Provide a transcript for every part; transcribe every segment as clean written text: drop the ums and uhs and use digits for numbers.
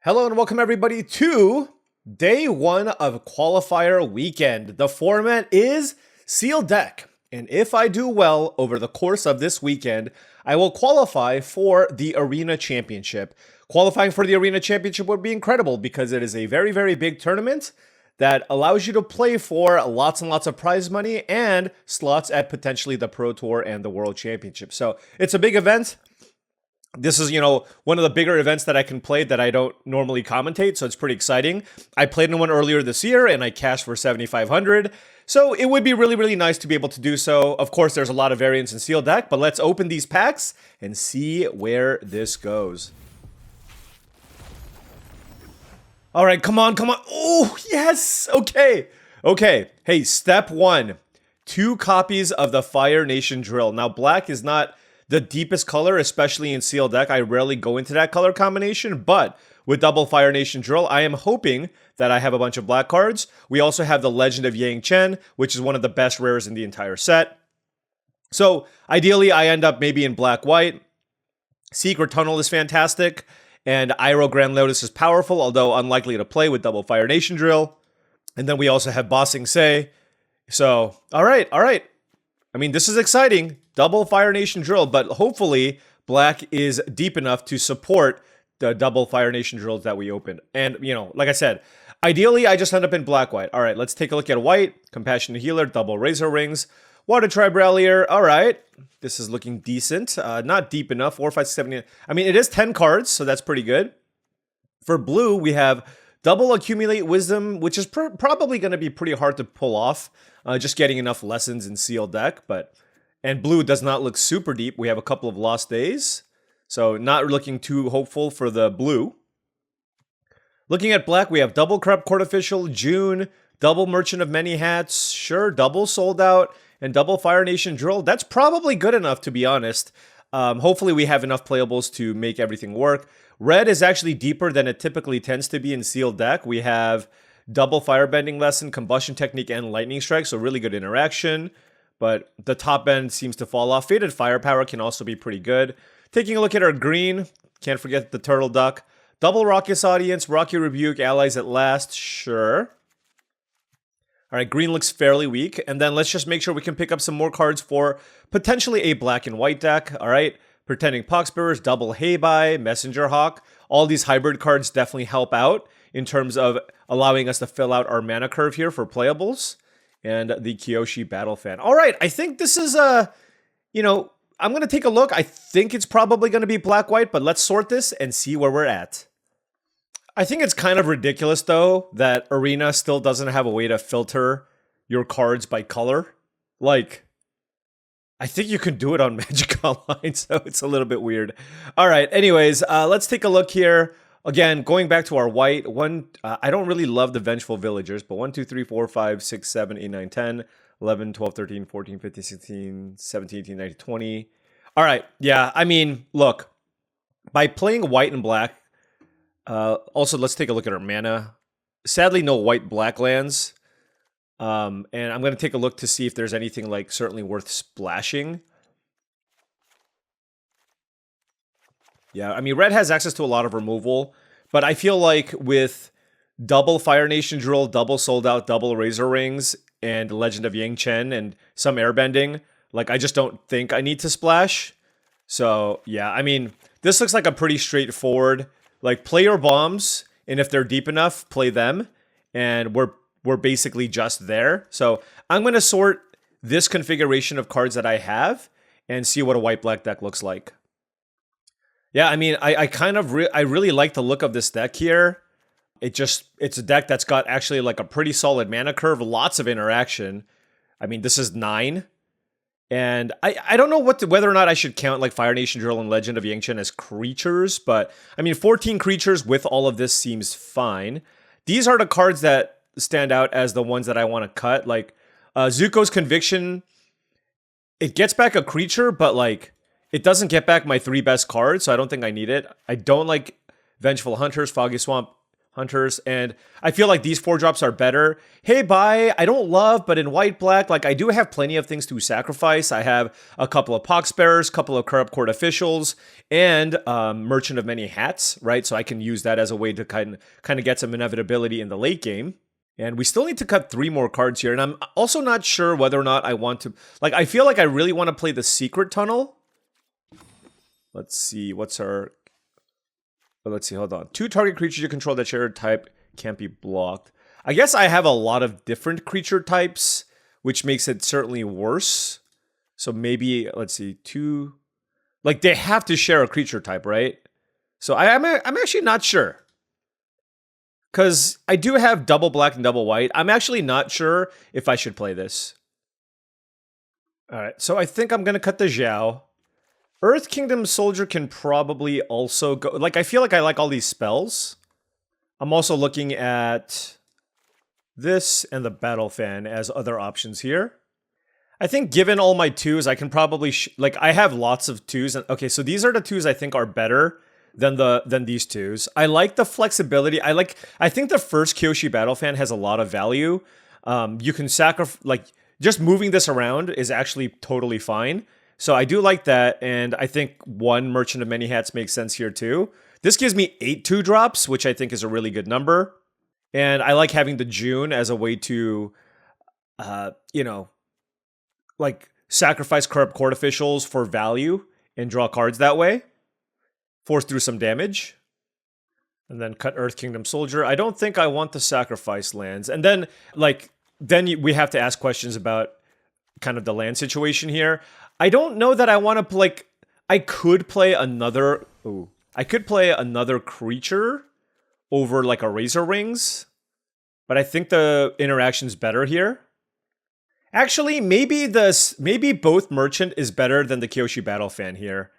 Hello and welcome everybody to day one of Qualifier weekend. The format is sealed deck, and if I do well over the course of this weekend, I will qualify for the Arena Championship. Qualifying for the Arena Championship would be incredible because it is a very, very big tournament that allows you to play for lots and lots of prize money and slots at potentially the Pro Tour and the World Championship. So it's a big event. This is, one of the bigger events that I can play that I don't normally commentate, so it's pretty exciting. I played in one earlier this year, and I cashed for 7,500, so it would be really, really nice to be able to do so. Of course, there's a lot of variants in sealed deck, but let's open these packs and see where this goes. All right, come on, come on. Oh, yes, okay. Hey, step one, 2 copies of the Fire Nation drill. Now, black is not the deepest color, especially in sealed deck. I rarely go into that color combination, but with double Fire Nation drill, I am hoping that I have a bunch of black cards. We also have the Legend of Yang Chen, which is one of the best rares in the entire set. So ideally, I end up maybe in black-white. Secret Tunnel is fantastic, and Iroh Grand Lotus is powerful, although unlikely to play with double Fire Nation drill. And then we also have Bossing Say. So, all right. I mean, this is exciting. Double Fire Nation drill, but hopefully black is deep enough to support the double Fire Nation drills that we opened. And, like I said, ideally I just end up in black-white. All right, let's take a look at white. Compassionate Healer, double Razor Rings. Water Tribe Rallier. All right, this is looking decent. Not deep enough. 4, 5, 7, 8. I mean, it is 10 cards, so that's pretty good. For blue, we have double Accumulate Wisdom, which is probably going to be pretty hard to pull off. Just getting enough lessons in sealed deck, and blue does not look super deep. We have a couple of lost days, so not looking too hopeful for the blue. Looking at black, we have double Corrupt Court Official, June, double Merchant of Many Hats, sure, double Sold Out, and double Fire Nation drill. That's probably good enough, to be honest. Hopefully we have enough playables to make everything work. Red is actually deeper than it typically tends to be in sealed deck. We have double Firebending Lesson, Combustion Technique, and Lightning Strike, so really good interaction. But the top end seems to fall off. Fated Firepower can also be pretty good. Taking a look at our green, can't forget the Turtle Duck. Double Raucous Audience, Rocky Rebuke, Allies at Last, sure. All right, green looks fairly weak. And then let's just make sure we can pick up some more cards for potentially a black and white deck. All right, Pretending Poxbearers, double Heibai, Messenger Hawk. All these hybrid cards definitely help out in terms of allowing us to fill out our mana curve here for playables. And the Kyoshi Battle Fan. All right, I think this is I'm going to take a look. I think it's probably going to be black-white, but let's sort this and see where we're at. I think it's kind of ridiculous, though, that Arena still doesn't have a way to filter your cards by color. Like, I think you can do it on Magic Online, so it's a little bit weird. All right, anyways, let's take a look here. Again, going back to our white, I don't really love the Vengeful Villagers, but 1, 2, 3, 4, 5, 6, 7, 8, 9, 10, 11, 12, 13, 14, 15, 16, 17, 18, 19, 20. All right, yeah, I mean, look, by playing white and black, also let's take a look at our mana. Sadly, no white-black lands. And I'm going to take a look to see if there's anything like certainly worth splashing. Yeah, I mean, red has access to a lot of removal, but I feel like with double Fire Nation drill, double Sold Out, double Razor Rings, and Legend of Yang Chen, and some airbending, like, I just don't think I need to splash. So, yeah, I mean, this looks like a pretty straightforward, like, play your bombs, and if they're deep enough, play them, and we're basically just there. So, I'm going to sort this configuration of cards that I have, and see what a white-black deck looks like. Yeah, I mean, I really like the look of this deck here. It's a deck that's got actually like a pretty solid mana curve, lots of interaction. I mean, this is 9. And I don't know whether or not I should count like Fire Nation Drill and Legend of Yang Chen as creatures, but I mean, 14 creatures with all of this seems fine. These are the cards that stand out as the ones that I want to cut. Like, Zuko's Conviction, it gets back a creature, but like, it doesn't get back my 3 best cards, so I don't think I need it. I don't like Vengeful Hunters, Foggy Swamp, Hunters, and I feel like these 4-drops are better. Hey, bye. I don't love, but in white-black, like, I do have plenty of things to sacrifice. I have a couple of Poxbearers, couple of Corrupt Court Officials, and Merchant of Many Hats, right? So I can use that as a way to kind of get some inevitability in the late game. And we still need to cut 3 more cards here, and I'm also not sure whether or not I want to... Like, I feel like I really want to play the Secret Tunnel. Let's see, what's our... Let's see, hold on. 2 target creatures you control that share type can't be blocked. I guess I have a lot of different creature types, which makes it certainly worse. So maybe, let's see, 2... Like, they have to share a creature type, right? So I'm actually not sure. Because I do have double black and double white. I'm actually not sure if I should play this. Alright, so I think I'm going to cut the Zhao. Earth Kingdom Soldier can probably also go... Like, I feel like I like all these spells. I'm also looking at this and the Battle Fan as other options here. I think given all my 2s, I can probably... like, I have lots of 2s. And, okay, so these are the 2s I think are better than these 2s. I like the flexibility. I think the first Kyoshi Battle Fan has a lot of value. You can sacrifice... Like, just moving this around is actually totally fine. So I do like that, and I think 1 Merchant of Many Hats makes sense here too. This gives me 8 2-drops, which I think is a really good number. And I like having the June as a way to, you know, like sacrifice Corrupt Court Officials for value and draw cards that way. Force through some damage. And then cut Earth Kingdom Soldier. I don't think I want the sacrifice lands. And then, like, we have to ask questions about kind of the land situation here. I don't know that I want to, like, I could play another... Ooh. I could play another creature over, like, a Razor Rings. But I think the interaction's better here. Actually, maybe both Merchant is better than the Kyoshi Battle Fan here.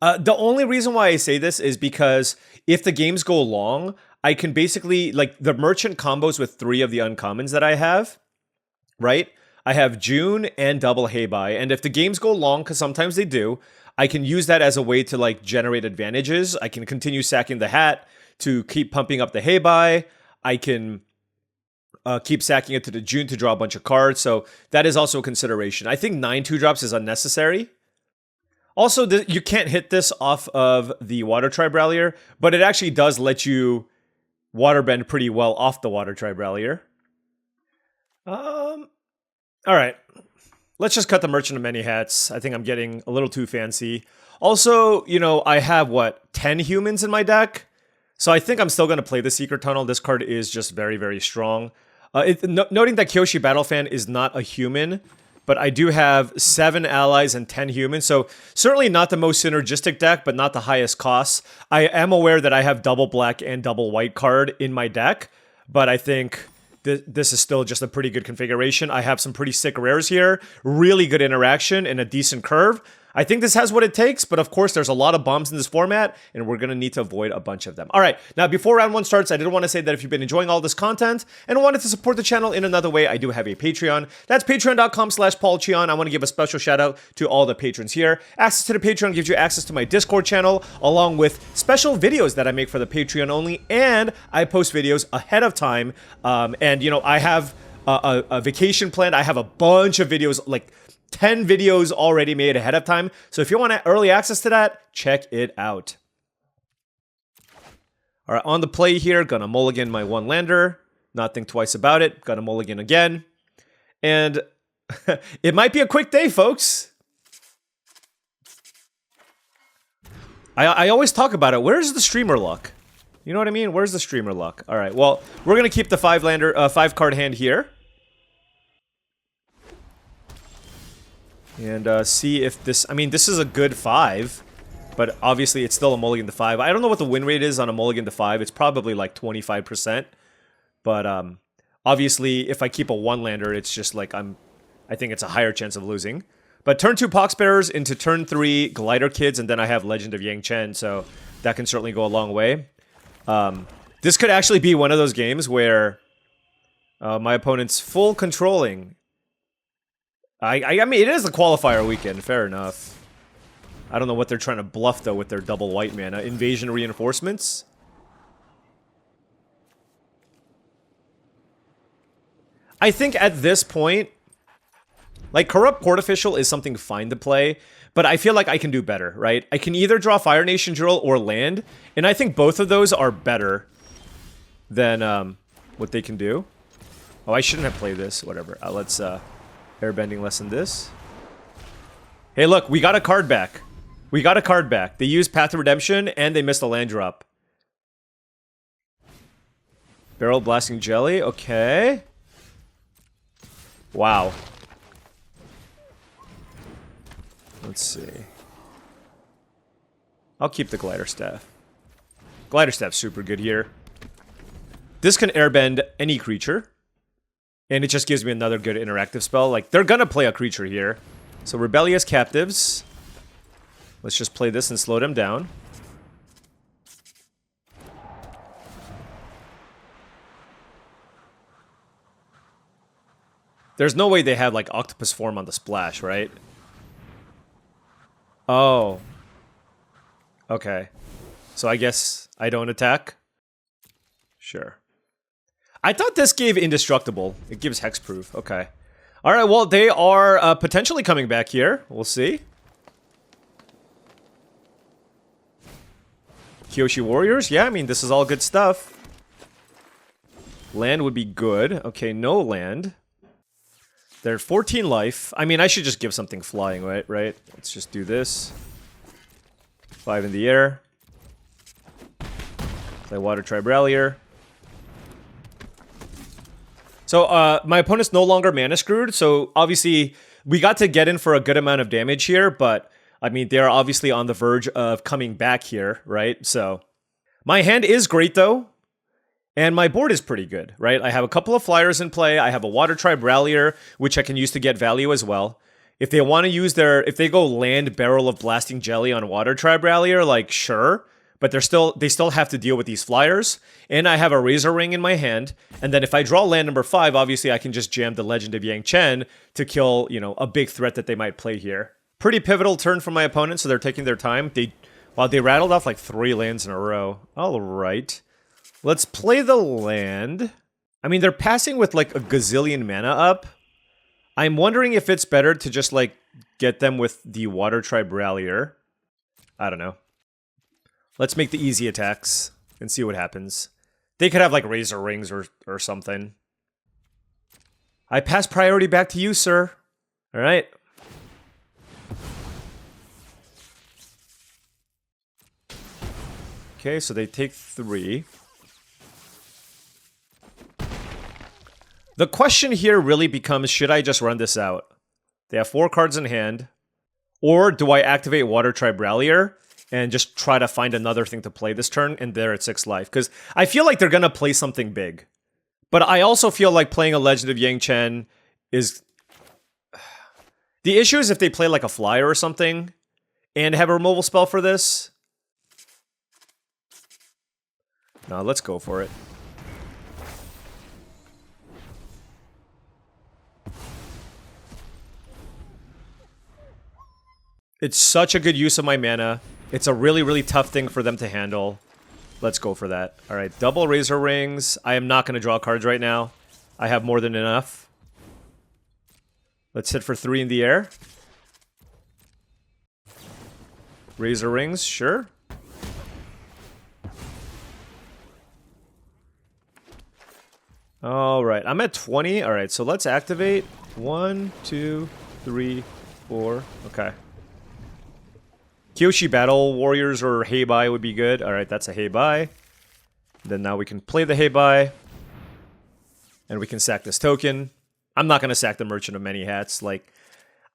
The only reason why I say this is because if the games go long, I can basically... Like, the Merchant combos with 3 of the uncommons that I have, right? I have June and double Heibai, and if the games go long, because sometimes they do, I can use that as a way to, like, generate advantages. I can continue sacking the hat to keep pumping up the Heibai. I can keep sacking it to the June to draw a bunch of cards, so that is also a consideration. I think 9 2-drops is unnecessary. Also, you can't hit this off of the Water Tribe Rallier, but it actually does let you waterbend pretty well off the Water Tribe Rallier. Alright, let's just cut the Merchant of Many Hats. I think I'm getting a little too fancy. Also, you know, I have, 10 humans in my deck? So I think I'm still going to play the Secret Tunnel. This card is just very, very strong. Noting that Kyoshi Battle Fan is not a human, but I do have 7 allies and 10 humans, so certainly not the most synergistic deck, but not the highest costs. I am aware that I have double black and double white card in my deck, but I think... This is still just a pretty good configuration. I have some pretty sick rares here, really good interaction, and a decent curve. I think this has what it takes, but of course there's a lot of bombs in this format, and we're going to need to avoid a bunch of them. All right, now before round 1 starts, I did want to say that if you've been enjoying all this content and wanted to support the channel in another way, I do have a Patreon. That's patreon.com/paulcheon. I want to give a special shout out to all the patrons here. Access to the Patreon gives you access to my Discord channel, along with special videos that I make for the Patreon only, and I post videos ahead of time. And, you know, I have a vacation planned. I have a bunch of videos, like 10 videos already made ahead of time. So if you want early access to that, check it out. All right, on the play here, gonna mulligan my 1 lander. Not think twice about it. Gonna mulligan again. And it might be a quick day, folks. I always talk about it. Where's the streamer luck? You know what I mean? Where's the streamer luck? All right, well, we're gonna keep the 5 card hand here. And see if this... I mean, this is a good 5, but obviously it's still a mulligan to 5. I don't know what the win rate is on a mulligan to 5. It's probably like 25%. But obviously, if I keep a 1-lander, it's just like I think it's a higher chance of losing. But turn 2 Poxbearers into turn 3 Glider Kids, and then I have Legend of Yang Chen, so that can certainly go a long way. This could actually be one of those games where my opponent's full controlling... I mean, it is a qualifier weekend, fair enough. I don't know what they're trying to bluff, though, with their double white mana. Invasion Reinforcements? I think at this point, like, Corrupt Port Official is something fine to play, but I feel like I can do better, right? I can either draw Fire Nation Drill or land, and I think both of those are better than what they can do. Oh, I shouldn't have played this. Whatever. Let's airbending lesson this. Hey, look, we got a card back. We got a card back. They used Path to Redemption, and they missed a land drop. Barrel Blasting Jelly. Okay. Wow. Let's see. I'll keep the Glider Staff. Glider Staff's super good here. This can airbend any creature. And it just gives me another good interactive spell. Like, they're gonna play a creature here. So, Rebellious Captives. Let's just play this and slow them down. There's no way they have, like, Octopus Form on the splash, right? Oh. Okay. So I guess I don't attack? Sure. I thought this gave Indestructible. It gives Hexproof. Okay. Alright, well, they are potentially coming back here. We'll see. Kyoshi Warriors? Yeah, I mean, this is all good stuff. Land would be good. Okay, no land. They're 14 life. I mean, I should just give something flying, right? Let's just do this. 5 in the air. Play Water Tribe Rallier. So, my opponent's no longer mana screwed, so obviously we got to get in for a good amount of damage here, but I mean, they're obviously on the verge of coming back here, right? So, my hand is great though, and my board is pretty good, right? I have a couple of flyers in play, I have a Water Tribe Rallier, which I can use to get value as well. If they want to use if they go land Barrel of Blasting Jelly on Water Tribe Rallier, like, sure. But they still have to deal with these flyers. And I have a Razor Ring in my hand. And then if I draw land number 5, obviously I can just jam the Legend of Yang Chen to kill, you know, a big threat that they might play here. Pretty pivotal turn from my opponent, so they're taking their time. They rattled off like 3 lands in a row. All right. Let's play the land. I mean, they're passing with like a gazillion mana up. I'm wondering if it's better to just like get them with the Water Tribe Rallier. I don't know. Let's make the easy attacks and see what happens. They could have like Razor Rings or something. I pass priority back to you, sir. All right. Okay, so they take 3. The question here really becomes, should I just run this out? They have 4 cards in hand. Or do I activate Water Tribe Rallier and just try to find another thing to play this turn, and they're at 6 life? Because I feel like they're going to play something big. But I also feel like playing a Legend of Yang Chen is... The issue is if they play like a flyer or something, and have a removal spell for this. No, let's go for it. It's such a good use of my mana. It's a really, really tough thing for them to handle. Let's go for that. All right, double Razor Rings. I am not going to draw cards right now. I have more than enough. Let's hit for 3 in the air. Razor Rings, sure. All right, I'm at 20. All right, so let's activate. 1, 2, 3, 4. Okay. Kyoshi Battle Warriors or Heibai would be good. Alright, that's a Heibai. Then now we can play the Heibai. And we can sack this token. I'm not going to sack the Merchant of Many Hats. Like,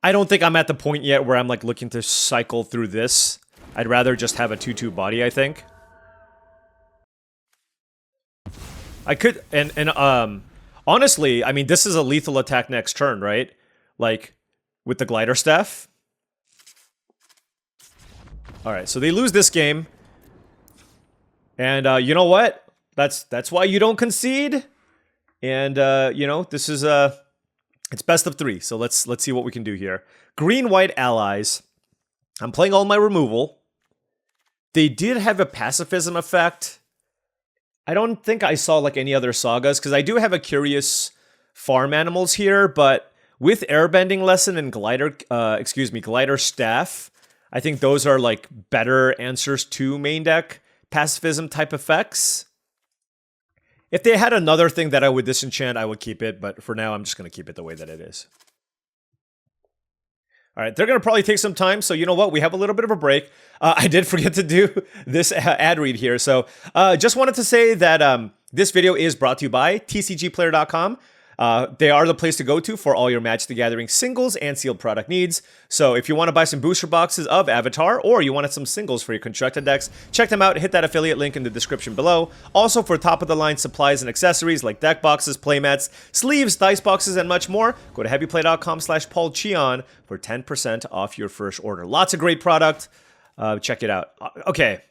I don't think I'm at the point yet where I'm like looking to cycle through this. I'd rather just have a 2/2 body, I think. I could, honestly, I mean, this is a lethal attack next turn, right? Like, with the Glider Staff. Alright, so they lose this game. And, you know what? That's why you don't concede. And, you know, this is, it's best of 3. So let's see what we can do here. Green-white allies. I'm playing all my removal. They did have a pacifism effect. I don't think I saw, like, any other sagas, because I do have a Curious farm animals here, but with airbending lesson and glider staff, I think those are like better answers to main deck pacifism type effects. If they had another thing that I would disenchant, I would keep it, but for now I'm just going to keep it the way that it is. All right, they're going to probably take some time, so you know what? We have a little bit of a break. I did forget to do this ad read here, so just wanted to say that this video is brought to you by TCGplayer.com. They are the place to go to for all your Magic the Gathering singles and sealed product needs. So if you want to buy some booster boxes of Avatar, or you wanted some singles for your constructed decks, check them out. Hit that affiliate link in the description below. Also for top-of-the-line supplies and accessories like deck boxes, playmats, sleeves, dice boxes, and much more, go to heavyplay.com/paulcheon for 10% off your first order. Lots of great product. Check it out. Okay.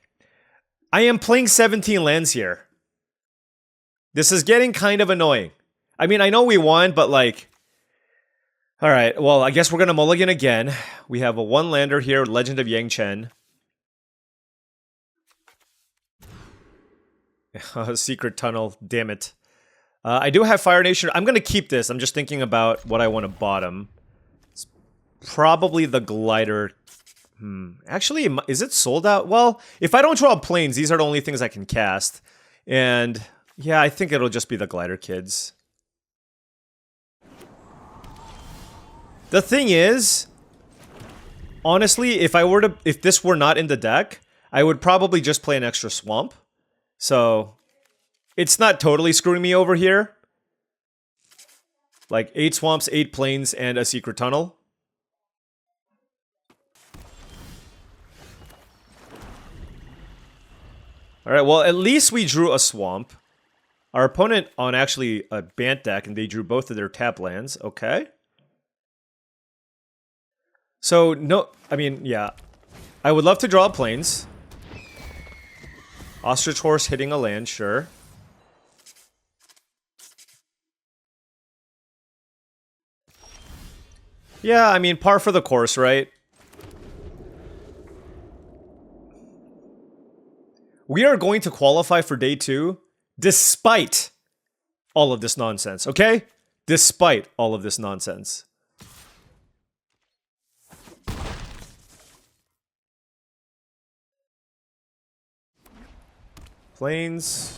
I am playing 17 lands here. This is getting kind of annoying. I mean, I know we won, but like... Alright, well, I guess we're gonna mulligan again. We have a one-lander here, Legend of Yang Chen. Secret Tunnel, damn it. I do have Fire Nation. I'm gonna keep this. I'm just thinking about what I want to bottom. It's probably the Glider. Actually, is it sold out? Well, if I don't draw planes, these are the only things I can cast. And, yeah, I think it'll just be the Glider Kids. The thing is, honestly, if this were not in the deck, I would probably just play an extra swamp. So, it's not totally screwing me over here. Like 8 swamps, 8 plains, and a secret tunnel. Alright, well, at least we drew a swamp. Our opponent on actually a Bant deck, and they drew both of their tap lands. Okay. So, no, I mean, yeah. I would love to draw planes. Ostrich Horse hitting a land, sure. Yeah, I mean, par for the course, right? We are going to qualify for day 2, despite all of this nonsense, okay? Despite all of this nonsense. Planes,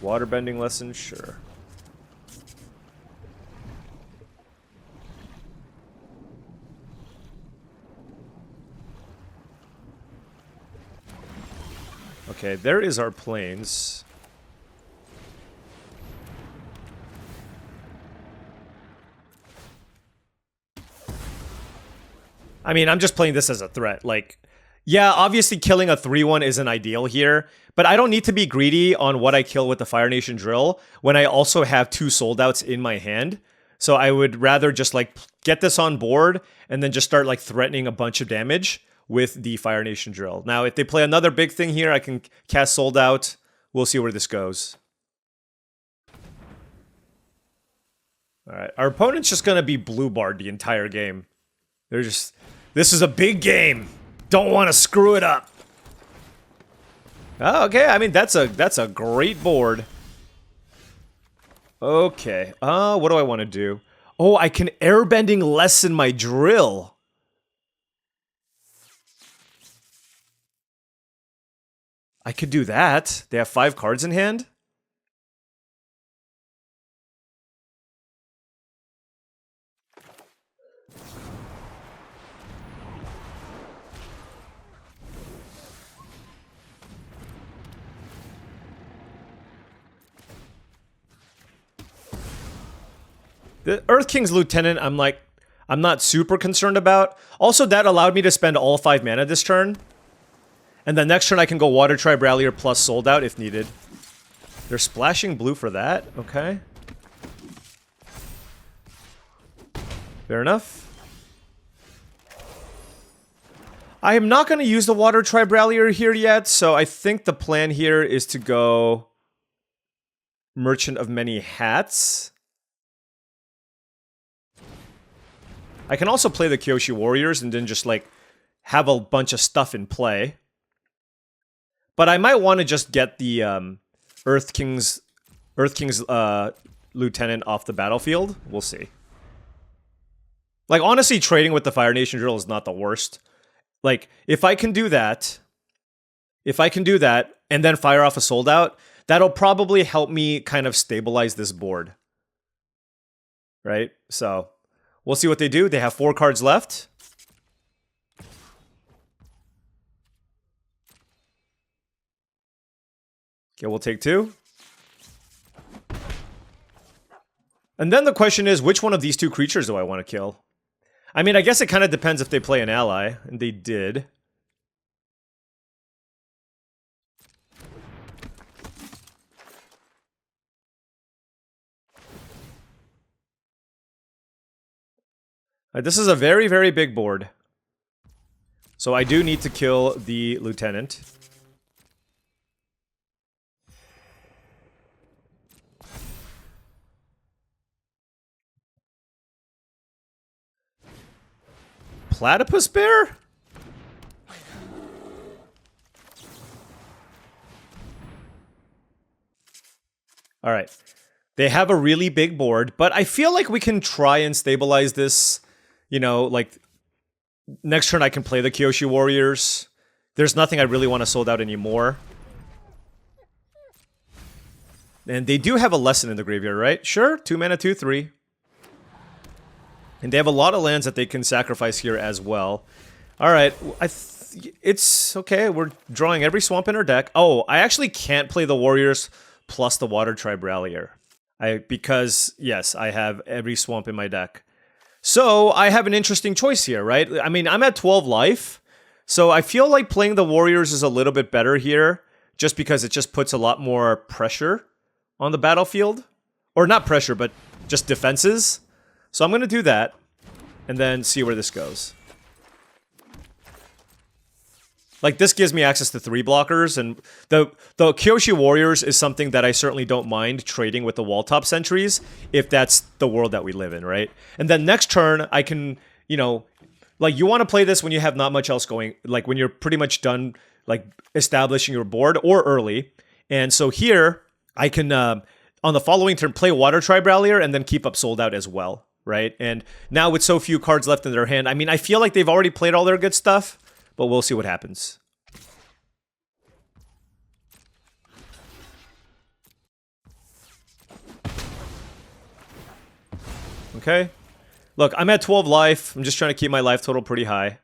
waterbending lesson, sure. Okay, there is our planes. I mean, I'm just playing this as a threat. Like, yeah, obviously killing a 3-1 isn't ideal here, but I don't need to be greedy on what I kill with the Fire Nation Drill when I also have 2 sold outs in my hand. So I would rather just like get this on board and then just start like threatening a bunch of damage with the Fire Nation Drill. Now, if they play another big thing here, I can cast sold out. We'll see where this goes. Alright, our opponent's just gonna be blue barred the entire game. They're just... This is a big game! Don't want to screw it up! Oh, okay, I mean, that's a great board. Okay, what do I want to do? Oh, I can airbending lessen my drill. I could do that. They have 5 cards in hand? The Earth King's Lieutenant, I'm not super concerned about. Also, that allowed me to spend all 5 mana this turn. And the next turn I can go Water Tribe Rallier plus Sold Out if needed. They're splashing blue for that? Okay. Fair enough. I am not going to use the Water Tribe Rallier here yet, so I think the plan here is to go Merchant of Many Hats. I can also play the Kyoshi Warriors and then just, like, have a bunch of stuff in play. But I might want to just get the Earth King's lieutenant off the battlefield. We'll see. Like, honestly, trading with the Fire Nation drill is not the worst. Like, if I can do that, and then fire off a sold out, that'll probably help me kind of stabilize this board. Right? So, we'll see what they do. They have 4 cards left. Okay, we'll take 2. And then the question is, which one of these 2 creatures do I want to kill? I mean, I guess it kind of depends if they play an ally, and they did. This is a very, very big board. So I do need to kill the lieutenant. Platypus bear? Alright. They have a really big board, but I feel like we can try and stabilize this. You know, like, next turn I can play the Kyoshi Warriors. There's nothing I really want to sold out anymore. And they do have a lesson in the graveyard, right? Sure, 2 mana, 2/3. And they have a lot of lands that they can sacrifice here as well. Alright, it's okay. We're drawing every swamp in our deck. Oh, I actually can't play the Warriors plus the Water Tribe Rallier. Because, yes, I have every swamp in my deck. So, I have an interesting choice here, right? I mean, I'm at 12 life, so I feel like playing the Warriors is a little bit better here, just because it just puts a lot more pressure on the battlefield. Or not pressure, but just defenses. So I'm going to do that, and then see where this goes. Like, this gives me access to 3 blockers, and the Kyoshi Warriors is something that I certainly don't mind trading with the Walltop Sentries, if that's the world that we live in, right? And then next turn, I can, you know, like, you want to play this when you have not much else going, like, when you're pretty much done, like, establishing your board, or early. And so here, I can, on the following turn, play Water Tribe Rallier, and then keep up sold out as well, right? And now with so few cards left in their hand, I mean, I feel like they've already played all their good stuff, but we'll see what happens. Okay. Look, I'm at 12 life. I'm just trying to keep my life total pretty high.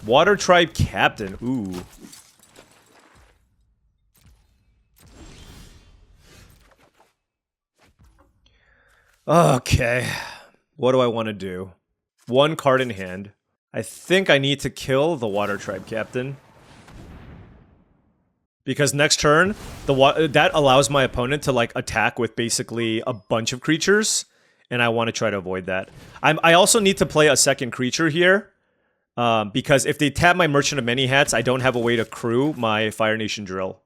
Water Tribe Captain. Ooh. Okay. What do I want to do? 1 card in hand. I think I need to kill the Water Tribe Captain. Because next turn, that allows my opponent to, like, attack with basically a bunch of creatures. And I want to try to avoid that. I also need to play a second creature here. Because if they tap my Merchant of Many Hats, I don't have a way to crew my Fire Nation Drill.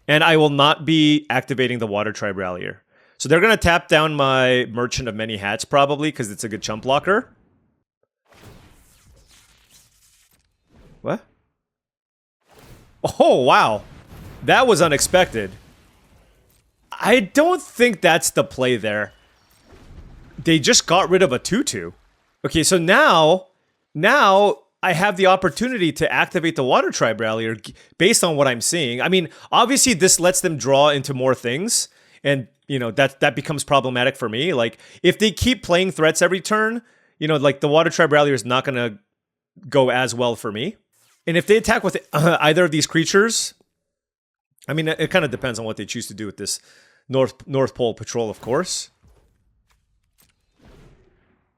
And I will not be activating the Water Tribe Rallier. So they're going to tap down my Merchant of Many Hats, probably, because it's a good chump blocker. What? Oh, wow. That was unexpected. I don't think that's the play there. They just got rid of a 2/2. Okay, so now I have the opportunity to activate the Water Tribe Rallier based on what I'm seeing. I mean, obviously this lets them draw into more things, and you know, that becomes problematic for me. Like, if they keep playing threats every turn, you know, like, the Water Tribe Rallier is not going to go as well for me. And if they attack with either of these creatures, I mean, it kind of depends on what they choose to do with this North Pole Patrol, of course.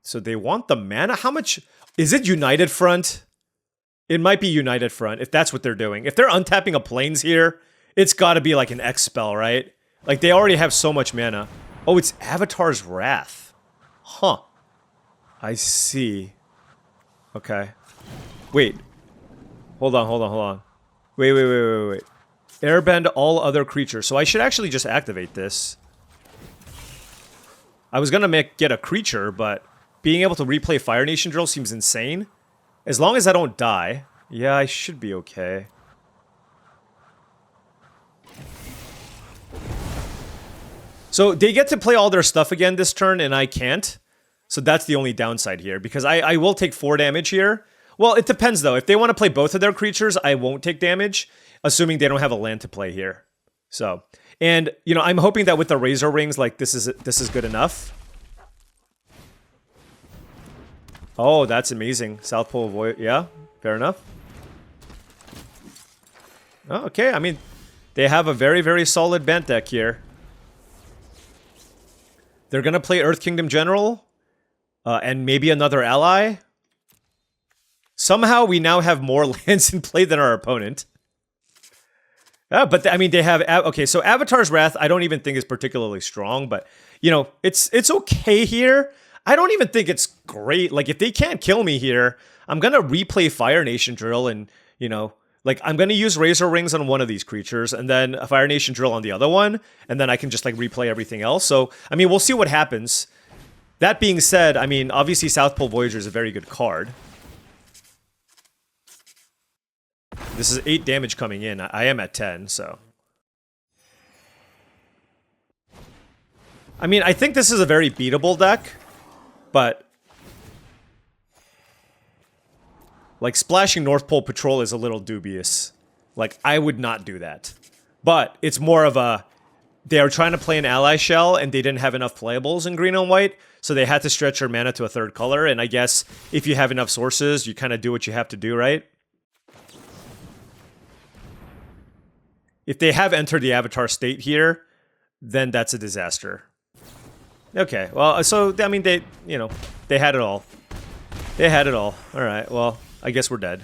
So they want the mana? How much? Is it United Front? It might be United Front, if that's what they're doing. If they're untapping a Plains here, it's got to be like an X spell, right? Like, they already have so much mana. Oh, it's Avatar's Wrath. Huh. I see. Okay. Wait. Hold on. Wait. Airbend all other creatures. So I should actually just activate this. I was gonna get a creature, but being able to replay Fire Nation Drill seems insane. As long as I don't die. Yeah, I should be okay. So they get to play all their stuff again this turn, and I can't. So that's the only downside here, because I will take 4 damage here. Well, it depends, though. If they want to play both of their creatures, I won't take damage, assuming they don't have a land to play here. So, and, you know, I'm hoping that with the Razor Rings, like, this is good enough. Oh, that's amazing. South Pole Void. Yeah, fair enough. Oh, okay, I mean, they have a very, very solid Bant deck here. They're going to play Earth Kingdom General, and maybe another ally. Somehow we now have more lands in play than our opponent. But I mean, they have... Okay, so Avatar's Wrath I don't even think is particularly strong, but, you know, it's okay here. I don't even think it's great. Like, if they can't kill me here, I'm going to replay Fire Nation Drill and, you know... Like, I'm going to use Razor Rings on one of these creatures, and then a Fire Nation Drill on the other one, and then I can just, like, replay everything else. So, I mean, we'll see what happens. That being said, I mean, obviously South Pole Voyager is a very good card. This is 8 damage coming in. I am at 10, so... I mean, I think this is a very beatable deck, but... Like, splashing North Pole Patrol is a little dubious. Like, I would not do that. But it's more of a... They are trying to play an ally shell, and they didn't have enough playables in green and white, so they had to stretch your mana to a 3rd color, and I guess if you have enough sources, you kind of do what you have to do, right? If they have entered the Avatar state here, then that's a disaster. Okay, well, so, I mean, they, you know, they had it all. They had it all. Alright, well... I guess we're dead.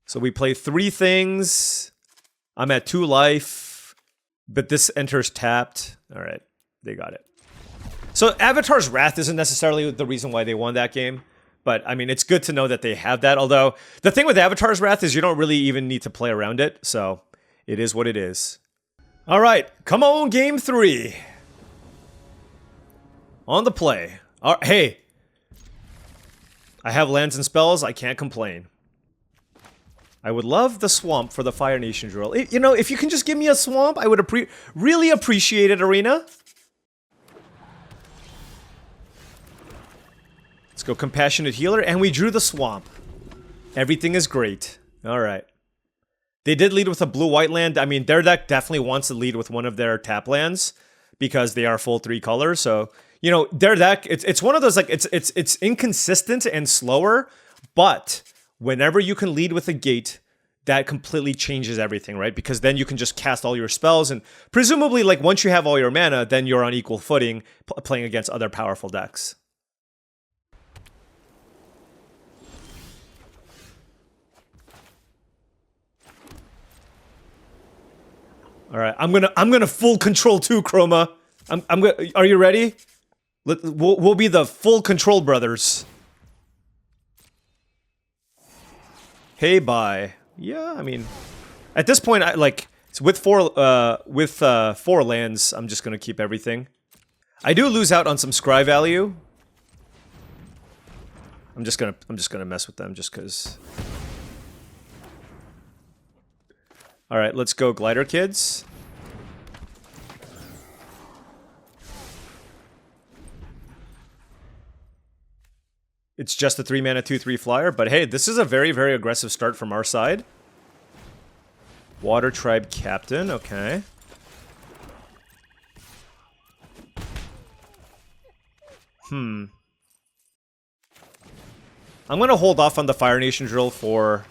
So we play 3 things. I'm at 2 life. But this enters tapped. Alright, they got it. So Avatar's Wrath isn't necessarily the reason why they won that game. But, I mean, it's good to know that they have that. Although, the thing with Avatar's Wrath is you don't really even need to play around it. So, it is what it is. Alright, come on, game 3. On the play. Hey! I have lands and spells, I can't complain. I would love the swamp for the Fire Nation Drill. You know, if you can just give me a swamp, I would really appreciate it, Arena. Let's go Compassionate Healer, and we drew the swamp. Everything is great. Alright. They did lead with a blue-white land. I mean, their deck definitely wants to lead with one of their tap lands, because they are full 3 colors, so... You know, their deck, it's one of those, like, it's inconsistent and slower, but whenever you can lead with a gate, that completely changes everything, right? Because then you can just cast all your spells, and presumably, like, once you have all your mana, then you're on equal footing playing against other powerful decks. Alright, I'm gonna full control too, Chroma. Are you ready? We'll be the full control brothers. Hey, bye. Yeah, I mean, at this point, with 4 lands, I'm just gonna keep everything. I do lose out on some scry value. I'm just gonna mess with them just because. All right, let's go, Glider Kids. It's just a 3-mana 2/3 flyer, but hey, this is a very, very aggressive start from our side. Water Tribe Captain, okay. I'm gonna hold off on the Fire Nation Drill for...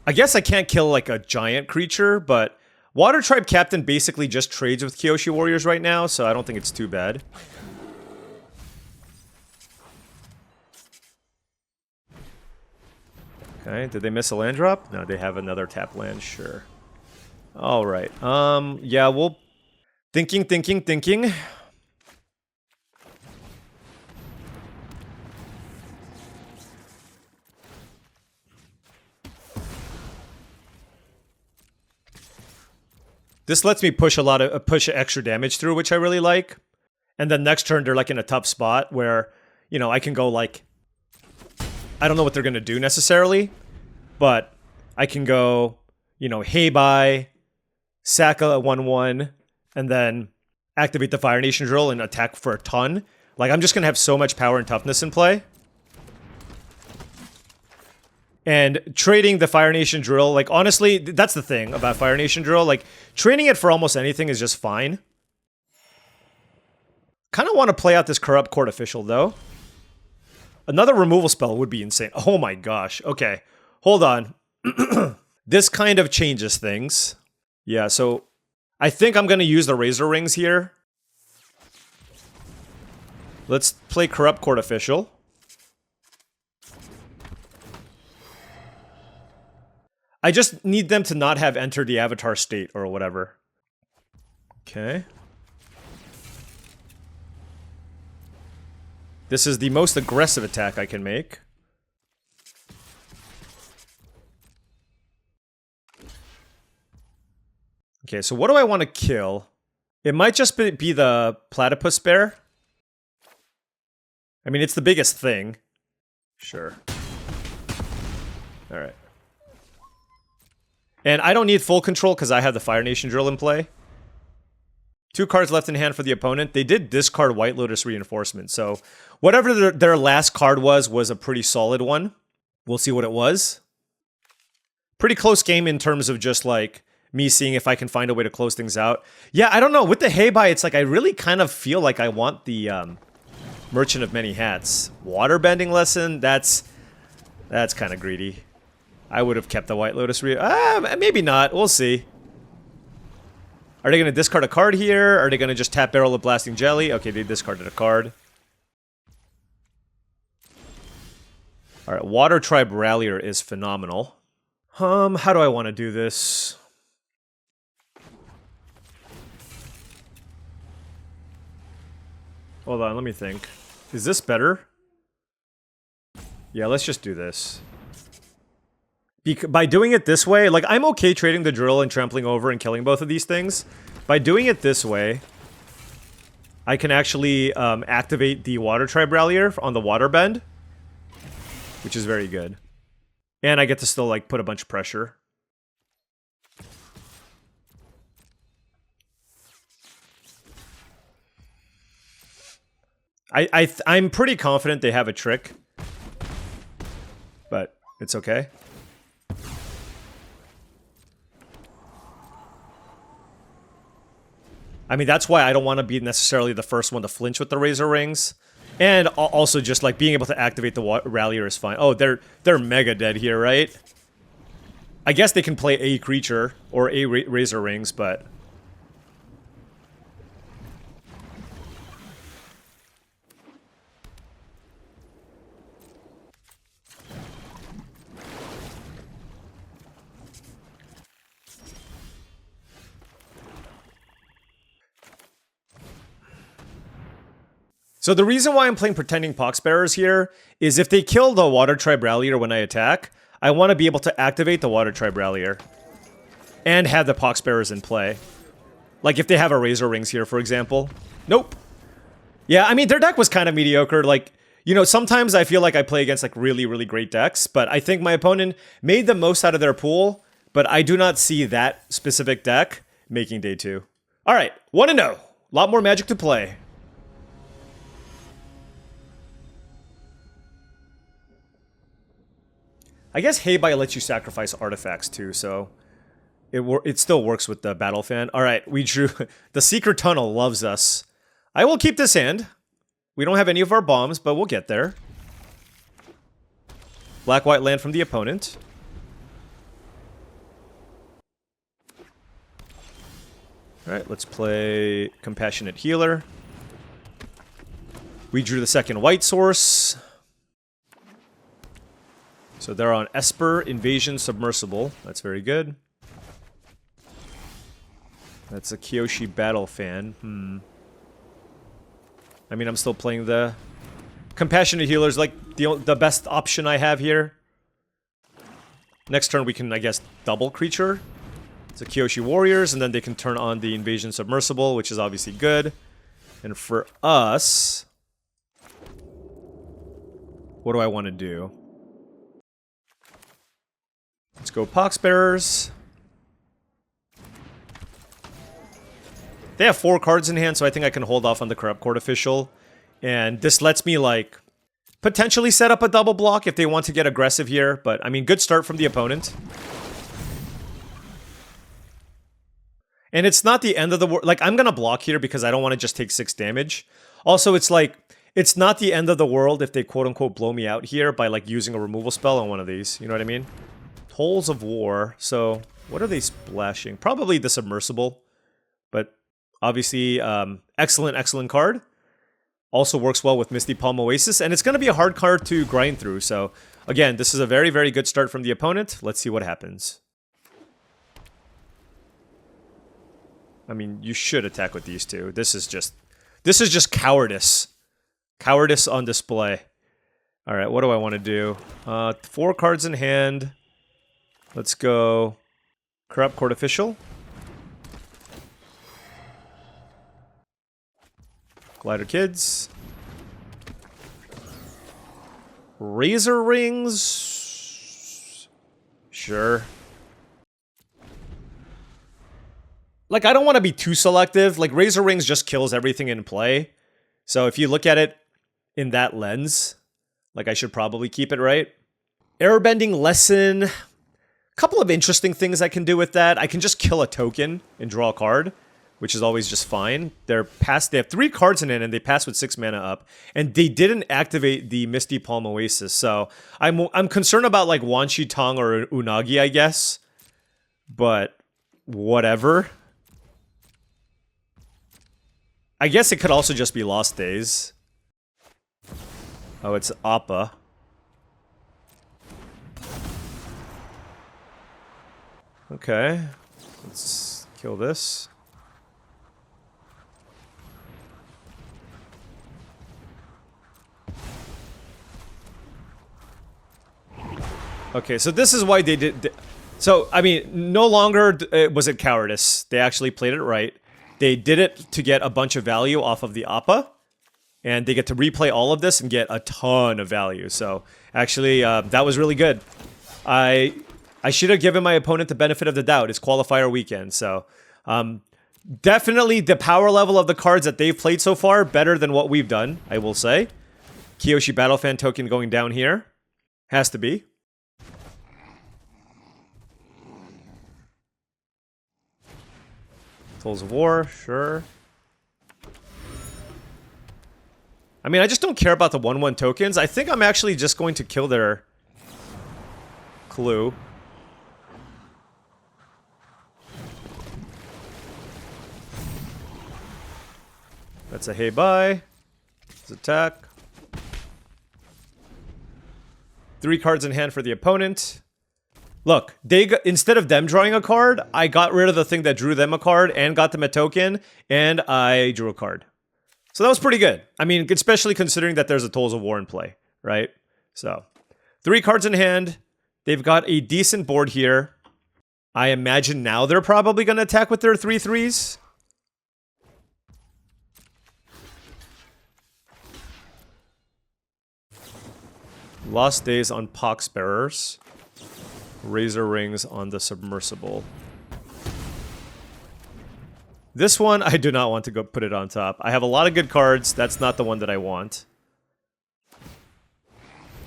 I guess I can't kill, like, a giant creature, but... Water Tribe Captain basically just trades with Kyoshi Warriors right now, so I don't think it's too bad. Okay, did they miss a land drop? No, they have another tap land, sure. Alright, yeah, we'll... Thinking. This lets me push extra damage through, which I really like. And then next turn, they're like in a tough spot where, you know, I can go like... I don't know what they're going to do necessarily, but I can go, you know, hey bye, sack a 1/1, and then activate the Fire Nation drill and attack for a ton. Like, I'm just going to have so much power and toughness in play. And trading the Fire Nation drill, like, honestly, that's the thing about Fire Nation drill. Like, trading it for almost anything is just fine. Kind of want to play out this Corrupt Court Official, though. Another removal spell would be insane. Oh my gosh. Okay. Hold on. This kind of changes things. Yeah, so I think I'm going to use the Razor Rings here. Let's play Corrupt Court Official. I just need them to not have entered the Avatar state or whatever. Okay. This is the most aggressive attack I can make. Okay, so what do I want to kill? It might just be the Platypus Bear. I mean, it's the biggest thing. Sure. Alright. And I don't need full control because I have the Fire Nation drill in play. 2 cards left in hand for the opponent. They did discard White Lotus Reinforcement, so whatever their last card was a pretty solid one. We'll see what it was. Pretty close game in terms of just, like, me seeing if I can find a way to close things out. Yeah, I don't know. With the Heibai, it's like I really kind of feel like I want the Merchant of Many Hats. Waterbending Lesson, that's kind of greedy. I would have kept the White Lotus maybe not. We'll see. Are they going to discard a card here? Are they going to just tap Barrel of Blasting Jelly? Okay, they discarded a card. Alright, Water Tribe Rallier is phenomenal. How do I want to do this? Hold on, let me think. Is this better? Yeah, let's just do this. By doing it this way, like, I'm okay trading the drill and trampling over and killing both of these things. By doing it this way, I can actually activate the Water Tribe Rallier on the Water Bend, which is very good. And I get to still, like, put a bunch of pressure. I'm pretty confident they have a trick, but it's okay. I mean, that's why I don't want to be necessarily the first one to flinch with the Razor Rings. And also just, like, being able to activate the Rallier is fine. Oh, they're mega dead here, right? I guess they can play a creature or a Razor Rings, but... So the reason why I'm playing Pretending Poxbearers here is if they kill the Water Tribe Rallier when I attack, I want to be able to activate the Water Tribe Rallier and have the Poxbearers in play. Like if they have a Razor Rings here, for example. Nope. Yeah, I mean, their deck was kind of mediocre. Like, you know, sometimes I feel like I play against like really, really great decks, but I think my opponent made the most out of their pool, but I do not see that specific deck making day 2. All right, 1-0. A lot more Magic to play. I guess Heibai lets you sacrifice artifacts too, so it still works with the Battle Fan. All right, we drew... The Secret Tunnel loves us. I will keep this hand. We don't have any of our bombs, but we'll get there. Black-white land from the opponent. All right, let's play Compassionate Healer. We drew the second white source. So they're on Esper, Invasion, Submersible. That's very good. That's a Kyoshi Battle Fan. I mean, I'm still playing the Compassionate Healer's like the best option I have here. Next turn we can, I guess, double creature. It's a Kyoshi Warriors, and then they can turn on the Invasion Submersible, which is obviously good. And for us... what do I want to do? Let's go Poxbearers. They have 4 cards in hand, so I think I can hold off on the Corrupt Court Official. And this lets me, like, potentially set up a double block if they want to get aggressive here. But, I mean, good start from the opponent. And it's not the end of the world. Like, I'm going to block here because I don't want to just take 6 damage. Also, it's like, it's not the end of the world if they quote-unquote blow me out here by, like, using a removal spell on one of these. You know what I mean? Tolls of War. So, what are they splashing? Probably the Submersible. But, obviously, excellent card. Also works well with Misty Palm Oasis. And it's going to be a hard card to grind through. So, again, this is a very, very good start from the opponent. Let's see what happens. I mean, you should attack with these two. This is just cowardice. Cowardice on display. Alright, what do I want to do? 4 cards in hand. Let's go Corrupt Court Official. Glider Kids. Razor Rings. Sure. Like, I don't want to be too selective. Like, Razor Rings just kills everything in play. So if you look at it in that lens, like, I should probably keep it, right? Airbending Lesson. A couple of interesting things I can do with that. I can just kill a token and draw a card, which is always just fine. They have 3 cards in it, and they pass with 6 mana up. And they didn't activate the Misty Palm Oasis. So I'm concerned about, like, Wan Shi Tong or Unagi, I guess. But whatever. I guess it could also just be Lost Days. Oh, it's Appa. Okay. Let's kill this. Okay, so this is why they did... So, I mean, no longer was it cowardice. They actually played it right. They did it to get a bunch of value off of the Appa, and they get to replay all of this and get a ton of value. So, actually, that was really good. I should have given my opponent the benefit of the doubt. It's qualifier weekend, so definitely the power level of the cards that they've played so far better than what we've done, I will say. Kyoshi Battlefan token going down here. Has to be. Tolls of War, sure. I mean, I just don't care about the 1/1 tokens. I think I'm actually just going to kill their Clue. That's a hey bye. Let's attack. 3 cards in hand for the opponent. Look, instead of them drawing a card, I got rid of the thing that drew them a card and got them a token, and I drew a card. So that was pretty good. I mean, especially considering that there's a Tolls of War in play, right? So, 3 cards in hand. They've got a decent board here. I imagine now they're probably going to attack with their 3/3s. Lost Days on Poxbearers. Razor Rings on the Submersible. This one, I do not want to go put it on top. I have a lot of good cards. That's not the one that I want.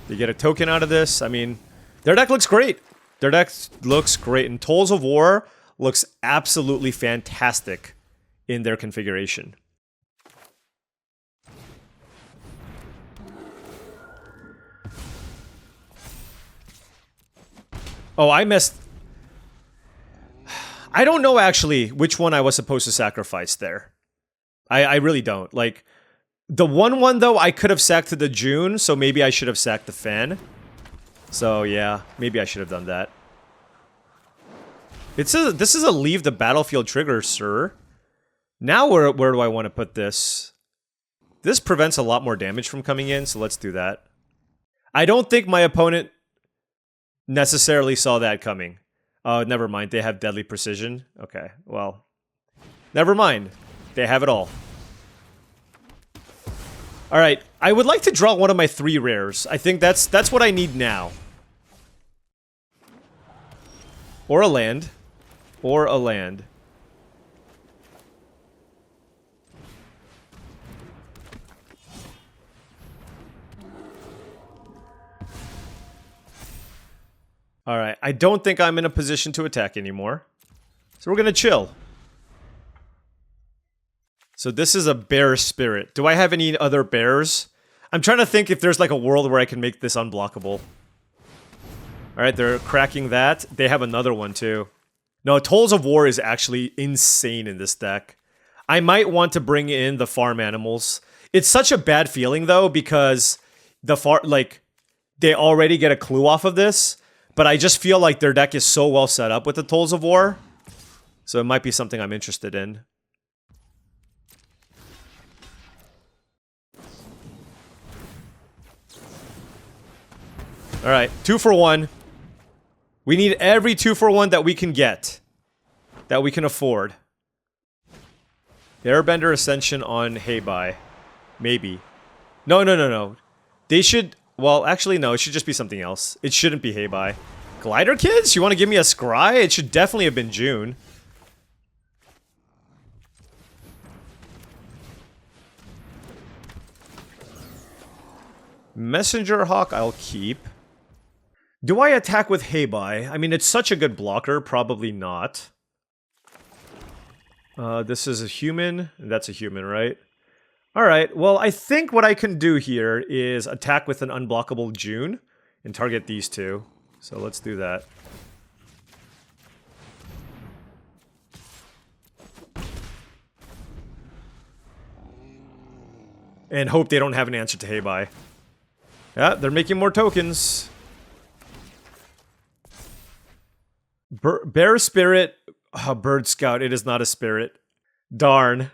They get a token out of this. I mean, their deck looks great. Their deck looks great. And Tolls of War looks absolutely fantastic in their configuration. Oh, I missed... I don't know, actually, which one I was supposed to sacrifice there. I really don't. Like, the 1/1, though, I could have sacked to the June, so maybe I should have sacked the Fan. So, yeah, maybe I should have done that. This is a leave the battlefield trigger, sir. Now, where do I want to put this? This prevents a lot more damage from coming in, so let's do that. I don't think my opponent necessarily saw that coming. Oh, never mind. They have Deadly Precision. Okay, well, never mind. They have it all. All right, I would like to draw one of my 3 rares. I think that's what I need now. Or a land. Or a land. Alright, I don't think I'm in a position to attack anymore. So we're gonna chill. So this is a bear spirit. Do I have any other bears? I'm trying to think if there's like a world where I can make this unblockable. Alright, they're cracking that. They have another one too. No, Tolls of War is actually insane in this deck. I might want to bring in the farm animals. It's such a bad feeling though, because they already get a clue off of this, but I just feel like their deck is so well set up with the Tolls of War. So it might be something I'm interested in. Alright, 2 for 1. We need every 2 for 1 that we can get. That we can afford. Airbender Ascension on Heibai. Maybe. No. They should... Well, actually, no. It should just be something else. It shouldn't be Heibai. Glider Kids? You want to give me a scry? It should definitely have been June. Messenger Hawk I'll keep. Do I attack with Heibai? I mean, it's such a good blocker. Probably not. This is a human. That's a human, right? Alright, well, I think what I can do here is attack with an unblockable June and target these two. So let's do that. And hope they don't have an answer to Heibai. Yeah, they're making more tokens. Bear Spirit. Oh, Bird Scout. It is not a spirit. Darn.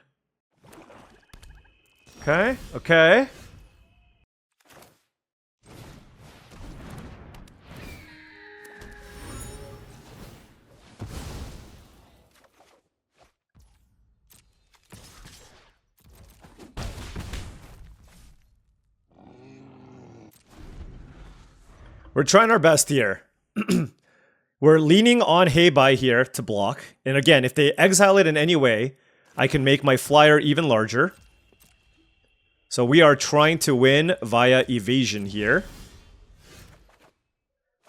Okay, okay. We're trying our best here. We're leaning on Heibai here to block. And again, if they exile it in any way, I can make my flyer even larger. So we are trying to win via evasion here.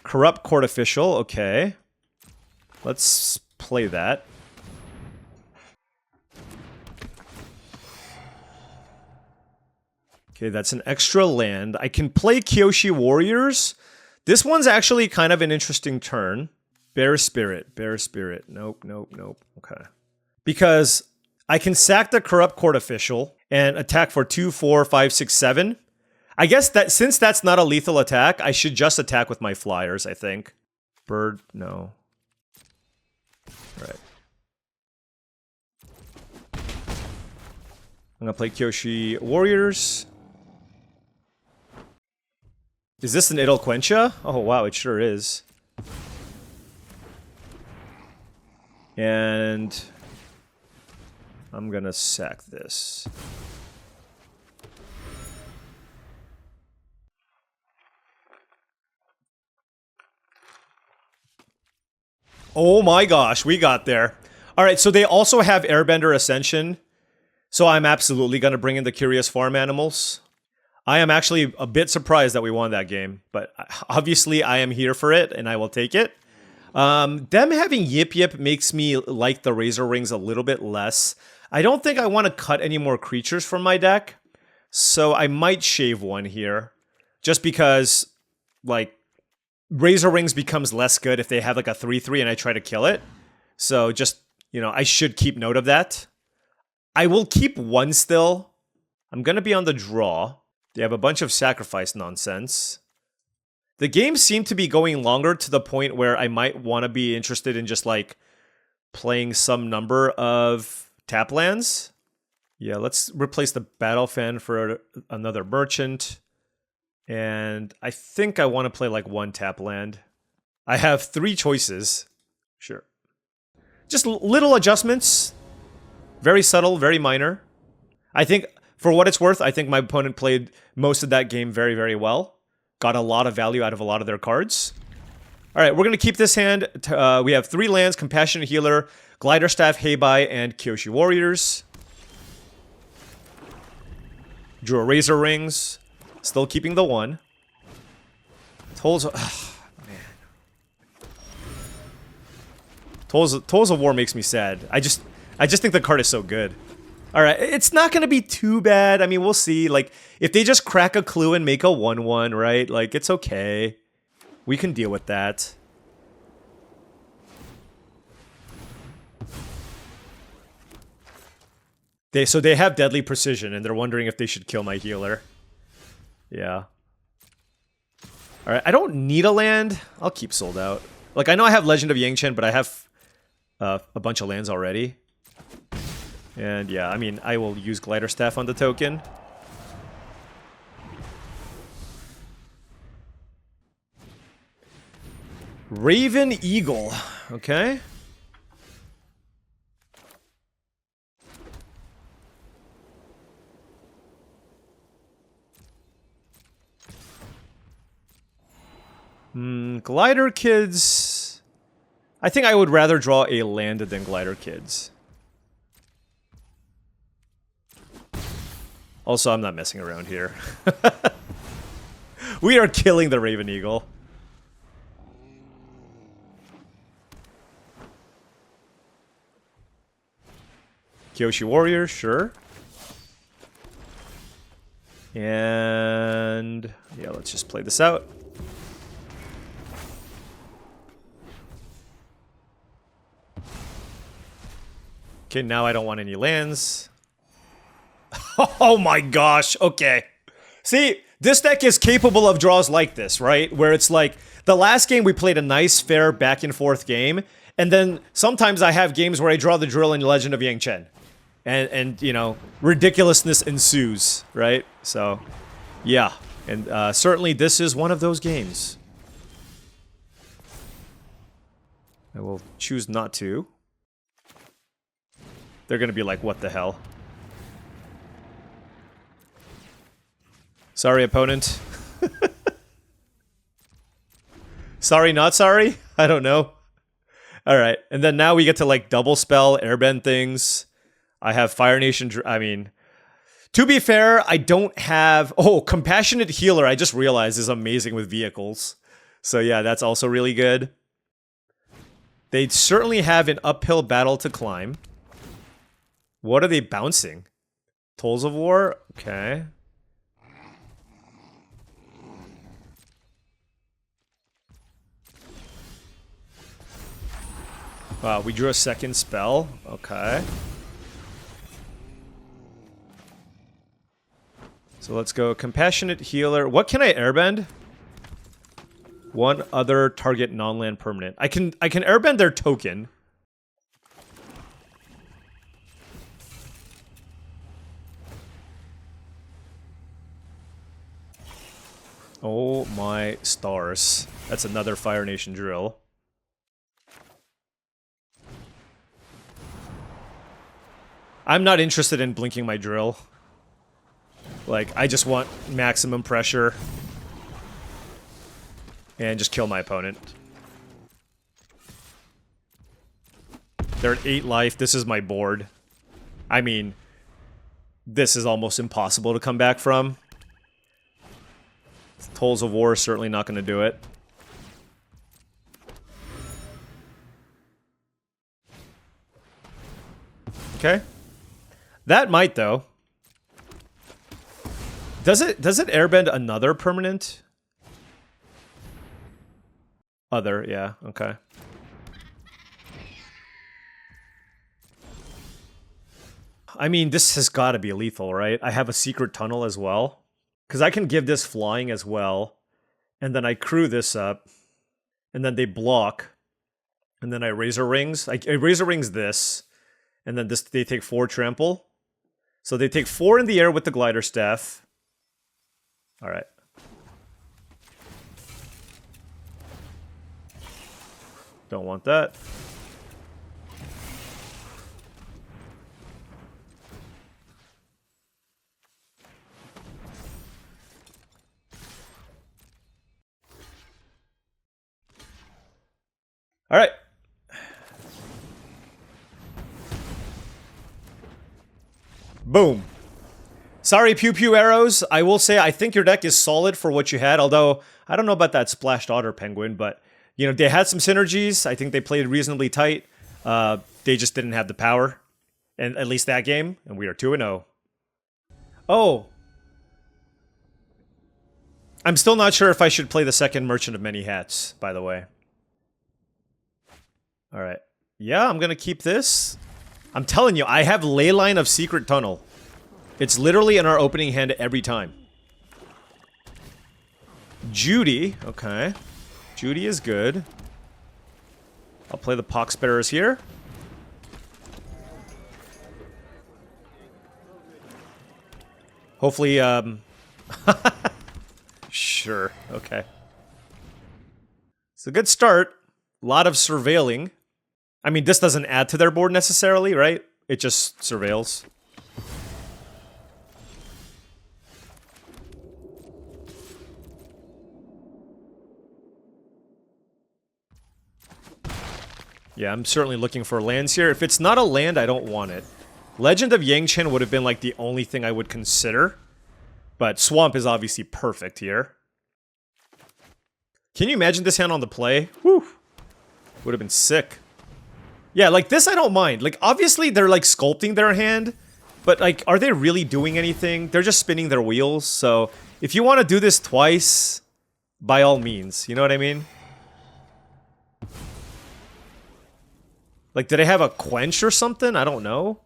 Corrupt Court Official, okay. Let's play that. Okay, that's an extra land. I can play Kyoshi Warriors. This one's actually kind of an interesting turn. Bear Spirit, Bear Spirit. Nope. Okay. Because I can sack the Corrupt Court Official and attack for 2, 4, 5, 6, 7. I guess that since that's not a lethal attack, I should just attack with my flyers, I think. Bird, no. Right. I'm gonna play Kyoshi Warriors. Is this an Idle Quencha? Oh wow, it sure is. And I'm gonna sack this. Oh my gosh, we got there. Alright, so they also have Airbender Ascension. So I'm absolutely gonna bring in the Curious Farm Animals. I am actually a bit surprised that we won that game, but obviously I am here for it and I will take it. Them having Yip Yip makes me like the Razor Rings a little bit less. I don't think I want to cut any more creatures from my deck, so I might shave one here. Just because, like, Razor Rings becomes less good if they have like a 3/3 and I try to kill it. So just, you know, I should keep note of that. I will keep one still. I'm gonna be on the draw. They have a bunch of sacrifice nonsense. The games seem to be going longer to the point where I might want to be interested in just like playing some number of tap lands. Yeah, let's replace the Battle Fan for another Merchant. And I think I want to play like one tap land. I have 3 choices. Sure. Just little adjustments. Very subtle, very minor. I think, for what it's worth, I think my opponent played most of that game very, very well. Got a lot of value out of a lot of their cards. Alright, we're going to keep this hand. We have 3 lands, Compassionate Healer, Glider Staff, Heibai, and Kyoshi Warriors. Drew a Razor Rings. Still keeping the 1. Tolls... man. Tools of War makes me sad. I just think the card is so good. Alright, it's not gonna be too bad. I mean, we'll see. Like, if they just crack a clue and make a 1/1, right? Like, it's okay. We can deal with that. So they have Deadly Precision, and they're wondering if they should kill my healer. Yeah. Alright, I don't need a land. I'll keep Sold Out. Like, I know I have Legend of Yangchen, but I have a bunch of lands already. And yeah, I mean, I will use Glider Staff on the token. Raven Eagle. Okay. Glider Kids. I think I would rather draw a land than Glider Kids. Also, I'm not messing around here. We are killing the Raven Eagle. Kyoshi Warrior, sure. And yeah, let's just play this out. Okay, now I don't want any lands. Oh my gosh, okay. See, this deck is capable of draws like this, right? Where it's like, the last game we played a nice, fair, back and forth game, and then sometimes I have games where I draw the drill in Legend of Yangchen. And you know, ridiculousness ensues, right? So, yeah. And certainly this is one of those games. I will choose not to. They're gonna be like, what the hell? Sorry, opponent. Sorry, not sorry? I don't know. Alright, and then now we get to like double spell, airbend things. I have Fire Nation, I mean... To be fair, I don't have... Oh, Compassionate Healer, I just realized, is amazing with vehicles. So yeah, that's also really good. They certainly have an uphill battle to climb. What are they bouncing? Tools of War? Okay. Wow, we drew a second spell. Okay. So let's go Compassionate Healer. What can I airbend? One other target non-land permanent. I can airbend their token. Oh my stars. That's another Fire Nation drill. I'm not interested in blinking my drill. Like, I just want maximum pressure. And just kill my opponent. They're at 8 life. This is my board. I mean, this is almost impossible to come back from. Tools of War is certainly not going to do it. Okay. That might, though. Does it airbend another permanent? Other, yeah, okay. I mean, this has got to be lethal, right? I have a Secret Tunnel as well. Because I can give this flying as well. And then I crew this up. And then they block. And then I Razor Rings. I Razor Rings this. And then this they take 4 trample. So they take 4 in the air with the Glider Staff. Alright. Don't want that. Alright. Boom. Sorry, Pew Pew Arrows. I will say I think your deck is solid for what you had, although I don't know about that Splashed Otter Penguin, but, you know, they had some synergies. I think they played reasonably tight. They just didn't have the power, and at least that game, and we are 2-0. Oh. I'm still not sure if I should play the second Merchant of Many Hats, by the way. Alright. Yeah, I'm gonna keep this. I'm telling you, I have Leyline of Secret Tunnel. It's literally in our opening hand every time. Judy, okay. Judy is good. I'll play the Poxbearers here. Hopefully, sure, okay. It's a good start. A lot of surveilling. I mean, this doesn't add to their board necessarily, right? It just surveils. Yeah, I'm certainly looking for lands here. If it's not a land, I don't want it. Legend of Yangchen would have been like the only thing I would consider. But Swamp is obviously perfect here. Can you imagine this hand on the play? Whew. Would have been sick. Yeah, like this I don't mind. Like, obviously they're like sculpting their hand. But like, are they really doing anything? They're just spinning their wheels. So, if you want to do this twice, by all means. You know what I mean? Like, did they have a Quench or something? I don't know.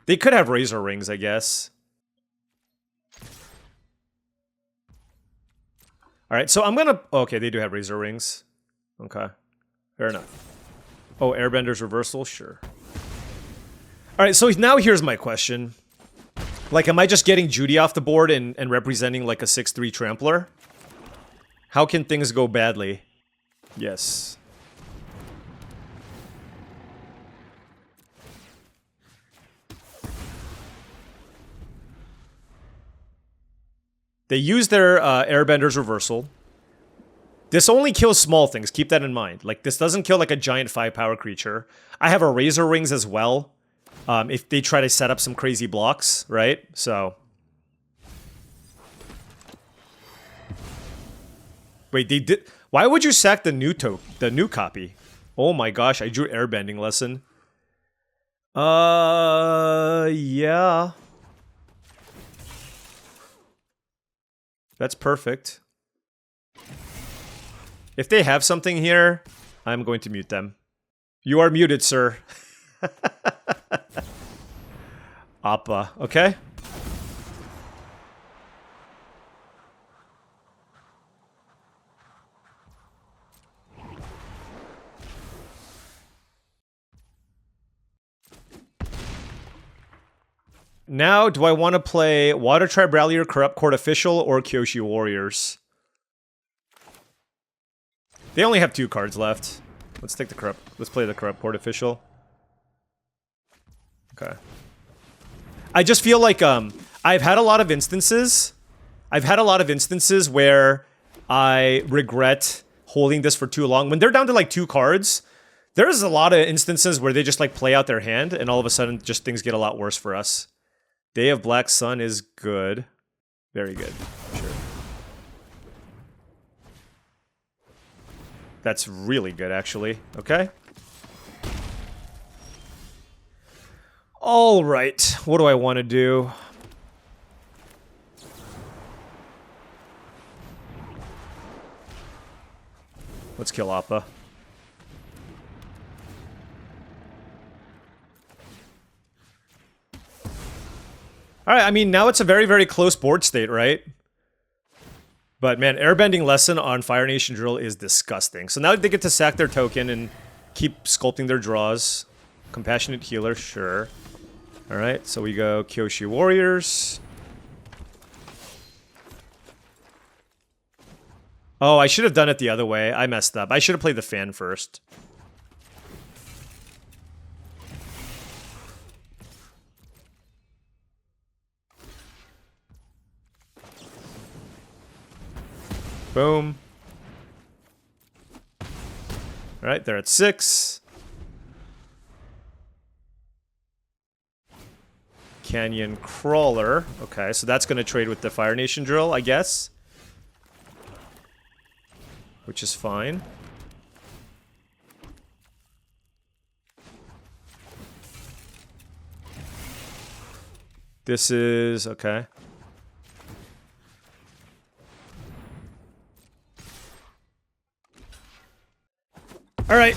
They could have Razor Rings, I guess. Alright, so I'm gonna... Okay, they do have Razor Rings. Okay. Fair enough. Oh, Airbender's Reversal? Sure. Alright, so now here's my question. Like, am I just getting Judy off the board and representing like a 6-3 Trampler? How can things go badly? Yes. They use their Airbender's Reversal. This only kills small things, keep that in mind. Like, this doesn't kill like a giant 5-power creature. I have a Razor Rings as well. If they try to set up some crazy blocks, right? So... Wait, they did... Why would you sack the new copy? Oh my gosh, I drew Airbending Lesson. Yeah... That's perfect. If they have something here, I'm going to mute them. You are muted, sir. Appa, okay? Now, do I want to play Water Tribe Rallier, Corrupt Court Official, or Kyoshi Warriors? They only have 2 cards left. Let's take the Corrupt. Let's play the Corrupt Court Official. Okay. I just feel like I've had a lot of instances. Where I regret holding this for too long. When they're down to like 2 cards, there's a lot of instances where they just like play out their hand, and all of a sudden, just things get a lot worse for us. Day of Black Sun is good. Very good. Sure. That's really good, actually. Okay. Alright. What do I want to do? Let's kill Appa. Alright, I mean, now it's a very, very close board state, right? But man, Airbending Lesson on Fire Nation Drill is disgusting. So now they get to sack their token and keep sculpting their draws. Compassionate Healer, sure. Alright, so we go Kyoshi Warriors. Oh, I should have done it the other way. I messed up. I should have played the fan first. Boom. Alright, they're at 6. Canyon Crawler. Okay, so that's going to trade with the Fire Nation Drill, I guess. Which is fine. This is... okay. Alright.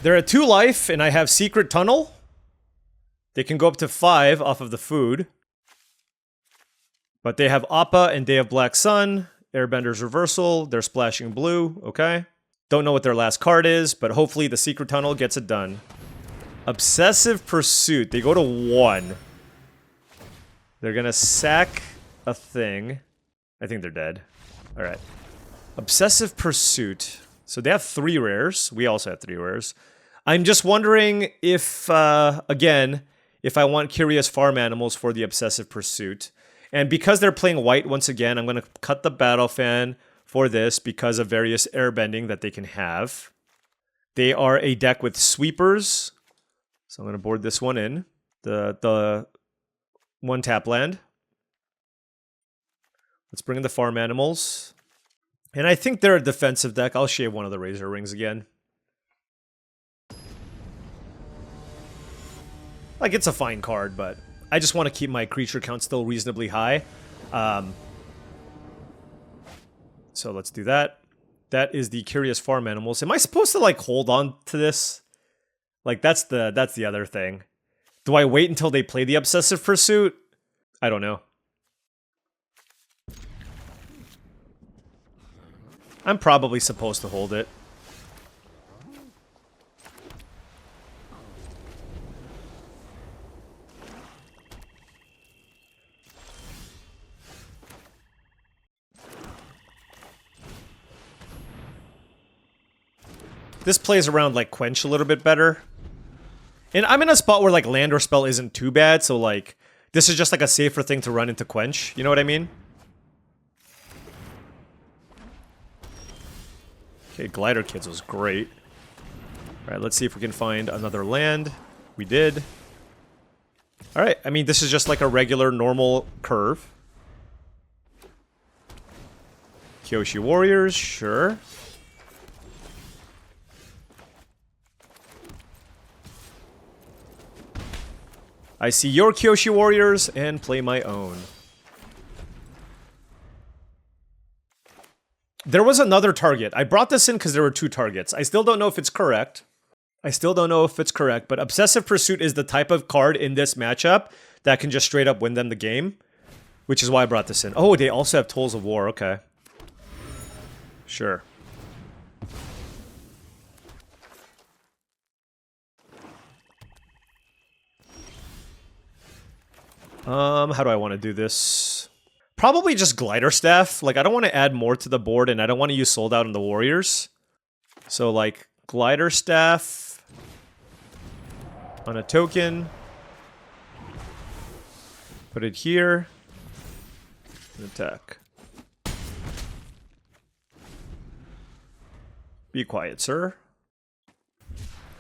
They're at 2 life, and I have Secret Tunnel. They can go up to 5 off of the food. But they have Appa and Day of Black Sun. Airbender's Reversal. They're splashing blue. Okay. Don't know what their last card is, but hopefully the Secret Tunnel gets it done. Obsessive Pursuit. They go to 1. They're gonna sack a thing. I think they're dead. Alright. Obsessive Pursuit. So they have 3 rares. We also have 3 rares. I'm just wondering if, again, if I want Curious Farm Animals for the Obsessive Pursuit. And because they're playing white once again, I'm going to cut the Battle Fan for this because of various airbending that they can have. They are a deck with sweepers. So I'm going to board this one in. The 1-tap land. Let's bring in the Farm Animals. And I think they're a defensive deck. I'll shave one of the Razor Rings again. Like, it's a fine card, but I just want to keep my creature count still reasonably high. So let's do that. That is the Curious Farm Animals. Am I supposed to, like, hold on to this? Like, that's the other thing. Do I wait until they play the Obsessive Pursuit? I don't know. I'm probably supposed to hold it. This plays around, like, Quench a little bit better. And I'm in a spot where, like, land or spell isn't too bad, so, like, this is just, like, a safer thing to run into Quench. You know what I mean? Okay, Glider Kids was great. Alright, let's see if we can find another land. We did. Alright, I mean, this is just like a regular, normal curve. Kyoshi Warriors, sure. I see your Kyoshi Warriors and play my own. There was another target. I brought this in because there were 2 targets. I still don't know if it's correct. But Obsessive Pursuit is the type of card in this matchup that can just straight up win them the game. Which is why I brought this in. Oh, they also have Tolls of War. Okay. Sure. How do I want to do this? Probably just Glider Staff. Like, I don't want to add more to the board, and I don't want to use Sold Out on the Warriors. So, like, Glider Staff on a token. Put it here. And attack. Be quiet, sir.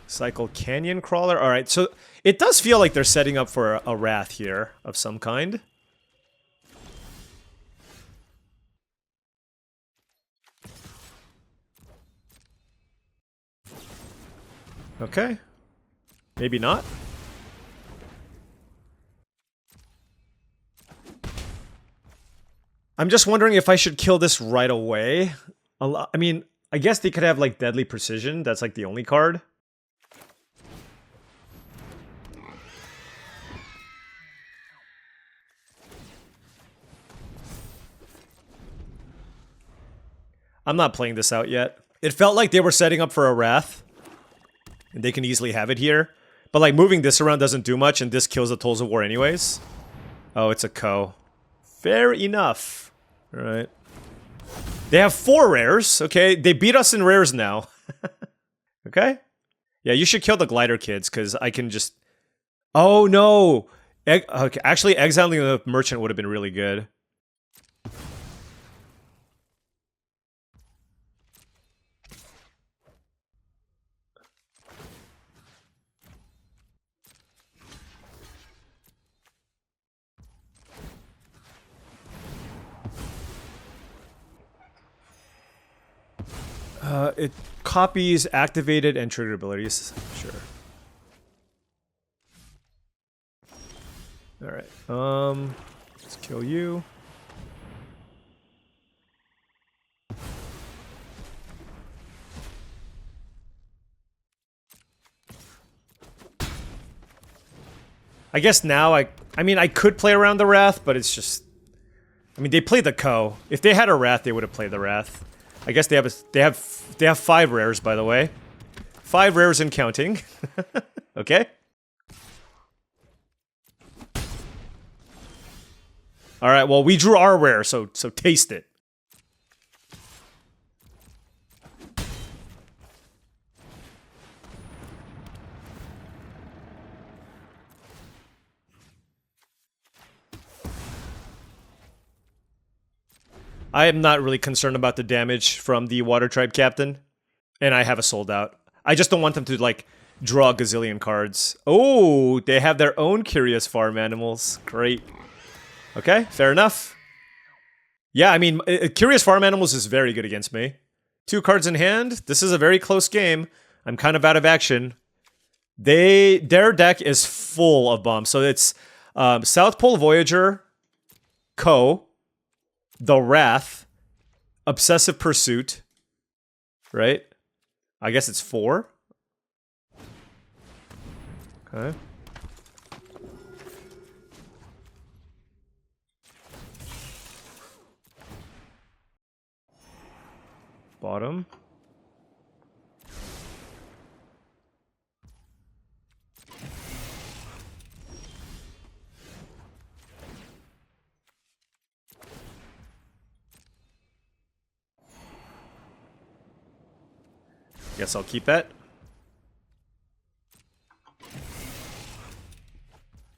Cycle Canyon Crawler. Alright, so it does feel like they're setting up for a Wrath here of some kind. Okay. Maybe not. I'm just wondering if I should kill this right away. I mean, I guess they could have, like, Deadly Precision. That's, like, the only card. I'm not playing this out yet. It felt like they were setting up for a Wrath. And they can easily have it here. But, like, moving this around doesn't do much, and this kills the Tolls of War anyways. Oh, it's a Ko. Fair enough. Alright. They have 4 rares, okay? They beat us in rares now. Okay? Yeah, you should kill the Glider Kids, because I can just... Oh, no! Okay, actually, exiling the Merchant would have been really good. It copies activated and triggered abilities. Sure. Alright, let's kill you. I guess now I mean, I could play around the Wrath, but it's just... I mean, they played the Ko. If they had a Wrath, they would have played the Wrath. I guess they have 5 rares, by the way. 5 rares and counting. Okay? Alright, well, we drew our rare, so taste it. I am not really concerned about the damage from the Water Tribe Captain. And I have a sold out. I just don't want them to, like, draw a gazillion cards. Oh, they have their own Curious Farm Animals. Great. Okay, fair enough. Yeah, I mean, Curious Farm Animals is very good against me. 2 cards in hand. This is a very close game. I'm kind of out of action. Their deck is full of bombs. So it's South Pole Voyager, Ko, The Wrath, Obsessive Pursuit, right? I guess it's 4. Okay. Bottom. Guess I'll keep that.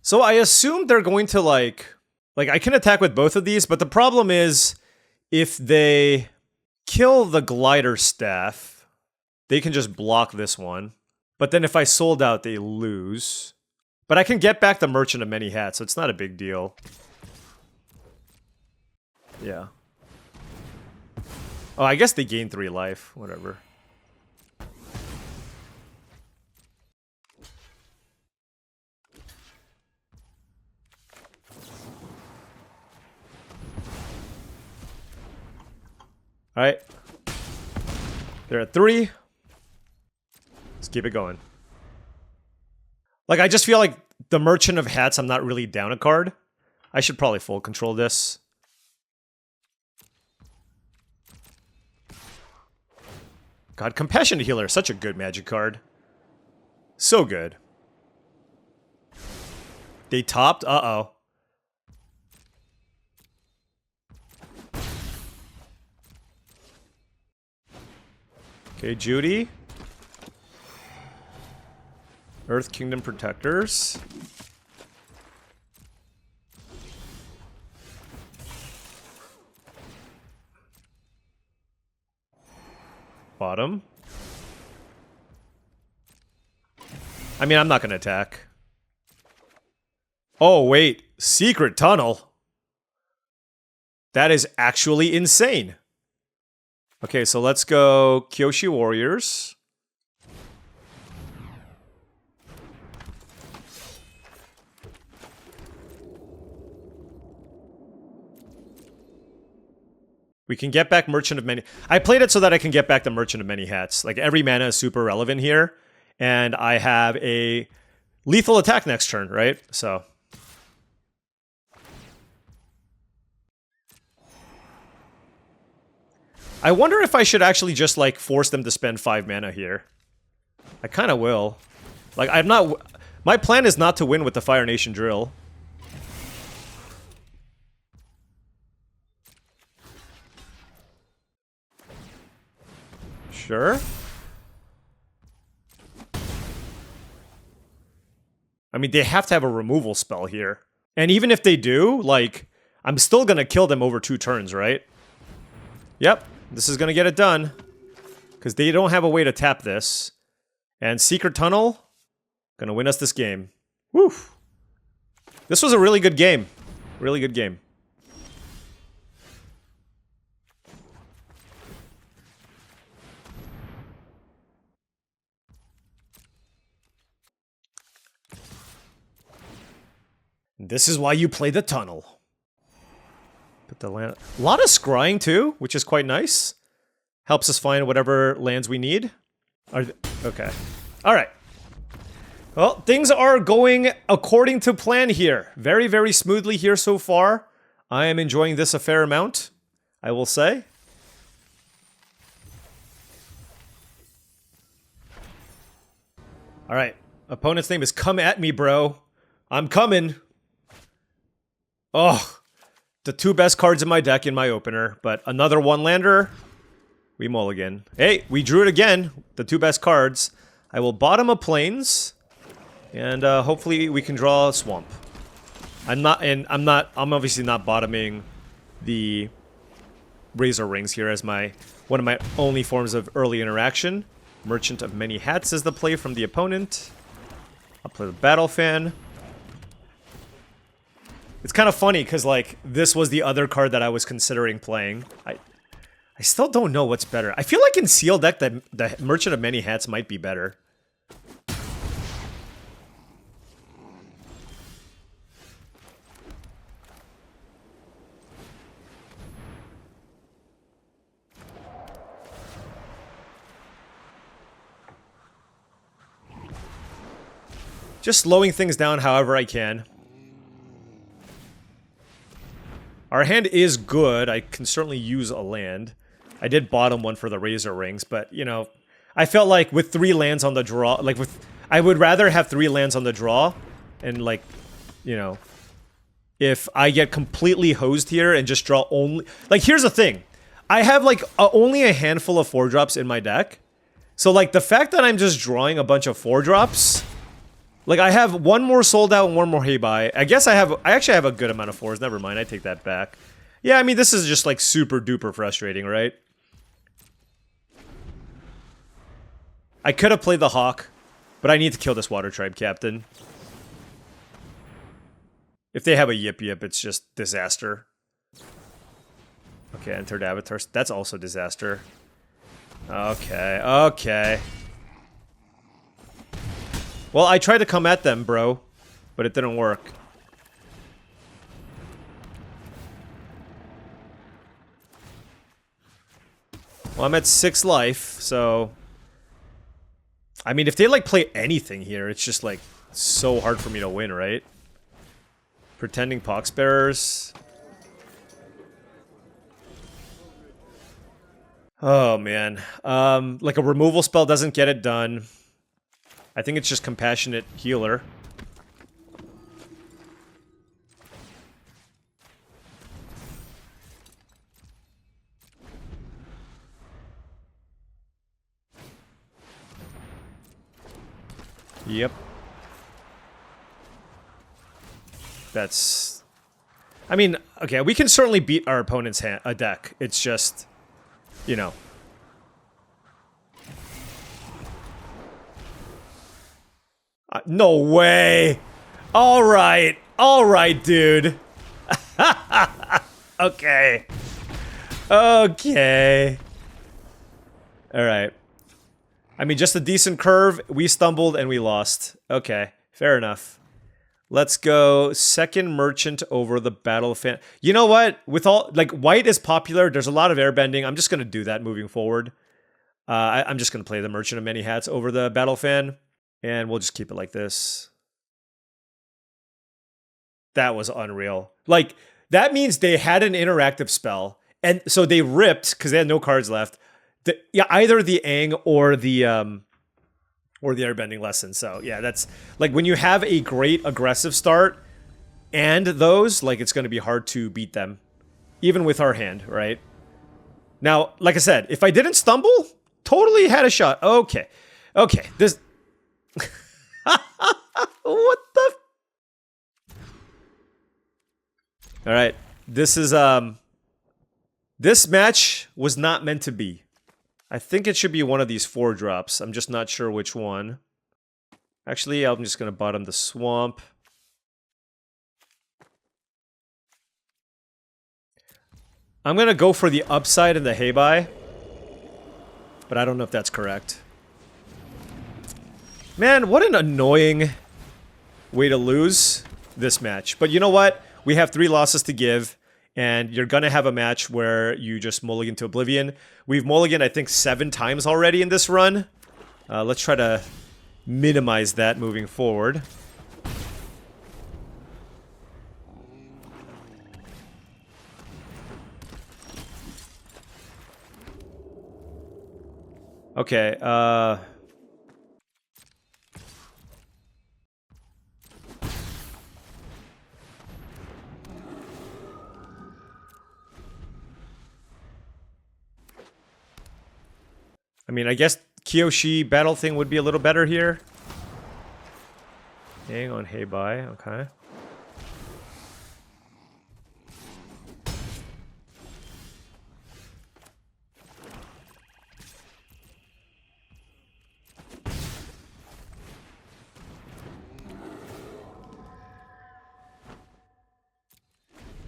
So I assume they're going to like I can attack with both of these, but the problem is if they kill the glider staff, they can just block this one. But then if I sold out, they lose. But I can get back the Merchant of Many Hats, so it's not a big deal. Yeah. Oh, I guess they gain 3 life. Whatever. Alright. They're at 3. Let's keep it going. Like, I just feel like the Merchant of Hats, I'm not really down a card. I should probably full control this. God, Compassionate Healer is such a good magic card. So good. They topped? Uh-oh. Okay, Judy. Earth Kingdom Protectors. Bottom. I mean, I'm not gonna attack. Oh, wait. Secret Tunnel? That is actually insane. Okay, so let's go Kyoshi Warriors. We can get back Merchant of Many... I played it so that I can get back the Merchant of Many Hats. Like, every mana is super relevant here. And I have a lethal attack next turn, right? So... I wonder if I should actually just, like, force them to spend 5 mana here. I kind of will. Like, I'm not... My plan is not to win with the Fire Nation Drill. Sure. I mean, they have to have a removal spell here. And even if they do, like, I'm still gonna kill them over 2 turns, right? Yep. This is gonna get it done. Because they don't have a way to tap this. And Secret Tunnel, gonna win us this game. Woo! This was a really good game. Really good game. This is why you play the tunnel. Put the land. A lot of scrying too, which is quite nice. Helps us find whatever lands we need. Okay. All right. Well, things are going according to plan here. Very, very smoothly here so far. I am enjoying this a fair amount, I will say. All right. Opponent's name is Come At Me, bro. I'm coming. Oh, the two best cards in my deck in my opener, but another one-lander. We mulligan. Hey, we drew it again. The two best cards. I will bottom a Plains, and hopefully we can draw a Swamp. I'm obviously not bottoming the Razor Rings here as one of my only forms of early interaction. Merchant of Many Hats is the play from the opponent. I'll play the Battle Fan. It's kind of funny because, like, this was the other card that I was considering playing. I still don't know what's better. I feel like in Seal deck, the Merchant of Many Hats might be better. Just slowing things down however I can. Our hand is good. I can certainly use a land. I did bottom one for the Razor Rings, but, you know, I felt like with 3 lands on the draw, I would rather have 3 lands on the draw, and, like, you know, if I get completely hosed here and just draw only... Like, here's the thing. I have, like, only a handful of 4-drops in my deck, so, like, the fact that I'm just drawing a bunch of 4-drops... Like, I have one more sold out and one more hey-bye. I guess I actually have a good amount of 4s. Never mind, I take that back. Yeah, I mean, this is just, like, super duper frustrating, right? I could have played the Hawk, but I need to kill this Water Tribe Captain. If they have a Yip Yip, it's just disaster. Okay, entered Avatar. That's also disaster. Okay, okay. Well, I tried to come at them, bro, but it didn't work. Well, I'm at 6 life, so... I mean, if they, like, play anything here, it's just, like, so hard for me to win, right? Pretending Poxbearers. Oh, man. Like, a removal spell doesn't get it done. I think it's just Compassionate Healer. Yep. That's... I mean, okay, we can certainly beat our opponent's deck. It's just, you know... no way! Alright, dude. Okay. Okay. Alright. I mean, just a decent curve. We stumbled and we lost. Okay, fair enough. Let's go second Merchant over the Battle Fan. You know what? With all, like, white is popular. There's a lot of airbending. I'm just going to do that moving forward. I'm just going to play the Merchant of Many Hats over the Battle Fan. And we'll just keep it like this. That was unreal. Like, that means they had an interactive spell. And so they ripped, because they had no cards left, yeah, either the Aang or the Airbending Lesson. So, yeah, that's... Like, when you have a great aggressive start and those, like, it's going to be hard to beat them. Even with our hand, right? Now, like I said, if I didn't stumble, totally had a shot. Okay. Okay, this... What the... Alright, this is, this match was not meant to be. I think it should be one of these 4-drops. I'm just not sure which one. Actually, I'm just gonna bottom the Swamp. I'm gonna go for the upside in the hey-bye. But I don't know if that's correct. Man, what an annoying way to lose. this match. But you know what? We have 3 losses to give, and you're going to have a match where you just mulligan to oblivion. We've mulliganed, I think, 7 times already in this run. Let's try to minimize that moving forward. Okay, I mean, I guess Kyoshi battle thing would be a little better here. Hang on, hey bye, okay.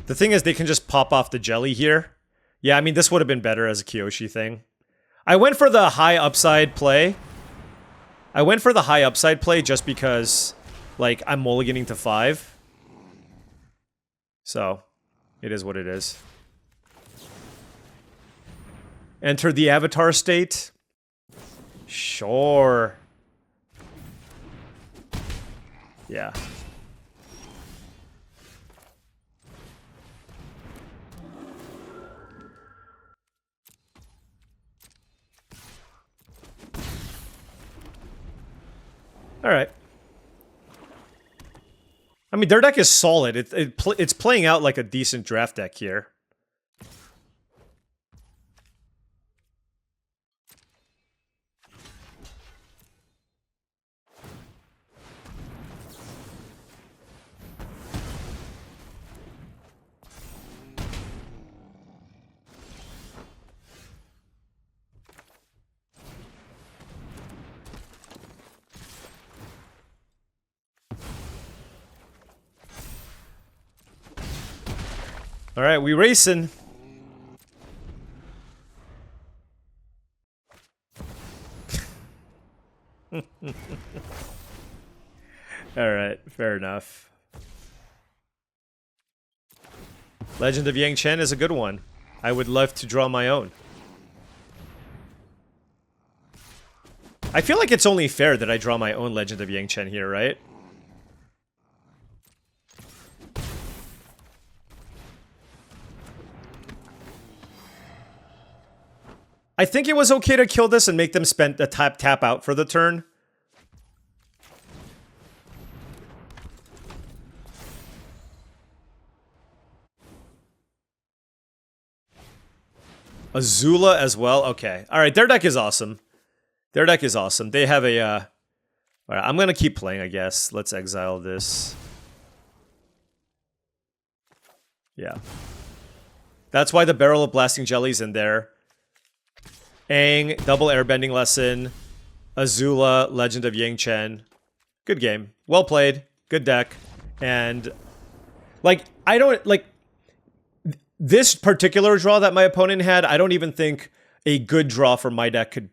The thing is, they can just pop off the jelly here. Yeah, I mean, this would have been better as a Kyoshi thing. I went for the high upside play. Just because, like, I'm mulliganing to 5. So, it is what it is. Enter the avatar state. Sure. Yeah. Alright. I mean, their deck is solid. It's playing out like a decent draft deck here. All right, we racing. All right, fair enough. Legend of Yang Chen is a good one. I would love to draw my own. I feel like it's only fair that I draw my own Legend of Yang Chen here, right? I think it was okay to kill this and make them spend a tap out for the turn. Azula as well? Okay. Alright, their deck is awesome. Their deck is awesome. They have a, Alright, I'm gonna keep playing, I guess. Let's exile this. Yeah. That's why the Barrel of Blasting Jelly's in there. Aang, double airbending lesson. Azula, Legend of Yang Chen. Good game. Well played. Good deck. And, like, I don't, like, this particular draw that my opponent had, I don't even think a good draw for my deck could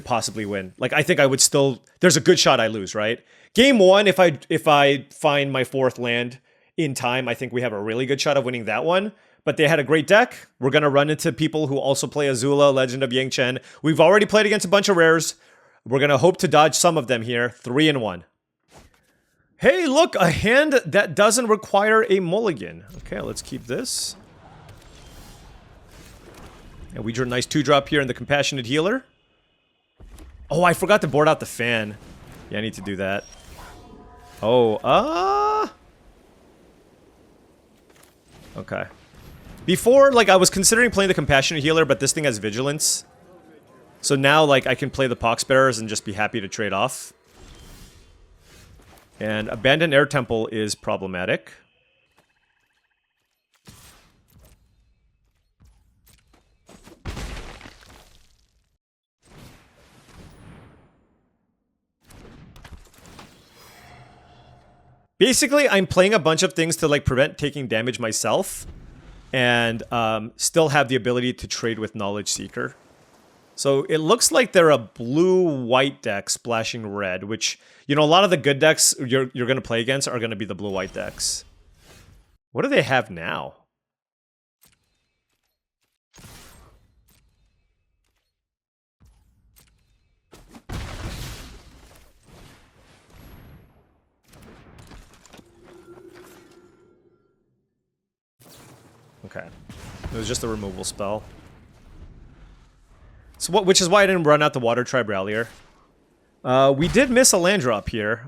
possibly win. Like, I think I would still, there's a good shot I lose, right? Game 1, if I find my 4th land in time, I think we have a really good shot of winning that one. But they had a great deck. We're going to run into people who also play Azula, Legend of Yang Chen. We've already played against a bunch of rares. We're going to hope to dodge some of them here. 3-1. Hey, look, a hand that doesn't require a mulligan. Okay, let's keep this. And we drew a nice 2-drop here in the Compassionate Healer. Oh, I forgot to board out the fan. Yeah, I need to do that. Oh, okay. Before, like, I was considering playing the Compassionate Healer, but this thing has Vigilance. So now, like, I can play the Poxbearers and just be happy to trade off. And Abandoned Air Temple is problematic. Basically, I'm playing a bunch of things to, like, prevent taking damage myself. And still have the ability to trade with Knowledge Seeker. So it looks like they're a blue-white deck splashing red, which, you know, a lot of the good decks you're going to play against are going to be the blue-white decks. What do they have now? Okay. It was just a removal spell. So which is why I didn't run out the Water Tribe Rallier. We did miss a land drop here.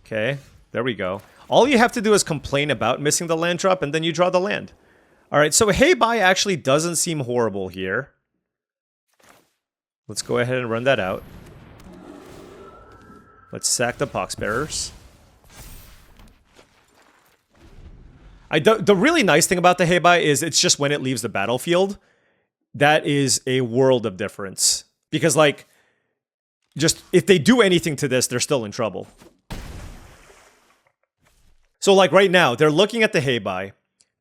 Okay, there we go. All you have to do is complain about missing the land drop, and then you draw the land. Alright, so Hey Bye actually doesn't seem horrible here. Let's go ahead and run that out. Let's sack the Poxbearers. The really nice thing about the Hey Bye is it's just when it leaves the battlefield. That is a world of difference. Because, like, just if they do anything to this, they're still in trouble. So, like, right now, they're looking at the Hey Bye.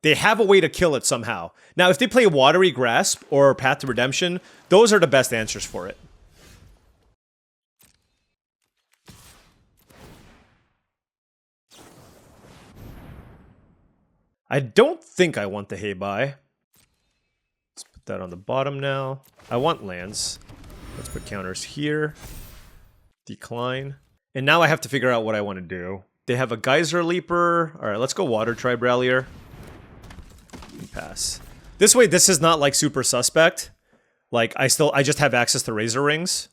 They have a way to kill it somehow. Now, if they play Watery Grasp or Path to Redemption, those are the best answers for it. I don't think I want the Hey Bye. Let's put that on the bottom now. I want lands. Let's put counters here. Decline. And now I have to figure out what I want to do. They have a Geyser Leaper. Alright, let's go Water Tribe Rallier. And pass. This way, this is not like super suspect. Like, I just have access to Razor Rings.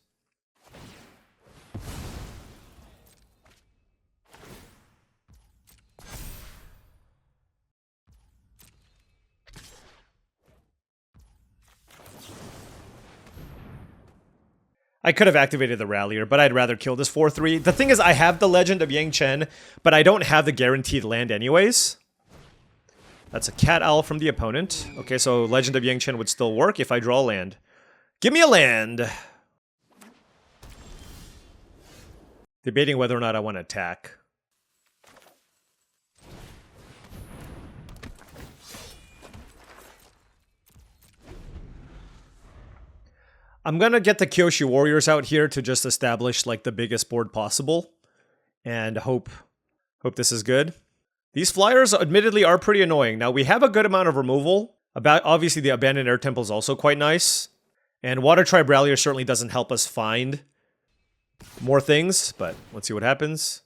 I could have activated the Rallier, but I'd rather kill this 4-3. The thing is, I have the Legend of Yang Chen, but I don't have the guaranteed land anyways. That's a Cat Owl from the opponent. Okay, so Legend of Yang Chen would still work if I draw a land. Give me a land! Debating whether or not I want to attack. I'm gonna get the Kyoshi Warriors out here to just establish like the biggest board possible, and hope this is good. These flyers admittedly are pretty annoying. Now we have a good amount of removal. Obviously the Abandoned Air Temple is also quite nice, and Water Tribe Rallier certainly doesn't help us find more things, but let's see what happens.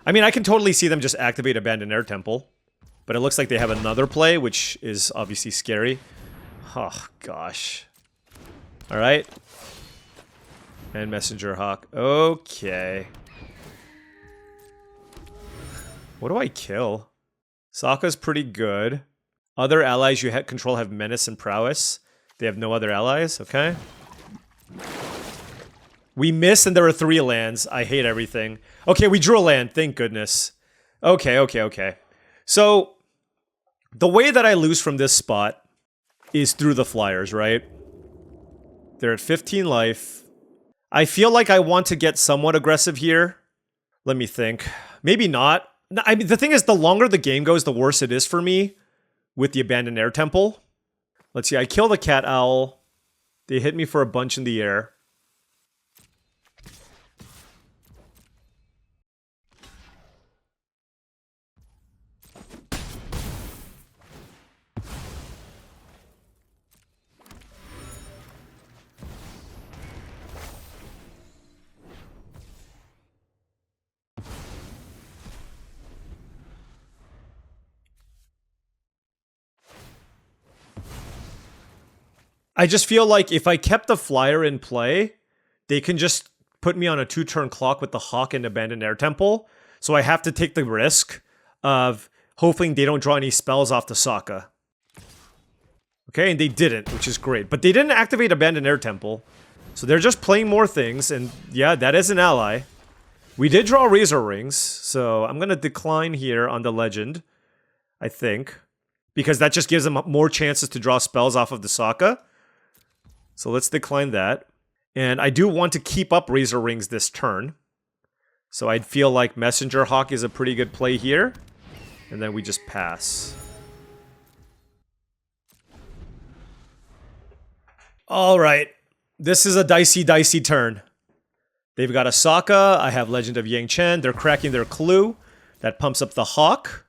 I mean, I can totally see them just activate Abandoned Air Temple, but it looks like they have another play, which is obviously scary. Oh gosh. Alright. And Messenger Hawk. Okay. What do I kill? Sokka's pretty good. Other allies you control have Menace and Prowess. They have no other allies. Okay. We missed and there are 3 lands. I hate everything. Okay, we drew a land. Thank goodness. Okay. So, the way that I lose from this spot is through the flyers, right? They're at 15 life. I feel like I want to get somewhat aggressive here. Let me think. Maybe not. I mean, the thing is, the longer the game goes, the worse it is for me with the Abandoned Air Temple. Let's see, I kill the Cat Owl. They hit me for a bunch in the air. I just feel like if I kept the flyer in play, they can just put me on a 2-turn clock with the Hawk and Abandoned Air Temple. So I have to take the risk of hoping they don't draw any spells off the Sokka. Okay, and they didn't, which is great. But they didn't activate Abandoned Air Temple. So they're just playing more things, and yeah, that is an ally. We did draw Razor Rings, so I'm going to decline here on the Legend, I think. Because that just gives them more chances to draw spells off of the Sokka. So let's decline that. And I do want to keep up Razor Rings this turn. So I'd feel like Messenger Hawk is a pretty good play here. And then we just pass. All right. This is a dicey turn. They've got a Sokka. I have Legend of Yang Chen. They're cracking their clue. That pumps up the Hawk.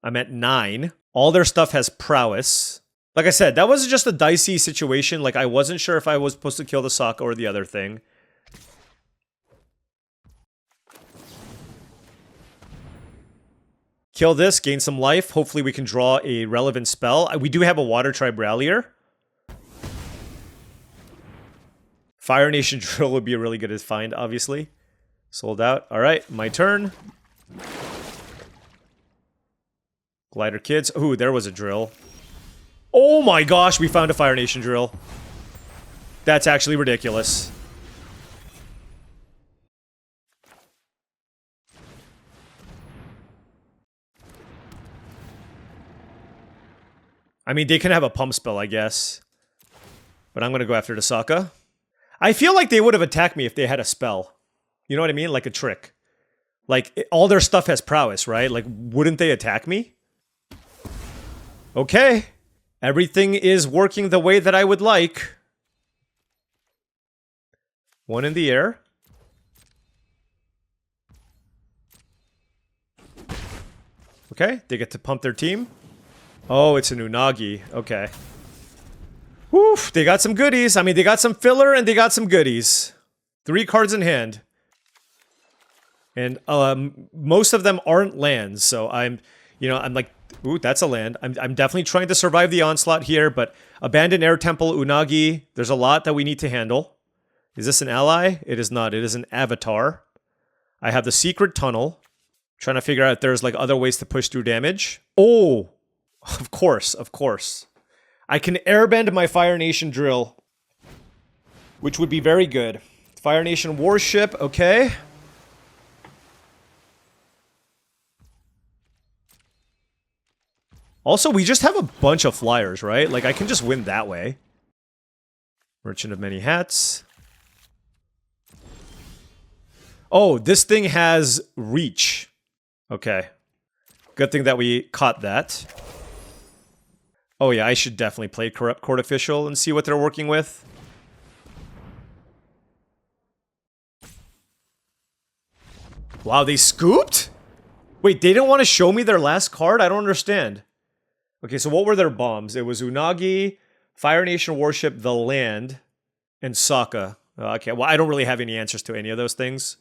I'm at 9. All their stuff has prowess. Like I said, that was just a dicey situation. Like, I wasn't sure if I was supposed to kill the Sokka or the other thing. Kill this, gain some life. Hopefully we can draw a relevant spell. We do have a Water Tribe Rallier. Fire Nation Drill would be a really good find, obviously. Sold out. All right, my turn. Glider Kids. Ooh, there was a drill. Oh my gosh, we found a Fire Nation Drill. That's actually ridiculous. I mean, they can have a pump spell, I guess. But I'm going to go after the Sokka. I feel like they would have attacked me if they had a spell. You know what I mean? Like a trick. Like, all their stuff has prowess, right? Like, wouldn't they attack me? Okay. Everything is working the way that I would like. One in the air. Okay, they get to pump their team. Oh, it's an Unagi. Okay. Woof, they got some goodies. I mean, they got some filler and they got some goodies. 3 cards in hand. And most of them aren't lands, so I'm like, ooh, that's a land. I'm definitely trying to survive the onslaught here, but Abandoned Air Temple, Unagi, there's a lot that we need to handle. Is this an ally? It is not. It is an avatar. I have the Secret Tunnel. Trying to figure out if there's like other ways to push through damage. Oh, of course, of course. I can airbend my Fire Nation Drill, which would be very good. Fire Nation Warship, okay. Also, we just have a bunch of flyers, right? Like, I can just win that way. Merchant of Many Hats. Oh, this thing has reach. Okay. Good thing that we caught that. Oh yeah, I should definitely play Corrupt Court Official and see what they're working with. Wow, they scooped? Wait, they didn't want to show me their last card? I don't understand. Okay, so what were their bombs? It was Unagi, Fire Nation Warship, The Land, and Sokka. Okay, well, I don't really have any answers to any of those things.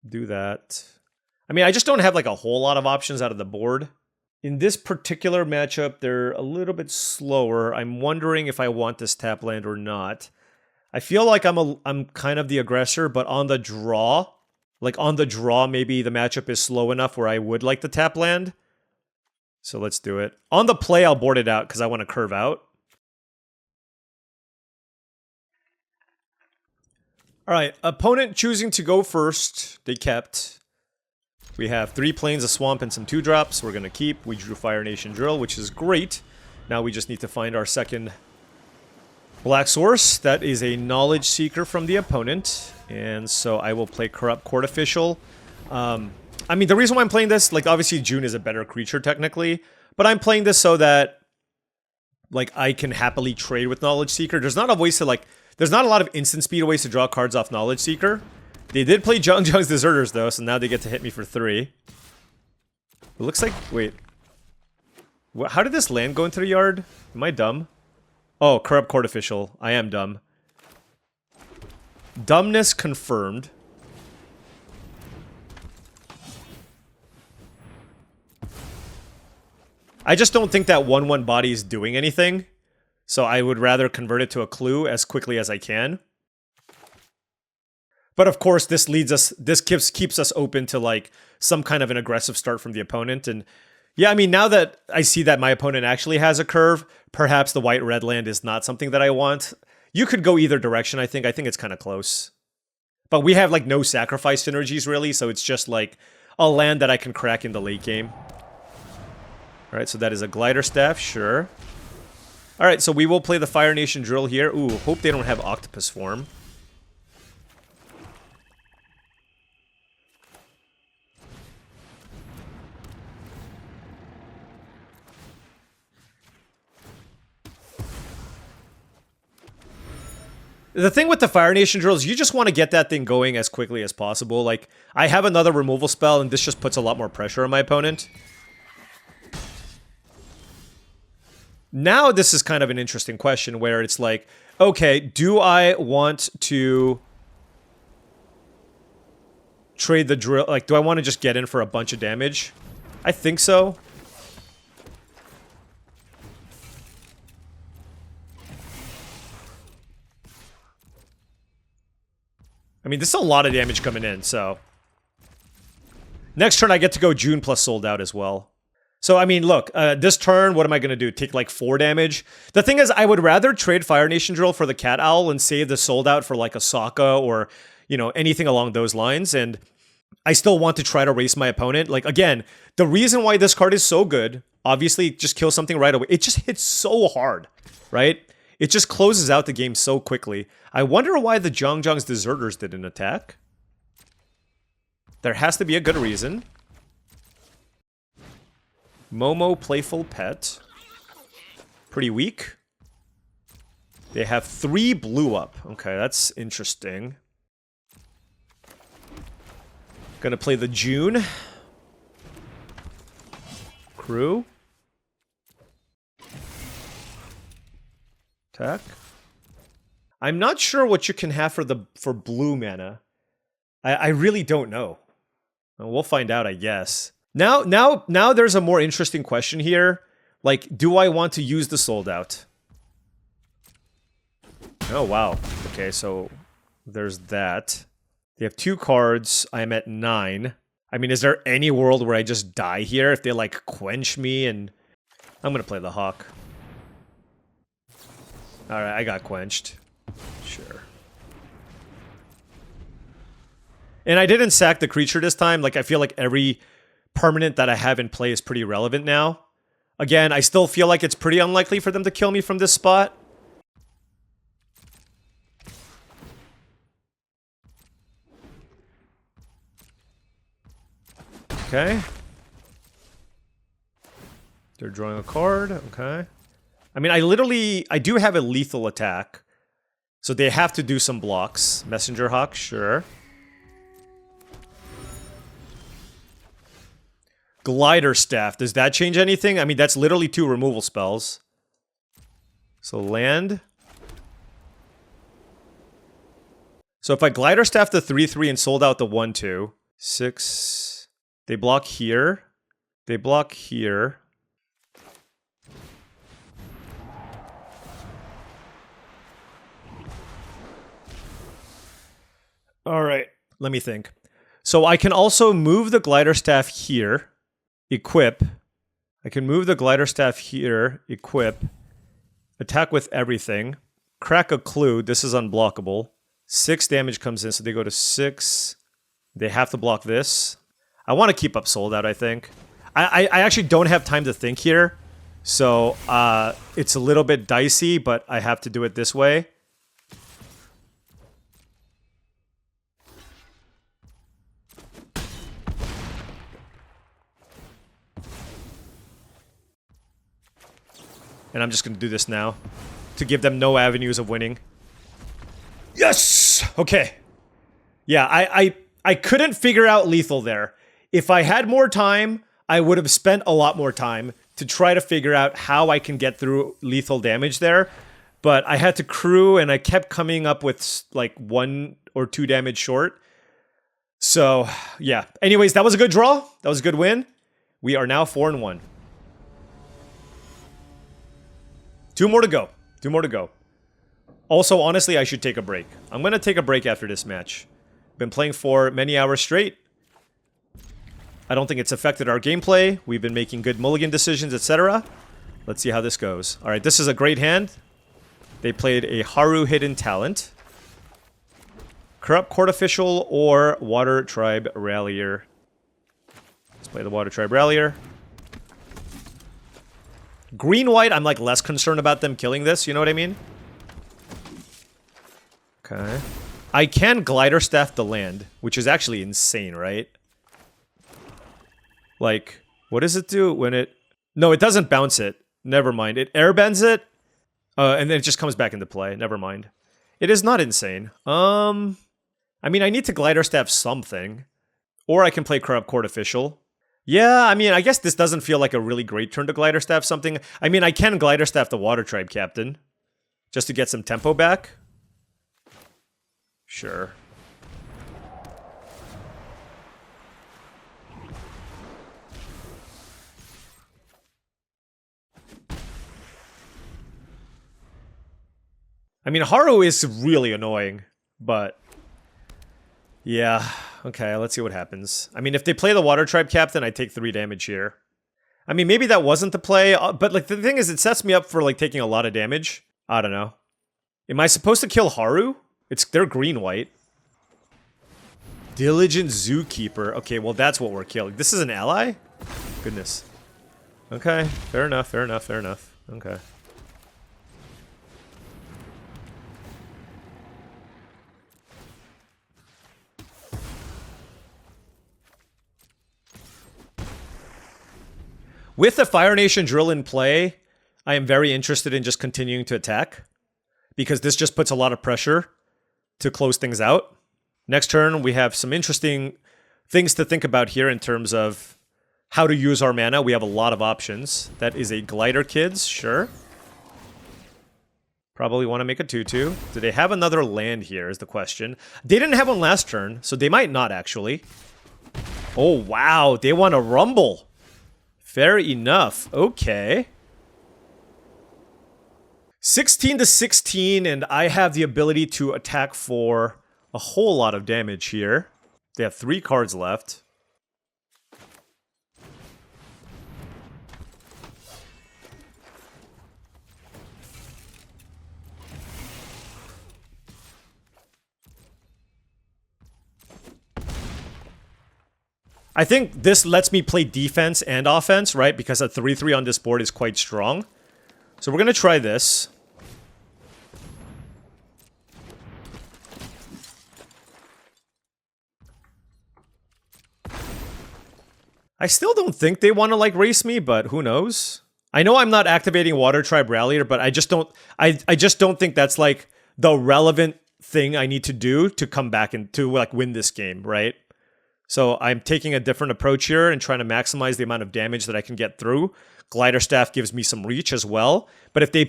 Do that. I mean, I just don't have like a whole lot of options out of the board. In this particular matchup, they're a little bit slower. I'm wondering if I want this tap land or not. I feel like I'm kind of the aggressor, but on the draw, maybe the matchup is slow enough where I would like the tap land. So let's do it. On the play, I'll board it out because I want to curve out. All right, opponent choosing to go first. They kept. We have 3 planes, a swamp, and some 2-drops. We're going to keep. We drew Fire Nation Drill, which is great. Now we just need to find our second black source. That is a Knowledge Seeker from the opponent. And so I will play Corrupt Court Official. I mean, the reason why I'm playing this, like, obviously June is a better creature technically. But I'm playing this so that, like, I can happily trade with Knowledge Seeker. There's not a ways to, like, there's not a lot of instant speed ways to draw cards off Knowledge Seeker. They did play Jung's Deserters, though, so now they get to hit me for 3. It looks like... Wait. How did this land go into the yard? Am I dumb? Oh, Corrupt Court Official. I am dumb. Dumbness confirmed. I just don't think that 1/1 body is doing anything. So I would rather convert it to a clue as quickly as I can. But of course, this keeps us open to like some kind of an aggressive start from the opponent. And yeah, I mean, now that I see that my opponent actually has a curve, perhaps the white-red land is not something that I want. You could go either direction, I think. I think it's kind of close. But we have like no sacrifice synergies really, so it's just like a land that I can crack in the late game. Alright, so that is a Glider Staff, sure. Alright, so we will play the Fire Nation Drill here. Ooh, hope they don't have Octopus form. The thing with the Fire Nation drills, you just want to get that thing going as quickly as possible. Like, I have another removal spell, and this just puts a lot more pressure on my opponent. Now this is kind of an interesting question where it's like, okay, do I want to trade the drill? Like, do I want to just get in for a bunch of damage? I think so. I mean, this is a lot of damage coming in, so... Next turn, I get to go June plus sold out as well. So, I mean, look, this turn, what am I going to do? Take, like, 4 damage? The thing is, I would rather trade Fire Nation Drill for the Cat Owl and save the sold out for, like, a Sokka or, you know, anything along those lines, and I still want to try to race my opponent. Like, again, the reason why this card is so good, obviously, just kill something right away. It just hits so hard, right? It just closes out the game so quickly. I wonder why the Zhangzhang's Deserters didn't attack. There has to be a good reason. Momo, Playful Pet. Pretty weak. They have 3 blue up. Okay, that's interesting. Gonna play the June. Crew. Attack. I'm not sure what you can have for blue mana. I really don't know. Well, we'll find out, I guess. Now there's a more interesting question here. Like, do I want to use the sold out? Oh, wow. Okay, so there's that. They have 2 cards. I'm at 9. I mean, is there any world where I just die here if they, like, quench me and... I'm gonna play the Hawk. Alright, I got quenched. Sure. And I didn't sack the creature this time. Like, I feel like every permanent that I have in play is pretty relevant now. Again, I still feel like it's pretty unlikely for them to kill me from this spot. Okay. They're drawing a card. Okay. I mean, I do have a lethal attack. So they have to do some blocks. Messenger Hawk, sure. Glider Staff, does that change anything? I mean, that's literally 2 removal spells. So land. So if I Glider Staff the 3/3 and sold out the 1/2. 6. They block here. They block here. Alright, let me think. So I can also move the Glider Staff here. Equip. I can move the Glider Staff here. Equip. Attack with everything. Crack a Clue. This is unblockable. 6 damage comes in, so they go to 6. They have to block this. I want to keep up sold out, I think. I actually don't have time to think here. So it's a little bit dicey, but I have to do it this way. And I'm just going to do this now to give them no avenues of winning. Yes! Okay. Yeah, I couldn't figure out lethal there. If I had more time, I would have spent a lot more time to try to figure out how I can get through lethal damage there. But I had to crew, and I kept coming up with like 1 or 2 damage short. So, yeah. Anyways, that was a good draw. That was a good win. We are now 4-1. 2 more to go. 2 more to go. Also, honestly, I should take a break. I'm going to take a break after this match. Been playing for many hours straight. I don't think it's affected our gameplay. We've been making good mulligan decisions, etc. Let's see how this goes. Alright, this is a great hand. They played a Haru Hidden Talent. Corrupt Court Official or Water Tribe Rallier. Let's play the Water Tribe Rallier. Green-white, I'm like less concerned about them killing this, you know what I mean? Okay. I can Glider Staff the land, which is actually insane, right? Like, what does it do when it... No, it doesn't bounce it. Never mind. It airbends it, and then it just comes back into play. Never mind. It is not insane. I mean, I need to glider staff something. Or I can play Corrupt Court Official. Yeah, I mean, I guess this doesn't feel like a really great turn to glider staff something. I mean, I can glider staff the Water Tribe Captain. Just to get some tempo back. Sure. I mean, Haru is really annoying, but... yeah, okay, let's see what happens. I mean, if they play the Water Tribe Captain, I take 3 damage here. I mean, maybe that wasn't the play, but like the thing is, it sets me up for like taking a lot of damage. I don't know. Am I supposed to kill Haru? They're green-white. Diligent Zookeeper. Okay, well that's what we're killing. This is an ally? Goodness. Okay, fair enough, fair enough, fair enough. Okay. With the Fire Nation drill in play, I am very interested in just continuing to attack. Because this just puts a lot of pressure to close things out. Next turn, we have some interesting things to think about here in terms of how to use our mana. We have a lot of options. That is a Glider, kids, sure. Probably want to make a 2/2. Do they have another land here is the question. They didn't have one last turn, so they might not actually. Oh, wow, they want to rumble. Fair enough. Okay. 16 to 16, and I have the ability to attack for a whole lot of damage here. They have 3 cards left. I think this lets me play defense and offense, right? Because a 3/3 on this board is quite strong. So we're going to try this. I still don't think they want to, like, race me, but who knows? I know I'm not activating Water Tribe Rallier, but I just don't... I just don't think that's, like, the relevant thing I need to do to come back and to, like, win this game, right? So I'm taking a different approach here and trying to maximize the amount of damage that I can get through. Glider Staff gives me some reach as well. But if they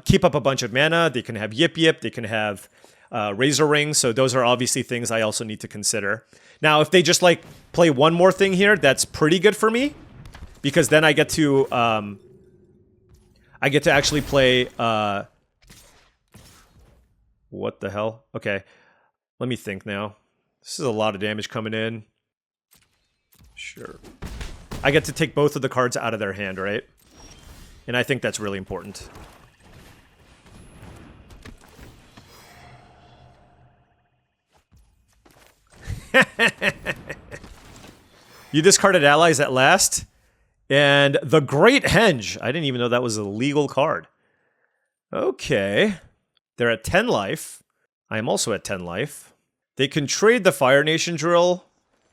keep up a bunch of mana, they can have Yip Yip, they can have Razor Ring. So those are obviously things I also need to consider. Now, if they just, like, play one more thing here, that's pretty good for me. Because then I get to actually play... what the hell? Okay. Let me think now. This is a lot of damage coming in. Sure. I get to take both of the cards out of their hand, right? And I think that's really important. You discarded allies at last. And the Great Henge. I didn't even know that was a legal card. Okay. They're at 10 life. I am also at 10 life. They can trade the Fire Nation drill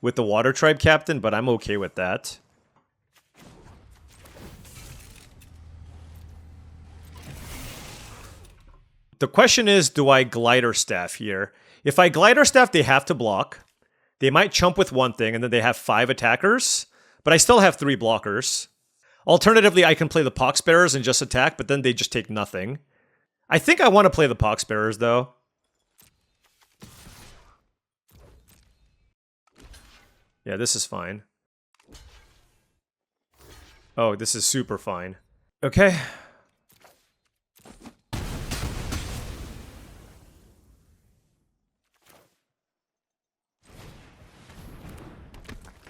with the Water Tribe Captain, but I'm okay with that. The question is, do I Glider Staff here? If I Glider Staff, they have to block. They might chump with one thing, and then they have 5 attackers, but I still have 3 blockers. Alternatively, I can play the Poxbearers and just attack, but then they just take nothing. I think I want to play the Poxbearers, though. Yeah, this is fine. Oh, this is super fine. Okay.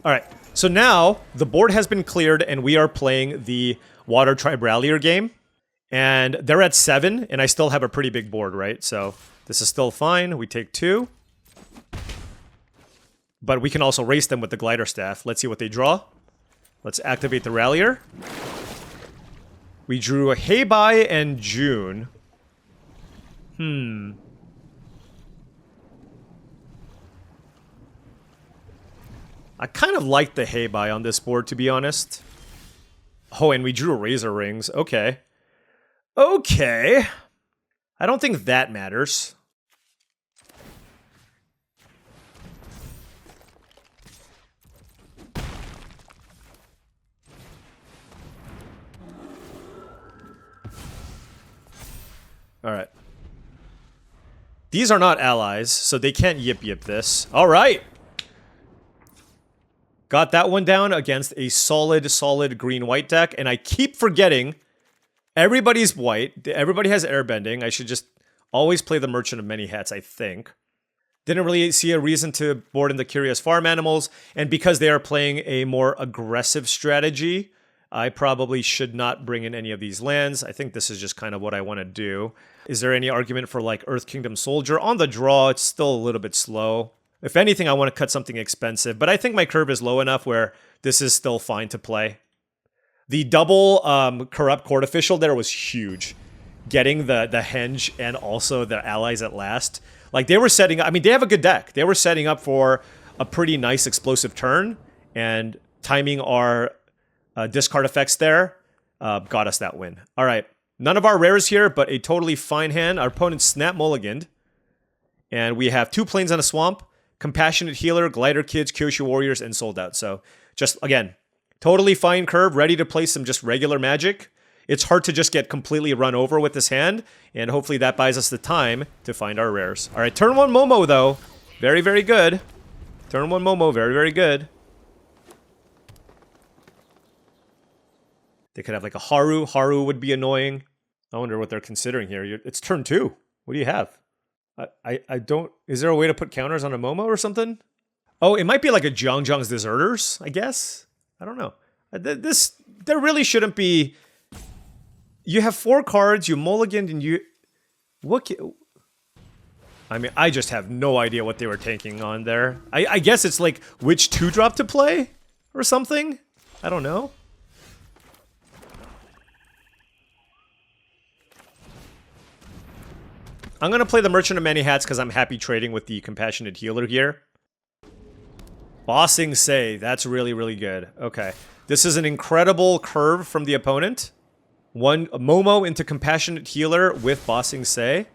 Alright, so now the board has been cleared and we are playing the Water Tribe Rallier game. And they're at 7, and I still have a pretty big board, right? So this is still fine. We take 2. But we can also race them with the Glider Staff. Let's see what they draw. Let's activate the Rallier. We drew a Heibai and June. I kind of like the Heibai on this board, to be honest. Oh, and we drew Razor Rings. Okay. Okay. I don't think that matters. These are not allies, so they can't yip this. All right. Got that one down against a solid green-white deck. And I keep forgetting everybody's white. Everybody has airbending. I should just always play the Merchant of Many Hats, I think. Didn't really see a reason to board in the Curious Farm Animals. And because they are playing a more aggressive strategy, I probably should not bring in any of these lands. I think this is just kind of what I want to do. Is there any argument for like Earth Kingdom Soldier? On the draw, it's still a little bit slow. If anything, I want to cut something expensive, but I think my curve is low enough where this is still fine to play. The double Corrupt Court Official there was huge. Getting the Henge and also the allies at last. Like they were setting up, I mean, they have a good deck. They were setting up for a pretty nice explosive turn, and timing our discard effects there got us that win. All right, none of our rares here, but a totally fine hand. Our opponent snap mulliganed, and we have 2 planes on a swamp, Compassionate Healer, Glider Kids, Kyosho Warriors, and Sold Out. So just, again, totally fine curve, ready to play some just regular Magic. It's hard to just get completely run over with this hand, and hopefully that buys us the time to find our rares. All right, turn 1 Momo, though. Very, very good. Turn 1 Momo, very, very good. They could have like a Haru. Haru would be annoying. I wonder what they're considering here. It's turn 2. What do you have? I don't... Is there a way to put counters on a Momo or something? Oh, it might be like a Zhang's Deserters, I guess. I don't know. There really shouldn't be... You have 4 cards, you mulliganed, and you... I mean, I just have no idea what they were tanking on there. I guess it's like which 2-drop to play? Or something? I don't know. I'm going to play the Merchant of Many Hats because I'm happy trading with the Compassionate Healer here. Bossing Say, that's really, really good. Okay. This is an incredible curve from the opponent. 1 Momo into Compassionate Healer with Bossing Say.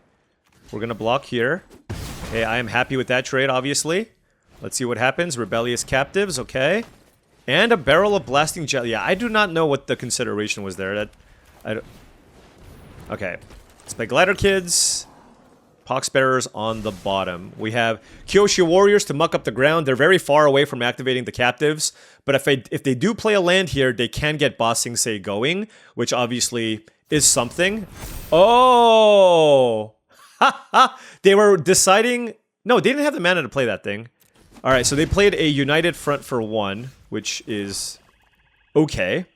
We're going to block here. Okay, I am happy with that trade, obviously. Let's see what happens. Rebellious Captives, okay. And a Barrel of Blasting Jet. Yeah, I do not know what the consideration was there. Okay. Let's play Glider Kids. Poxbearers on the bottom. We have Kyosho Warriors to muck up the ground. They're very far away from activating the captives, but if they do play a land here, they can get Bossing Say going, which obviously is something. Oh! They were deciding... No, they didn't have the mana to play that thing. Alright, so they played a United Front for 1, which is okay.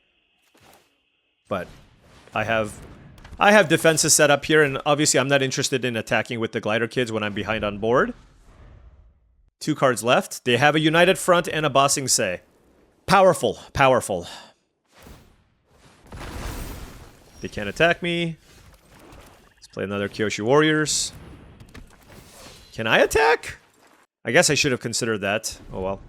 But I have defenses set up here, and obviously I'm not interested in attacking with the Glider Kids when I'm behind on board. 2 cards left. They have a United Front and a Bossing Say. Powerful. Powerful. They can't attack me. Let's play another Kyosho Warriors. Can I attack? I guess I should have considered that. Oh well.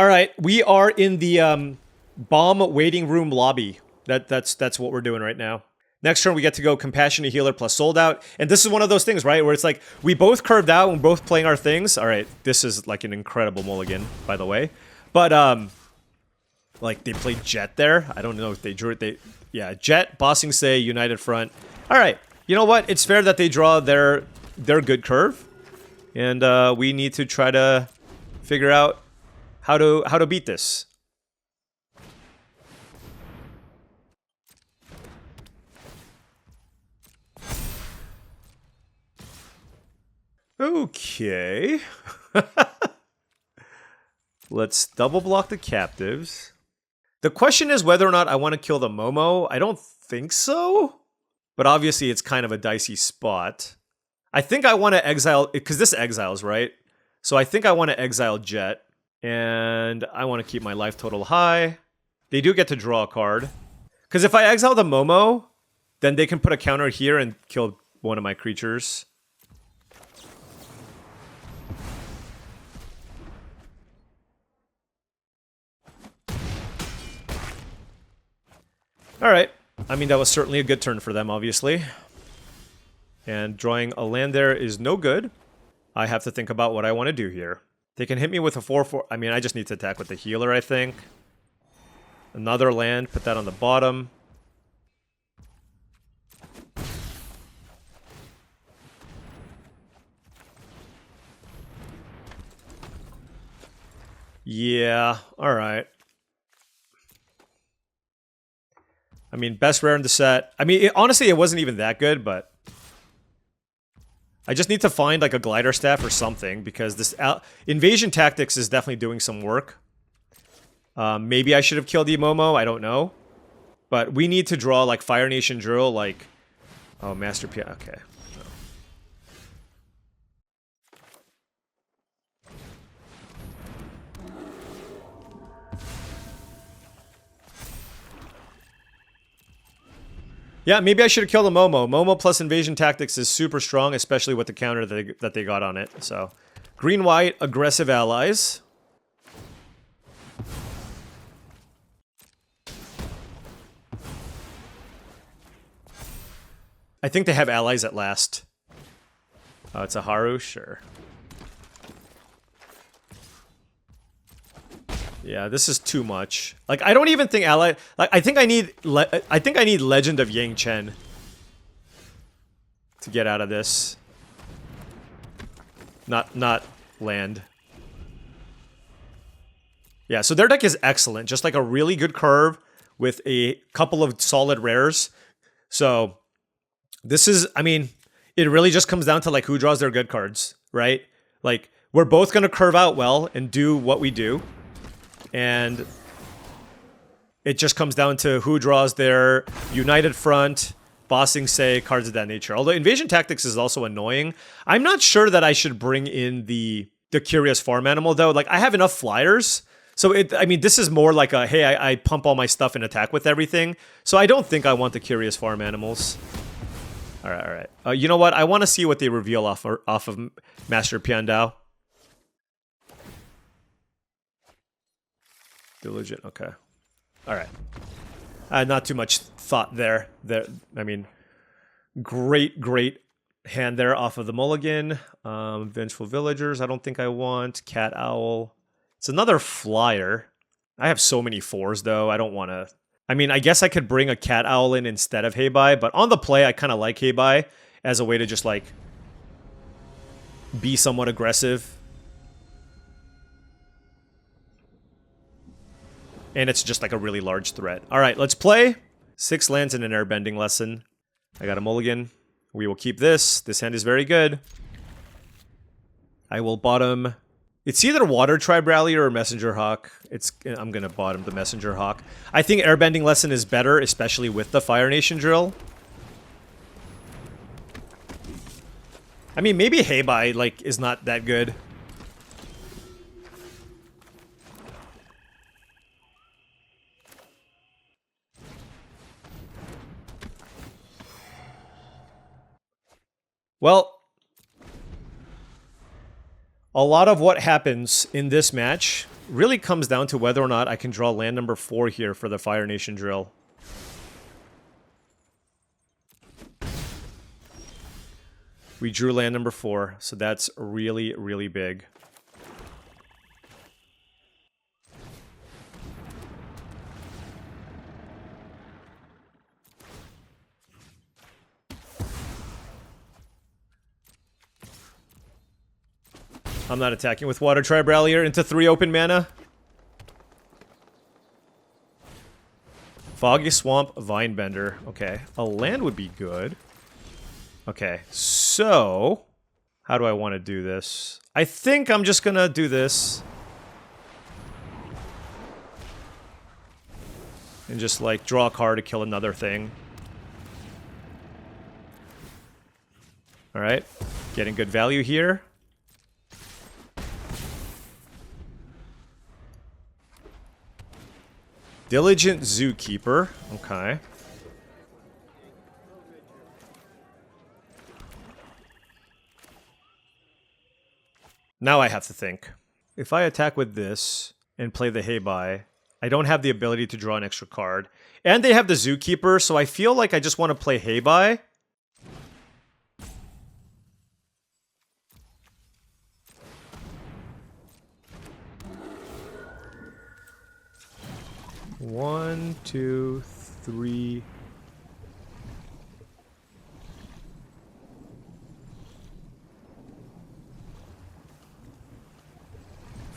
Alright, we are in the bomb waiting room lobby. That's what we're doing right now. Next turn, we get to go Compassionate Healer plus Sold Out. And this is one of those things, right? Where it's like, we both curved out and we're both playing our things. All right, this is like an incredible mulligan, by the way. But, like, they played Jet there. I don't know if they drew it. Yeah, Jet, Bossing Say, United Front. All right, you know what? It's fair that they draw their good curve. And we need to try to figure out how to beat this. Okay. Let's double block the captives. The question is whether or not I want to kill the Momo. I don't think so. But obviously it's kind of a dicey spot. I think I want to exile, because this exiles, right? So I think I want to exile Jet. And I want to keep my life total high. They do get to draw a card. Because if I exile the Momo, then they can put a counter here and kill one of my creatures. Alright. I mean, that was certainly a good turn for them, obviously. And drawing a land there is no good. I have to think about what I want to do here. They can hit me with a 4-4. I mean, I just need to attack with the healer, I think. Another land, put that on the bottom. Yeah, alright. I mean, best rare in the set. I mean, honestly, it wasn't even that good, but... I just need to find, like, a glider staff or something, because this... Invasion Tactics is definitely doing some work. Maybe I should have killed the Momo, I don't know. But we need to draw, like, Fire Nation Drill, like... Oh, Master P... Okay. Yeah, maybe I should have killed a Momo. Momo plus Invasion Tactics is super strong, especially with the counter that they got on it. So, green-white, aggressive allies. I think they have allies at last. Oh, it's a Haru? Sure. Yeah, this is too much. Like, I don't even think ally... Like, I think I need Legend of Yang Chen to get out of this. Not land. Yeah, so their deck is excellent. Just like a really good curve with a couple of solid rares. So, this is... I mean, it really just comes down to, like, who draws their good cards, right? Like, we're both going to curve out well and do what we do. And it just comes down to who draws their United Front, Bossing Say, cards of that nature. Although Invasion Tactics is also annoying. I'm not sure that I should bring in the Curious Farm Animal, though. Like, I have enough flyers. So, I mean, this is more like a, hey, I pump all my stuff and attack with everything. So, I don't think I want the Curious Farm Animals. All right. You know what? I want to see what they reveal off of Master Piandao. Diligent, okay. Alright. Not too much thought there. I mean, great hand there off of the mulligan. Vengeful Villagers, I don't think I want. Cat Owl. It's another flyer. I have so many 4s, though. I don't want to... I mean, I guess I could bring a Cat Owl in instead of Heibai, but on the play, I kind of like Heibai as a way to just, like, be somewhat aggressive. And it's just like a really large threat. Alright, let's play. 6 lands and an airbending lesson. I got a mulligan. We will keep this. This hand is very good. I will bottom... It's either Water Tribe Rallier or Messenger Hawk. I'm going to bottom the Messenger Hawk. I think airbending lesson is better, especially with the Fire Nation Drill. I mean, maybe Heibai, like, is not that good. Well, a lot of what happens in this match really comes down to whether or not I can draw land number 4 here for the Fire Nation Drill. We drew land number 4, so that's really, really big. I'm not attacking with Water Tribe Rallier into 3 open mana. Foggy Swamp, Vinebender. Okay, a land would be good. Okay, so... How do I want to do this? I think I'm just gonna do this. And just, like, draw a card to kill another thing. Alright, getting good value here. Diligent Zookeeper. Okay. Now I have to think. If I attack with this and play the Heibai, I don't have the ability to draw an extra card. And they have the Zookeeper, so I feel like I just want to play Heibai. One, two, three.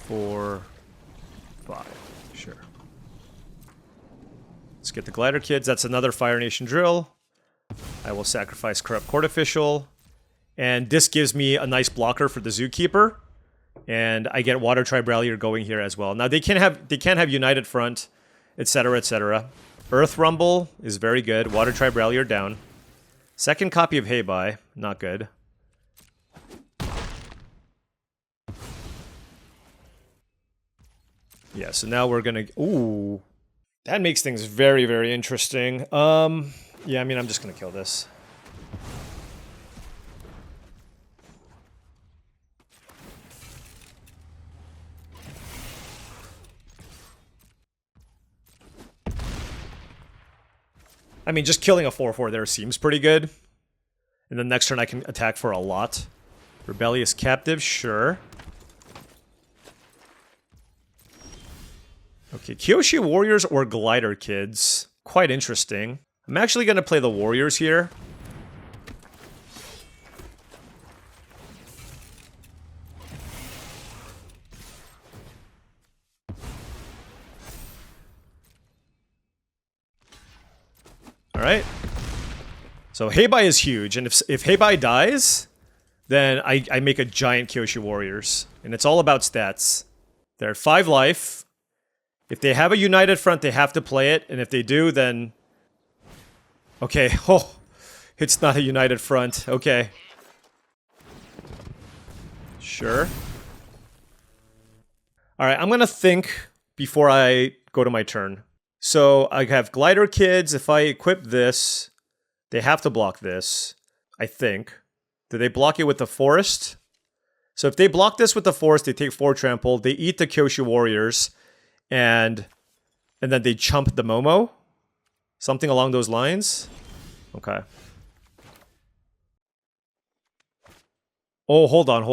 4, 5. Sure. Let's get the Glider Kids. That's another Fire Nation drill. I will sacrifice Corrupt Court Official. And this gives me a nice blocker for the Zookeeper. And I get Water Tribe Rallier going here as well. Now they can't have United Front, etc., etc. Earth Rumble is very good. Water Tribe Rallier down. Second copy of Heibai, not good. Yeah, so now we're gonna... Ooh. That makes things very, very interesting. Yeah, I mean, I'm just gonna kill this. I mean, just killing a 4/4 there seems pretty good. And then next turn I can attack for a lot. Rebellious Captive, sure. Okay, Kyoshi Warriors or Glider Kids. Quite interesting. I'm actually going to play the Warriors here. Alright. So Heibai is huge, and if Heibai dies, then I make a giant Kyoshi Warriors. And it's all about stats. They're at 5 life. If they have a United Front, they have to play it, and if they do, then... Okay, oh, it's not a United Front, okay. Sure. Alright, I'm gonna think before I go to my turn. So, I have Glider Kids. If I equip this, they have to block this, I think. Do they block it with the Forest? So if they block this with the Forest, they take 4 trample, they eat the Kyoshi Warriors, and then they chump the Momo? Something along those lines? Okay. Oh, hold on.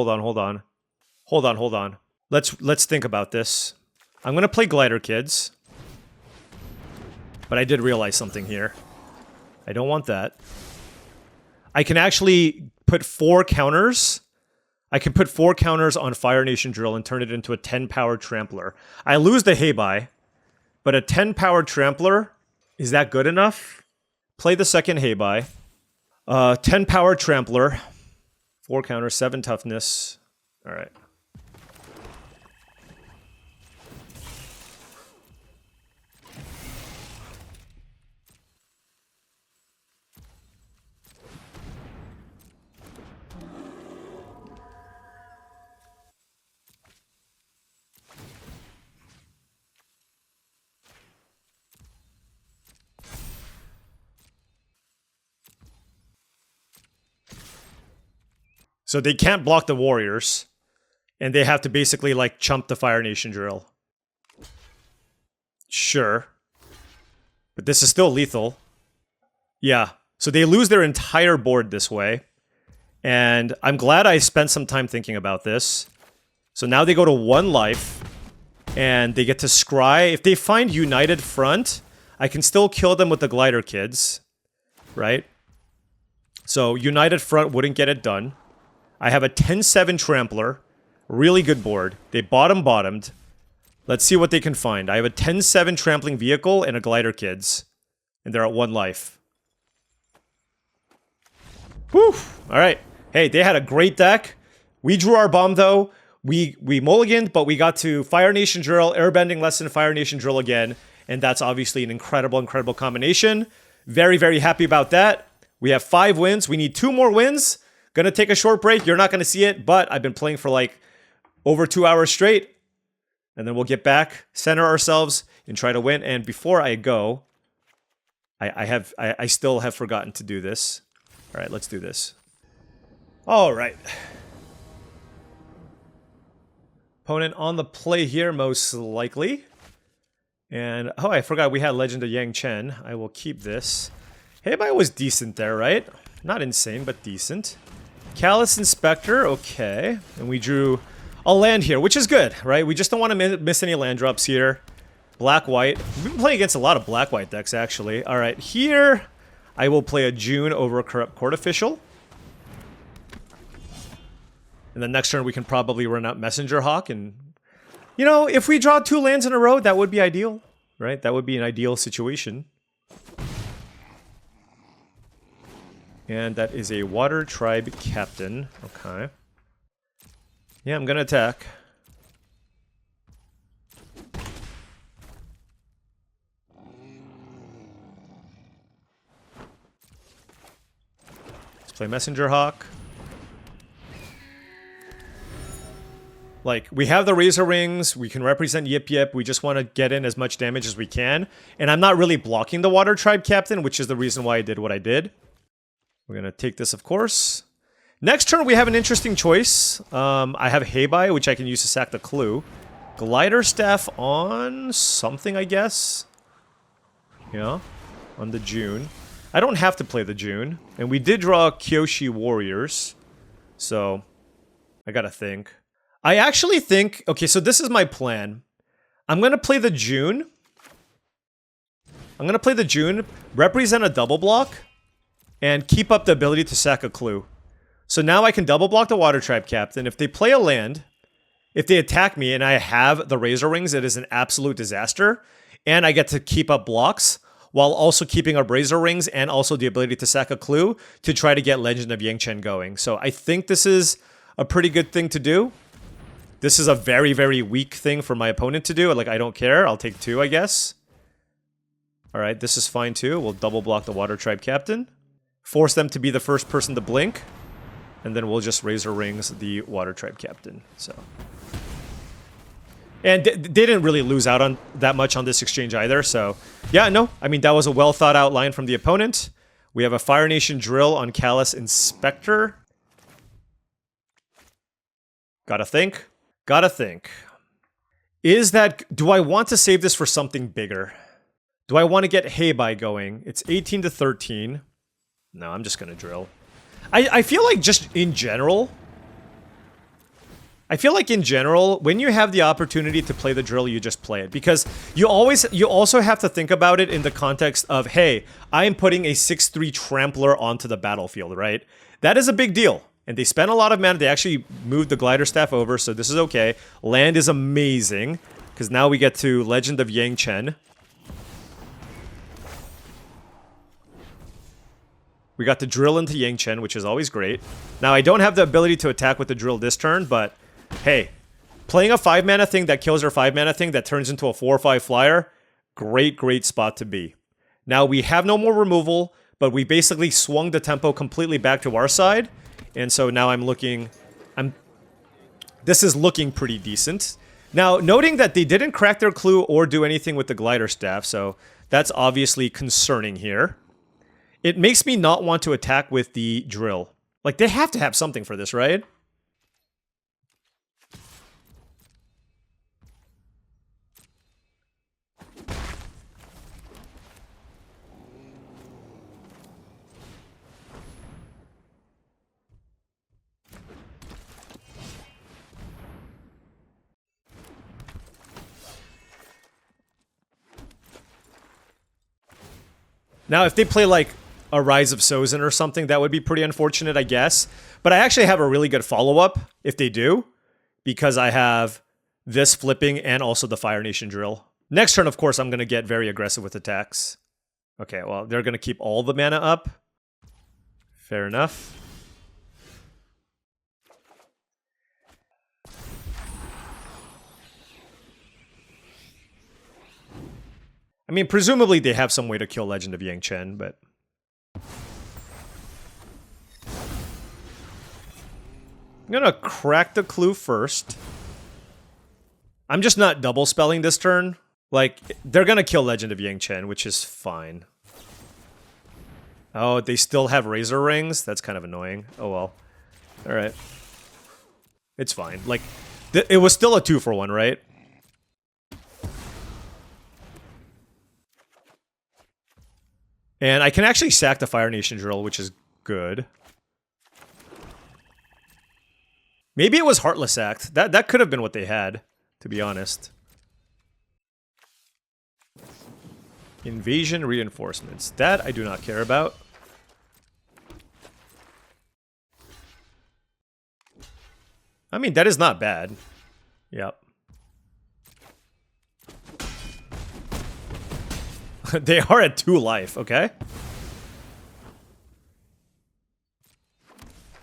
Let's think about this. I'm gonna play Glider Kids. But I did realize something here. I don't want that. I can actually put 4 counters. I can put 4 counters on Fire Nation Drill and turn it into a 10-power Trampler. I lose the Heibai, but a 10-power Trampler, is that good enough? Play the second Heibai. 10-power Trampler. 4 counters, 7 toughness. Alright. So they can't block the Warriors, and they have to basically, like, chump the Fire Nation Drill. Sure. But this is still lethal. Yeah. So they lose their entire board this way. And I'm glad I spent some time thinking about this. So now they go to 1 life, and they get to scry. If they find United Front, I can still kill them with the Glider Kids. Right? So United Front wouldn't get it done. I have a 10-7 Trampler. Really good board. They bottomed. Let's see what they can find. I have a 10-7 Trampling Vehicle and a Glider Kids. And they're at 1 life. Whew! Alright. Hey, they had a great deck. We drew our bomb, though. We mulliganed, but we got to Fire Nation Drill, Airbending Lesson, Fire Nation Drill again. And that's obviously an incredible combination. Very, very happy about that. We have 5 wins. We need 2 more wins. Gonna take a short break. You're not gonna see it, but I've been playing for like over 2 hours straight. And then we'll get back, center ourselves, and try to win. And before I go, I still have forgotten to do this. All right, let's do this. All right. Opponent on the play here, most likely. And, oh, I forgot we had Legend of Yang Chen. I will keep this. Heibai was decent there, right? Not insane, but decent. Callous Inspector, okay. And we drew a land here, which is good, right? We just don't want to miss any land drops here. Black-white. We've been playing against a lot of black-white decks, actually. Alright, here I will play a June over a Corrupt Court Official. And then next turn we can probably run out Messenger Hawk and... You know, if we draw 2 lands in a row, that would be ideal, right? That would be an ideal situation. And that is a Water Tribe Captain. Okay. Yeah, I'm gonna attack. Let's play Messenger Hawk. Like, we have the Razor Rings, we can represent Yip Yip, we just want to get in as much damage as we can. And I'm not really blocking the Water Tribe Captain, which is the reason why I did what I did. We're going to take this, of course. Next turn, we have an interesting choice. I have Heibai, which I can use to sack the Clue. Glider Staff on something, I guess. Yeah, on the June. I don't have to play the June. And we did draw Kyoshi Warriors. So, I gotta think. I actually think... Okay, so this is my plan. I'm gonna play the June. Represent a double block, and keep up the ability to sack a Clue. So now I can double block the Water Tribe Captain. If they play a land, if they attack me and I have the Razor Rings, it is an absolute disaster. And I get to keep up blocks, while also keeping up Razor Rings and also the ability to sack a Clue to try to get Legend of Yangchen going. So I think this is a pretty good thing to do. This is a very, very weak thing for my opponent to do. Like, I don't care. I'll take 2, I guess. Alright, this is fine too. We'll double block the Water Tribe Captain. Force them to be the first person to blink. And then we'll just Razor Rings the Water Tribe Captain. So, and they didn't really lose out on that much on this exchange either. So, yeah, no. I mean, that was a well thought out line from the opponent. We have a Fire Nation Drill on Callous Inspector. Gotta think. Is that... Do I want to save this for something bigger? Do I want to get Heibai going? It's 18 to 13. No, I'm just gonna drill. I feel like just in general... when you have the opportunity to play the drill, you just play it. Because you also have to think about it in the context of, hey, I am putting a 6/3 Trampler onto the battlefield, right? That is a big deal. And they spent a lot of mana. They actually moved the Glider Staff over, so this is okay. Land is amazing, because now we get to Legend of Yangchen. We got to drill into Yangchen, which is always great. Now, I don't have the ability to attack with the drill this turn, but hey, playing a 5-mana thing that kills our 5-mana thing that turns into a 4 or 5 flyer, great spot to be. Now, we have no more removal, but we basically swung the tempo completely back to our side. And so now this is looking pretty decent. Now, noting that they didn't crack their Clue or do anything with the Glider Staff, so that's obviously concerning here. It makes me not want to attack with the drill. Like, they have to have something for this, right? Now, if they play, like, a Rise of Sozin or something, that would be pretty unfortunate, I guess. But I actually have a really good follow-up, if they do, because I have this flipping and also the Fire Nation Drill. Next turn, of course, I'm going to get very aggressive with attacks. Okay, well, they're going to keep all the mana up. Fair enough. I mean, presumably they have some way to kill Legend of Yangchen, but... I'm gonna crack the Clue first. I'm just not double spelling this turn. Like, they're gonna kill Legend of Yangchen, which is fine. Oh, they still have Razor Rings? That's kind of annoying. Oh well. Alright. It's fine. Like, it was still a 2-for-1, right? And I can actually sack the Fire Nation Drill, which is good. Maybe it was Heartless Act. That could have been what they had, to be honest. Invasion Reinforcements. That I do not care about. I mean, that is not bad. Yep. They are at 2 life, okay?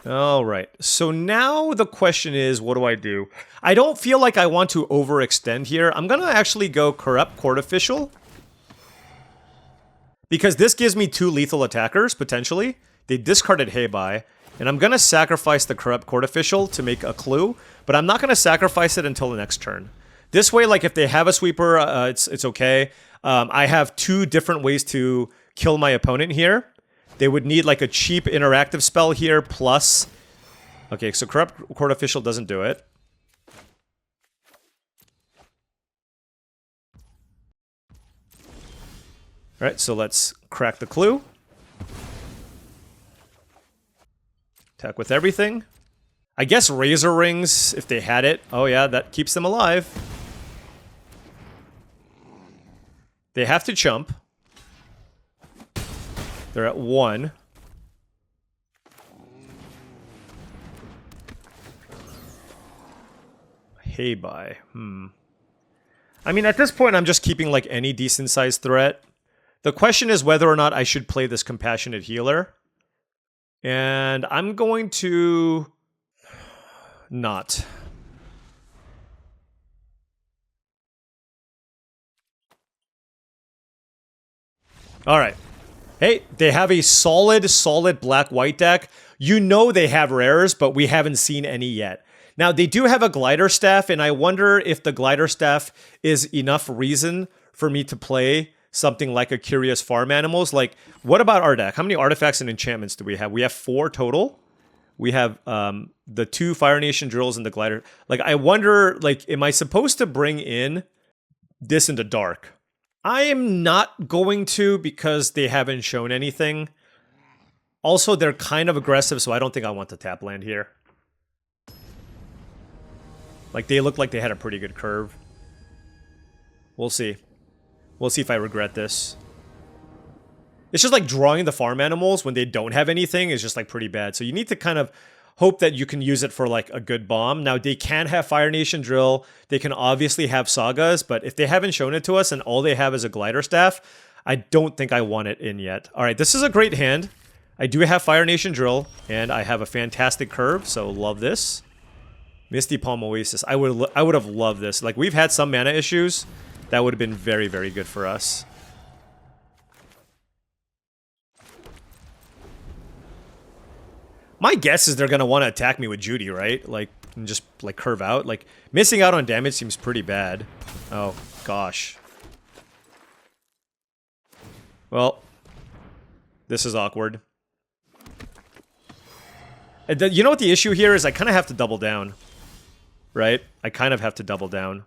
Alright, so now the question is, what do I do? I don't feel like I want to overextend here. I'm gonna actually go Corrupt Court Official. Because this gives me 2 lethal attackers, potentially. They discarded Heibai. And I'm gonna sacrifice the Corrupt Court Official to make a clue. But I'm not gonna sacrifice it until the next turn. This way, like, if they have a sweeper, it's okay. I have 2 different ways to kill my opponent here. They would need like a cheap interactive spell here, plus... Okay, so Corrupt Court Official doesn't do it. Alright, so let's crack the clue. Attack with everything. I guess Razor Rings, if they had it. Oh yeah, that keeps them alive. They have to chump. They're at 1. Heibai. I mean, at this point, I'm just keeping, like, any decent-sized threat. The question is whether or not I should play this Compassionate Healer. And I'm going to... not. Alright. Hey, they have a solid black-white deck. You know they have rares, but we haven't seen any yet. Now, they do have a Glider Staff, and I wonder if the Glider Staff is enough reason for me to play something like a Curious Farm Animals. Like, what about our deck? How many artifacts and enchantments do we have? We have 4 total. We have the 2 Fire Nation drills and the Glider. Like, I wonder, like, am I supposed to bring in this into Dark? I am not going to because they haven't shown anything. Also, they're kind of aggressive, so I don't think I want to tap land here. Like, they look like they had a pretty good curve. We'll see. We'll see if I regret this. It's just like drawing the farm animals when they don't have anything is just like pretty bad. So you need to kind of hope that you can use it for like a good bomb. Now, they can have Fire Nation Drill. They can obviously have Sagas, but if they haven't shown it to us and all they have is a Glider Staff, I don't think I want it in yet. All right, this is a great hand. I do have Fire Nation Drill, and I have a fantastic curve, so love this. Misty Palm Oasis. I would have loved this. Like, we've had some mana issues. That would have been very, very good for us. My guess is they're going to want to attack me with Judy, right? Like, and just, like, curve out. Like, missing out on damage seems pretty bad. Oh, gosh. Well, this is awkward. And you know what the issue here is? I kind of have to double down. Right? I kind of have to double down.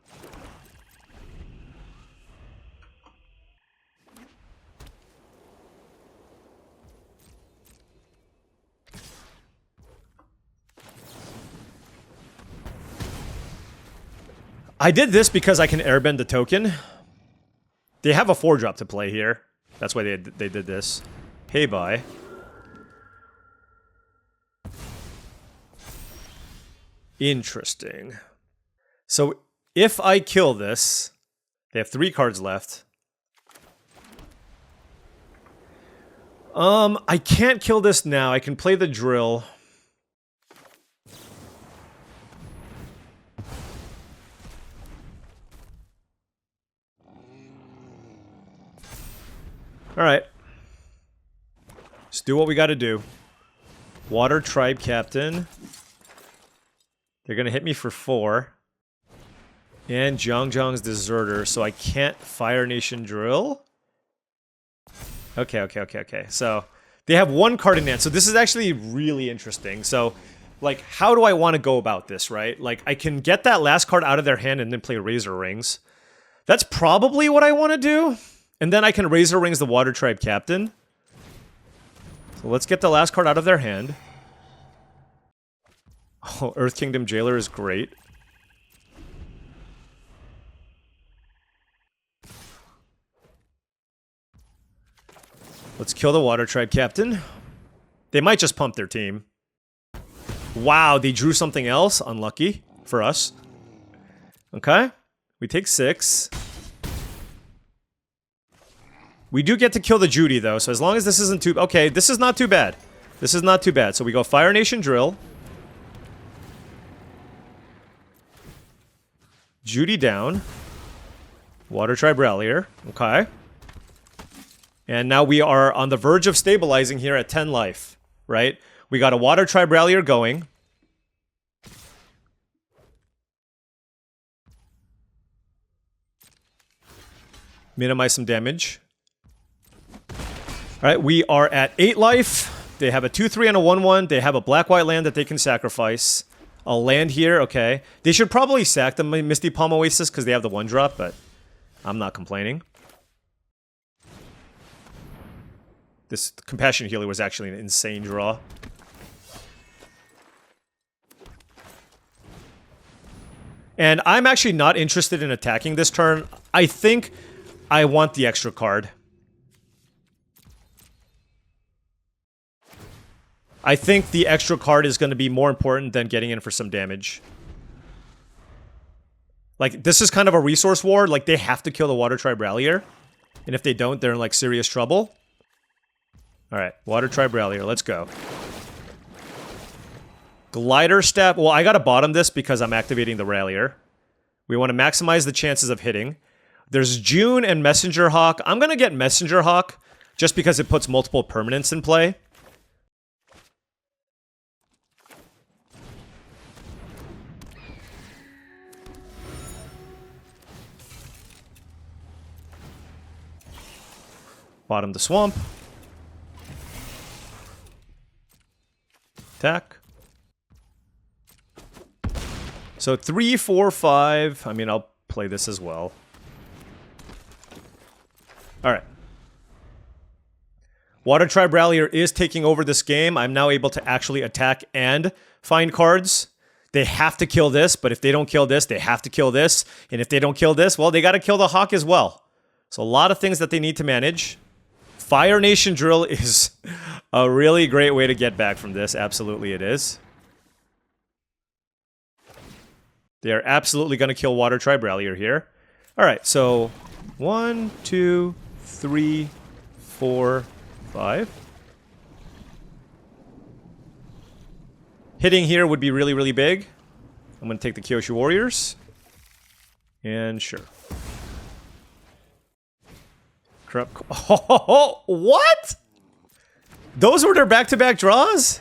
I did this because I can airbend the token. They have a 4-drop to play here. That's why they did this. Heibai. Interesting. So, if I kill this, they have 3 cards left. I can't kill this now. I can play the drill. Alright. Let's do what we gotta do. Water Tribe Captain. They're gonna hit me for 4. And Zhang's Deserter, so I can't Fire Nation Drill? Okay. So, they have 1 card in hand, so this is actually really interesting. So, like, how do I want to go about this, right? Like, I can get that last card out of their hand and then play Razor Rings. That's probably what I want to do. And then I can Razor Rings the Water Tribe Captain. So let's get the last card out of their hand. Oh, Earth Kingdom Jailer is great. Let's kill the Water Tribe Captain. They might just pump their team. Wow, they drew something else. Unlucky for us. Okay. We take 6. We do get to kill the Judy, though, so as long as this isn't too... Okay, this is not too bad. This is not too bad. So we go Fire Nation Drill. Judy down. Water Tribe Rallier. Okay. And now we are on the verge of stabilizing here at 10 life, right? We got a Water Tribe Rallier going. Minimize some damage. Alright, we are at 8 life. They have a 2-3 and a 1-1. They have a black-white land that they can sacrifice. A land here, okay. They should probably sack the Misty Palm Oasis because they have the 1-drop, but I'm not complaining. This Compassion Healer was actually an insane draw. And I'm actually not interested in attacking this turn. I think I want the extra card. I think the extra card is going to be more important than getting in for some damage. Like, this is kind of a resource war. Like, they have to kill the Water Tribe Rallier. And if they don't, they're in, like, serious trouble. Alright, Water Tribe Rallier, let's go. Glider Step. Well, I gotta bottom this because I'm activating the Rallier. We want to maximize the chances of hitting. There's June and Messenger Hawk. I'm gonna get Messenger Hawk just because it puts multiple permanents in play. Bottom the swamp. Attack. So 3, 4, 5. I mean, I'll play this as well. Alright. Water Tribe Rallier is taking over this game. I'm now able to actually attack and find cards. They have to kill this, but if they don't kill this, they have to kill this. And if they don't kill this, well, they gotta kill the Hawk as well. So a lot of things that they need to manage. Fire Nation Drill is a really great way to get back from this. Absolutely it is. They are absolutely going to kill Water Tribe Rallier here. Alright, so 1, 2, 3, 4, 5. Hitting here would be really, really big. I'm going to take the Kyoshu Warriors. And sure. Oh, what? Those were their back-to-back draws?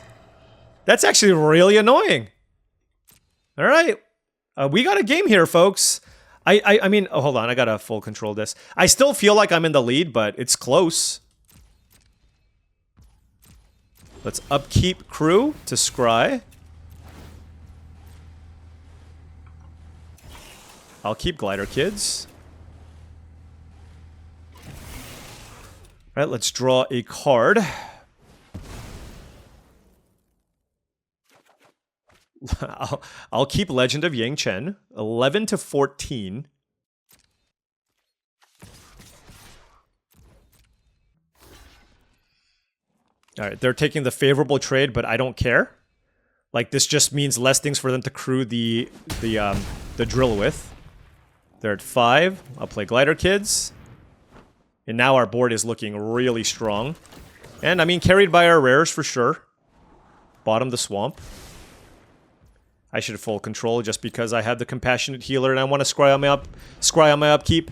That's actually really annoying. All right. We got a game here, folks. I mean, oh, hold on. I got to full control this. I still feel like I'm in the lead, but it's close. Let's upkeep crew to scry. I'll keep glider kids. All right, let's draw a card. I'll keep Legend of Yang Chen. 11 to 14. All right, they're taking the favorable trade, but I don't care. Like, this just means less things for them to crew the drill with. They're at 5. I'll play Glider Kids. And now our board is looking really strong. And, I mean, carried by our rares for sure. Bottom the swamp. I should have full control just because I have the Compassionate Healer and I want to scry on my upkeep.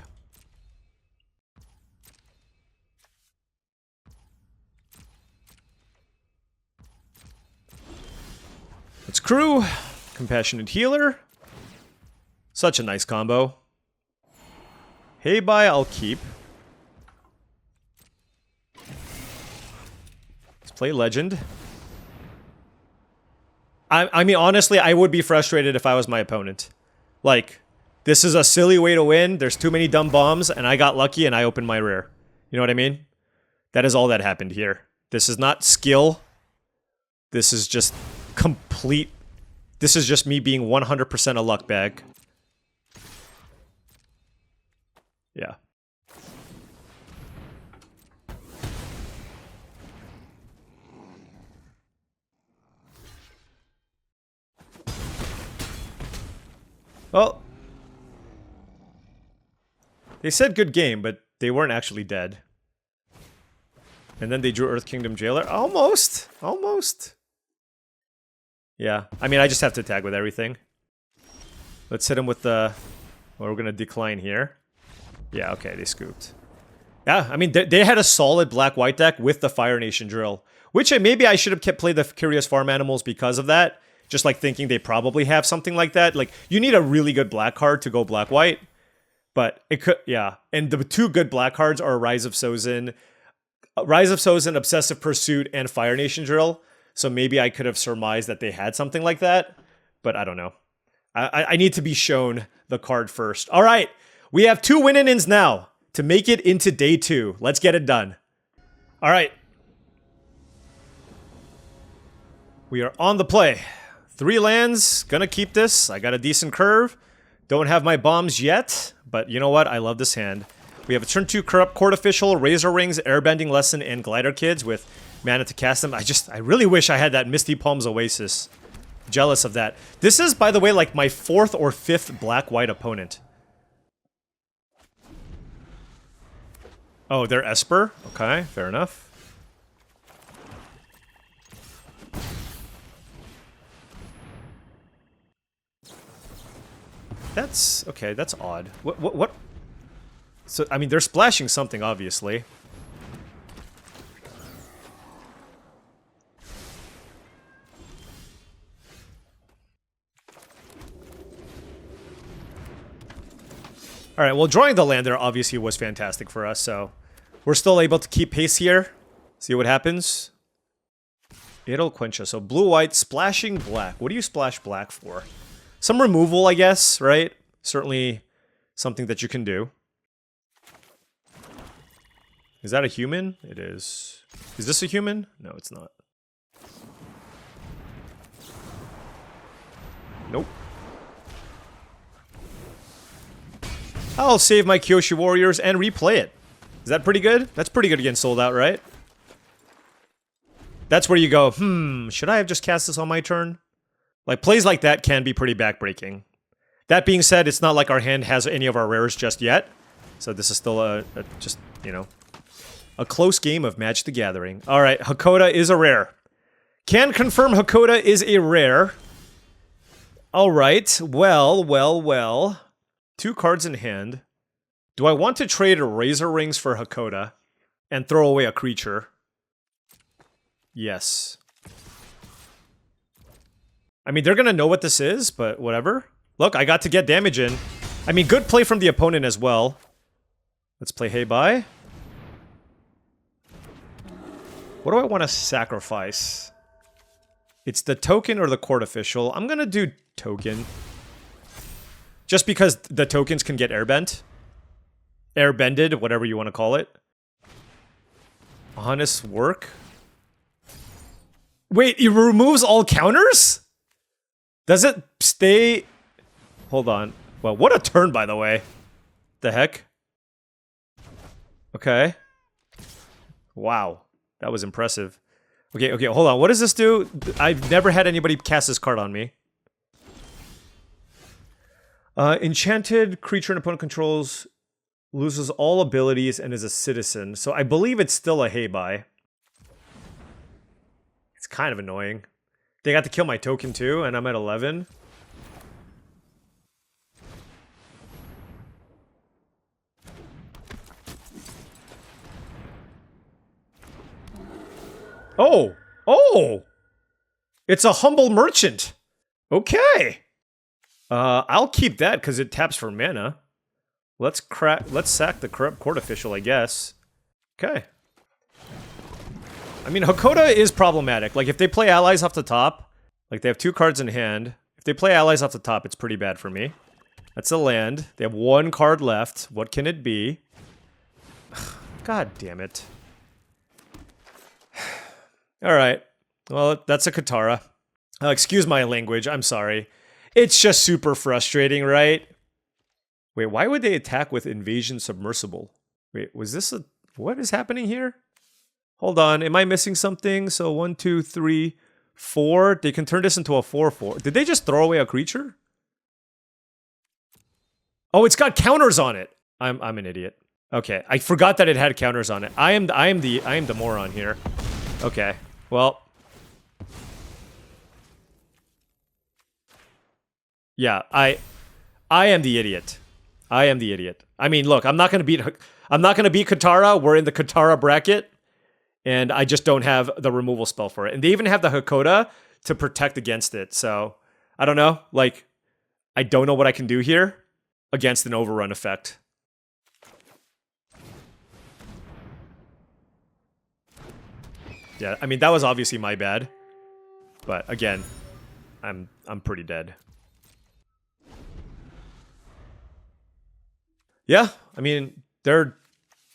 Let's crew. Compassionate Healer. Such a nice combo. Hey, bye, I'll keep. Let's play Legend. I mean, honestly, I would be frustrated if I was my opponent. Like, this is a silly way to win. There's too many dumb bombs, and I got lucky and I opened my rare. You know what I mean? That is all that happened here. This is not skill. This is just complete... This is just me being 100% a luck bag. Yeah. Well, they said good game, but they weren't actually dead. And then they drew Earth Kingdom Jailer. Almost. Almost. Yeah. I mean, I just have to attack with everything. Let's hit him with the... Well, we're going to decline here. Yeah, okay, they scooped. Yeah, I mean, they had a solid black-white deck with the Fire Nation Drill. Which maybe I should have played the Curious Farm Animals because of that. Just like thinking they probably have something like that. Like, you need a really good black card to go black-white. But it could, yeah. And the two good black cards are Rise of Sozin, Obsessive Pursuit, and Fire Nation Drill. So maybe I could have surmised that they had something like that. But I don't know. I need to be shown the card first. All right. We have 2 win-ins now to make it into day 2. Let's get it done. All right. We are on the play. 3 lands. Gonna keep this. I got a decent curve. Don't have my bombs yet. But you know what? I love this hand. We have a turn 2 Corrupt Court Official, Razor Rings, Airbending Lesson, and Glider Kids with mana to cast them. I really wish I had that Misty Palms Oasis. Jealous of that. This is, by the way, like my 4th or 5th black-white opponent. Oh, they're Esper? Okay, fair enough. That's... okay, that's odd. What? So, I mean, they're splashing something, obviously. Alright, well, drawing the land there obviously was fantastic for us, so... We're still able to keep pace here. See what happens. It'll quench us. So blue-white, splashing black. What do you splash black for? Some removal, I guess, right? Certainly something that you can do. Is that a human? It is. Is this a human? No, it's not. Nope. I'll save my Kyoshi Warriors and replay it. Is that pretty good? That's pretty good against Sold Out, right? That's where you go, should I have just cast this on my turn? Like, plays like that can be pretty backbreaking. That being said, it's not like our hand has any of our rares just yet. So this is still just, you know, a close game of Magic the Gathering. Alright, Hakoda is a rare. Can confirm Hakoda is a rare. Alright, well. 2 cards in hand. Do I want to trade Razor Rings for Hakoda and throw away a creature? Yes. I mean, they're gonna know what this is, but whatever. Look, I got to get damage in. I mean, good play from the opponent as well. Let's play Hey Bye. What do I want to sacrifice? It's the token or the court official. I'm gonna do token. Just because the tokens can get airbent. Airbended, whatever you want to call it. Honest work. Wait, it removes all counters? Does it stay... Hold on. Well, what a turn, by the way. The heck? Okay. Wow. That was impressive. Okay, hold on. What does this do? I've never had anybody cast this card on me. Enchanted creature an opponent controls loses all abilities and is a citizen. So I believe it's still a Hey Bye. It's kind of annoying. They got to kill my token too, and I'm at 11. Oh! Oh! It's a humble merchant! Okay! I'll keep that because it taps for mana. Let's sack the Corrupt Court Official, I guess. Okay. I mean, Hakoda is problematic. Like, if they play allies off the top, like, they have 2 cards in hand. If they play allies off the top, it's pretty bad for me. That's a land. They have 1 card left. What can it be? God damn it. Alright. Well, that's a Katara. Excuse my language. I'm sorry. It's just super frustrating, right? Wait, why would they attack with Invasion Submersible? Wait, was this a... What is happening here? Hold on, am I missing something? So 1, 2, 3, 4. They can turn this into a 4/4. Did they just throw away a creature? Oh, it's got counters on it. I'm an idiot. Okay, I forgot that it had counters on it. I am the moron here. Okay, well. Yeah, I am the idiot. I am the idiot. I mean, look, I'm not gonna beat Katara. We're in the Katara bracket, and I just don't have the removal spell for it. And they even have the Hakoda to protect against it. So I don't know. Like, I don't know what I can do here against an overrun effect. Yeah, I mean, that was obviously my bad. But again, I'm pretty dead. Yeah, I mean, their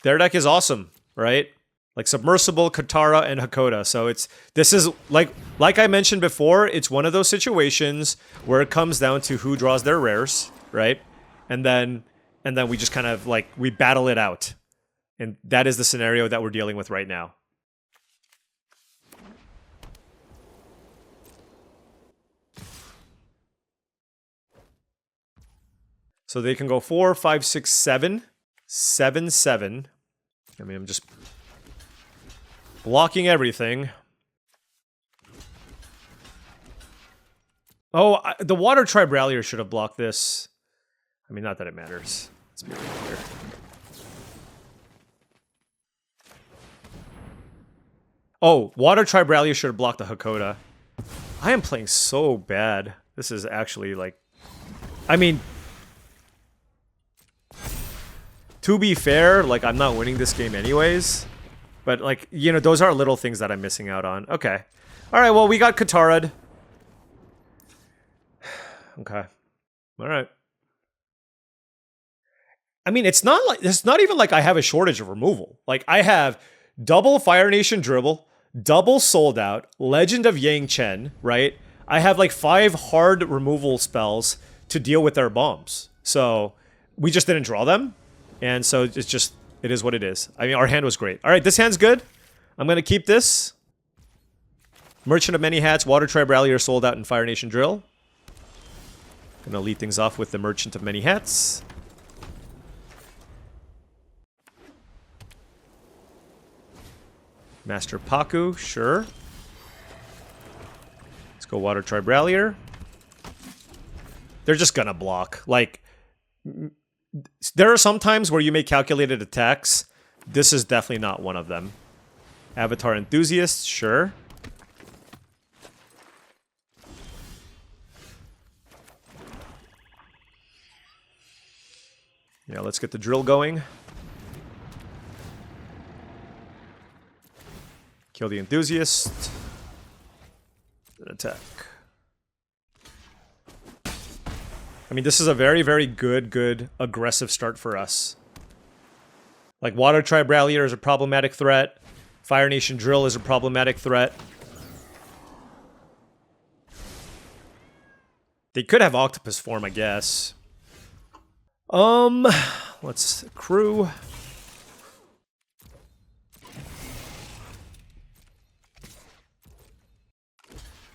deck is awesome, right? Like Submersible, Katara, and Hakoda. So this is like I mentioned before, it's one of those situations where it comes down to who draws their rares, right? And then we just kind of like we battle it out. And that is the scenario that we're dealing with right now. So they can go 4, 5, 6, 7. 7, 7. I mean, I'm just blocking everything. Oh, the Water Tribe Rallier should have blocked this. I mean, not that it matters. Let's be right here. Oh, Water Tribe Rallier should have blocked the Hakoda. I am playing so bad. This is actually like... I mean... To be fair, like, I'm not winning this game anyways. But, like, you know, those are little things that I'm missing out on. Okay. Alright, well, we got Katara'd. Okay. Alright. I mean, it's not even like I have a shortage of removal. Like, I have double Fire Nation Dribble, double Sold Out, Legend of Yang Chen, right? I have, like, 5 hard removal spells to deal with their bombs. So, we just didn't draw them. And so it's just, it is what it is. I mean, our hand was great. All right, this hand's good. I'm going to keep this. Merchant of Many Hats, Water Tribe Rallier, Sold Out, and Fire Nation Drill. Going to lead things off with the Merchant of Many Hats. Master Paku, sure. Let's go Water Tribe Rallier. They're just going to block. Like... There are some times where you make calculated attacks. This is definitely not one of them. Avatar Enthusiast, sure. Yeah, let's get the drill going. Kill the Enthusiast. And attack. I mean, this is a very, very good, aggressive start for us. Like, Water Tribe Rallier is a problematic threat. Fire Nation Drill is a problematic threat. They could have Octopus form, I guess. Let's crew.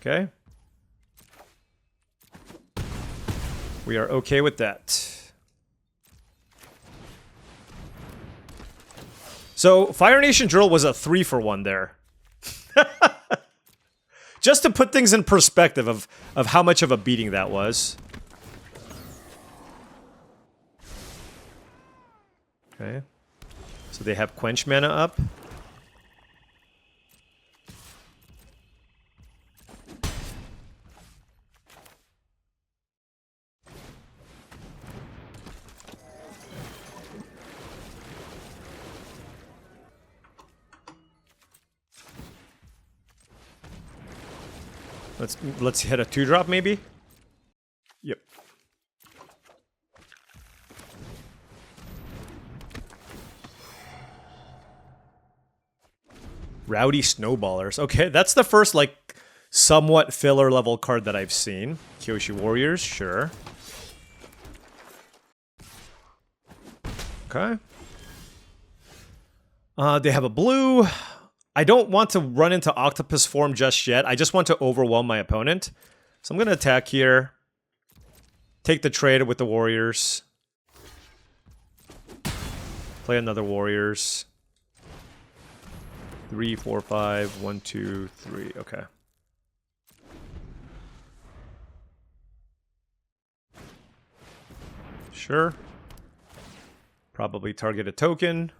Okay. We are okay with that. So, Fire Nation Drill was a 3-for-1 there. Just to put things in perspective of how much of a beating that was. Okay. So they have Quench mana up. Let's hit a 2-drop maybe. Yep. Rowdy Snowballers. Okay, that's the first like somewhat filler level card that I've seen. Kyoshi Warriors, sure. Okay. They have a blue. I don't want to run into Octopus form just yet. I just want to overwhelm my opponent. So I'm going to attack here. Take the trade with the Warriors. Play another warriors. 3, 4, 5, 1, 2, 3. Okay. Sure. Probably target a token.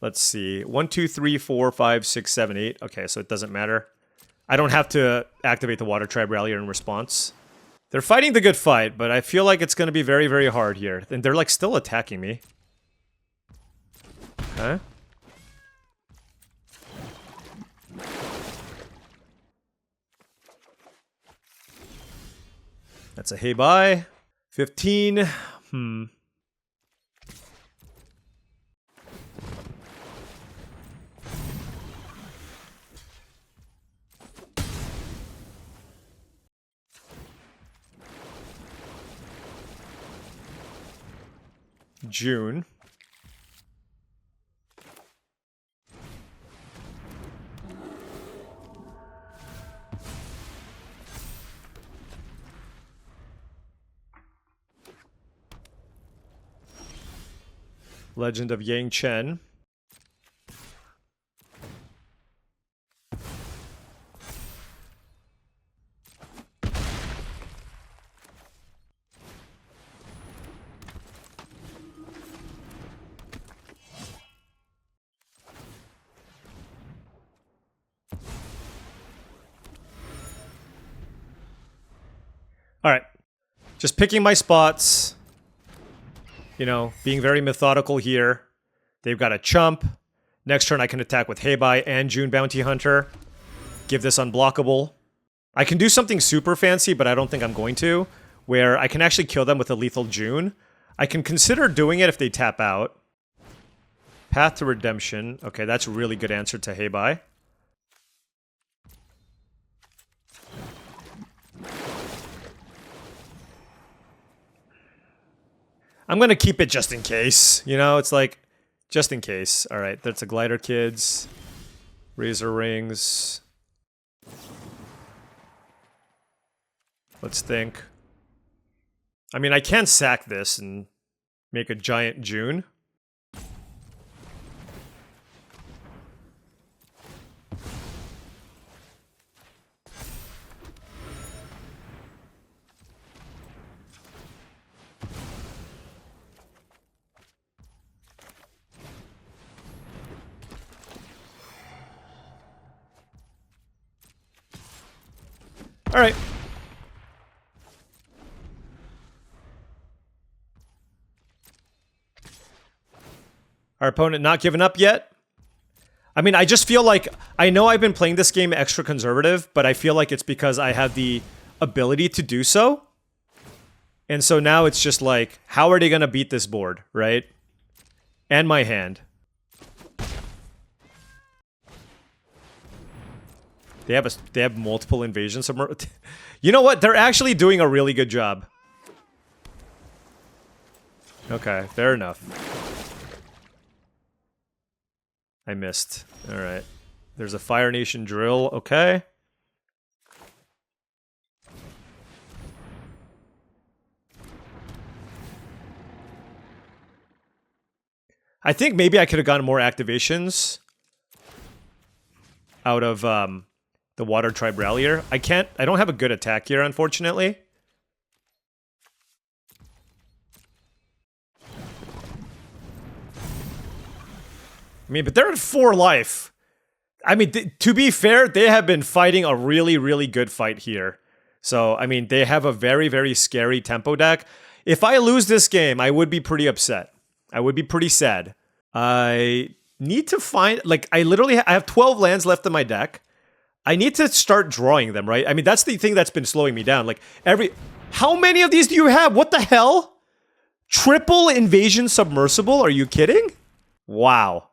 Let's see. 1, 2, 3, 4, 5, 6, 7, 8. Okay, so it doesn't matter. I don't have to activate the Water Tribe Rallier in response. They're fighting the good fight, but I feel like it's going to be very, very hard here. And they're like still attacking me. Okay. That's a hey bye. 15. June. Legend of Yang Chen. All right. Just picking my spots. You know, being very methodical here. They've got a chump. Next turn I can attack with Heibai and June Bounty Hunter. Give this unblockable. I can do something super fancy, but I don't think I'm going to, where I can actually kill them with a lethal June. I can consider doing it if they tap out. Path to Redemption. Okay, that's a really good answer to Heibai. I'm gonna keep it just in case. You know, it's like, just in case. Alright, that's a Glider Kids. Razor Rings. Let's think. I mean, I can sack this and make a giant June. Alright. Our opponent not giving up yet. I mean, I just feel like, I know I've been playing this game extra conservative, but I feel like it's because I have the ability to do so. And so now it's just like, how are they going to beat this board, right? And my hand. They have multiple invasions. You know what? They're actually doing a really good job. Okay, fair enough. I missed. Alright. There's a Fire Nation drill. Okay. I think maybe I could have gotten more activations out of the Water Tribe Rallier. I don't have a good attack here, unfortunately. I mean, but they're at 4 life. I mean, to be fair, they have been fighting a really, really good fight here. So, I mean, they have a very, very scary tempo deck. If I lose this game, I would be pretty upset. I would be pretty sad. I need to find, like, I have 12 lands left in my deck. I need to start drawing them, right? I mean, that's the thing that's been slowing me down. Like, how many of these do you have? What the hell? Triple Invasion Submersible? Are you kidding? Wow.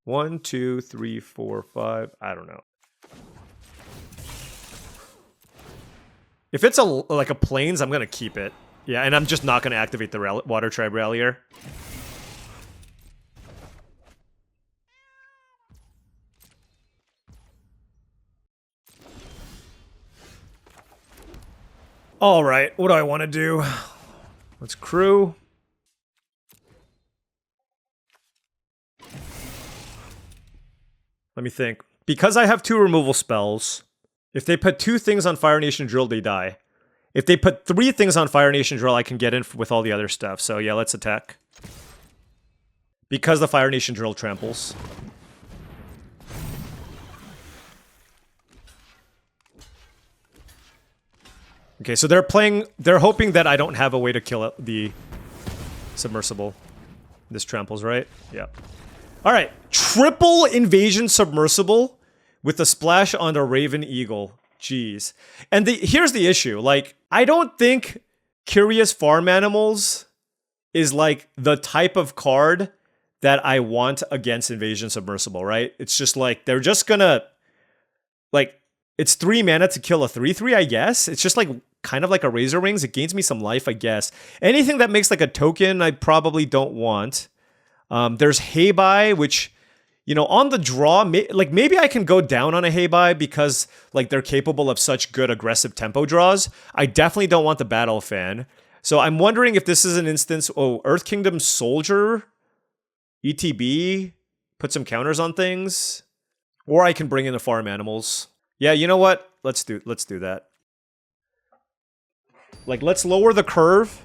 1, 2, 3, 4, 5. I don't know. If it's like a plains, I'm gonna keep it. Yeah, and I'm just not gonna activate the Water Tribe Rallier. All right, what do I want to do? Let's crew. Let me think. Because I have 2 removal spells, if they put 2 things on Fire Nation Drill, they die. If they put 3 things on Fire Nation Drill, I can get in with all the other stuff. So yeah, let's attack. Because the Fire Nation Drill tramples. Okay, so they're hoping that I don't have a way to kill the submersible. This tramples, right? Yeah. All right, triple invasion submersible with a splash on the Raven Eagle. Jeez. And here's the issue. Like, I don't think Curious Farm Animals is like the type of card that I want against Invasion Submersible, right? It's just like, they're just gonna, like, it's 3 mana to kill a 3/3, I guess. It's just like, kind of like a Razor Wings. It gains me some life, I guess. Anything that makes like a token, I probably don't want. There's Heibai, which, you know, on the draw, like maybe I can go down on a Heibai because like they're capable of such good aggressive tempo draws. I definitely don't want the Battle Fan. So I'm wondering if this is an instance, Earth Kingdom Soldier, ETB, put some counters on things, or I can bring in the Farm Animals. Yeah, you know what? Let's do that. Like, let's lower the curve,